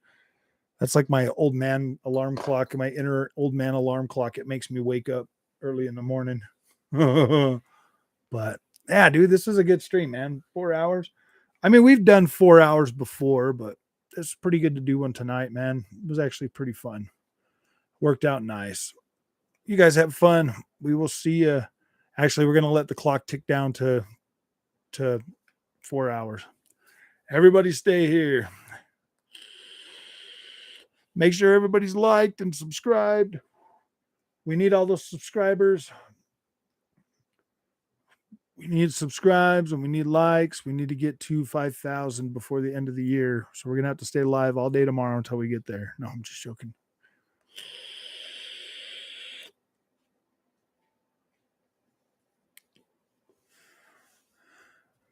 That's like my old man alarm clock, my inner old man alarm clock. It makes me wake up early in the morning. But yeah, dude, this is a good stream, man. 4 hours. I mean, we've done 4 hours before, but it's pretty good to do one tonight, man. It was actually pretty fun. Worked out nice. You guys have fun. We will see you. Actually, we're going to let the clock tick down to 4 hours. Everybody stay here. Make sure everybody's liked and subscribed. We need all those subscribers. We need subscribes and we need likes. We need to get to 5,000 before the end of the year. So we're going to have to stay live all day tomorrow until we get there. No, I'm just joking.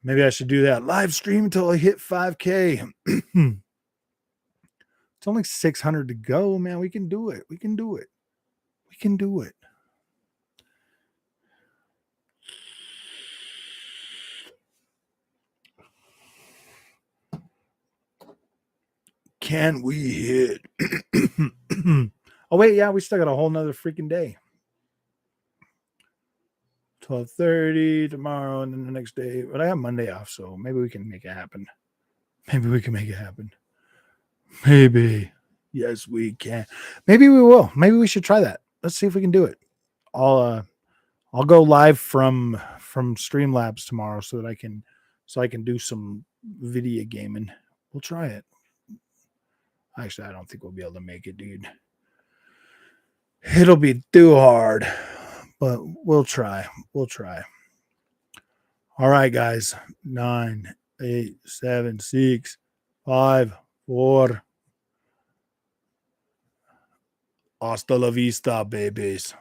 Maybe I should do that live stream until I hit 5K. It's only 600 to go, man. We can do it. We can do it. We can do it. Can we hit? Oh, wait. Yeah, we still got a whole nother freaking day. 12:30 tomorrow and then the next day. But I have Monday off, so maybe we can make it happen. Maybe we can make it happen. Maybe. Yes, we can. Maybe we will. Maybe we should try that. Let's see if we can do it. I'll go live from Streamlabs tomorrow so that I can do some video gaming. We'll try it. Actually, I don't think we'll be able to make it, dude. It'll be too hard, but we'll try. We'll try. All right, guys. 9, 8, 7, 6, 5, 4. Hasta la vista, babies.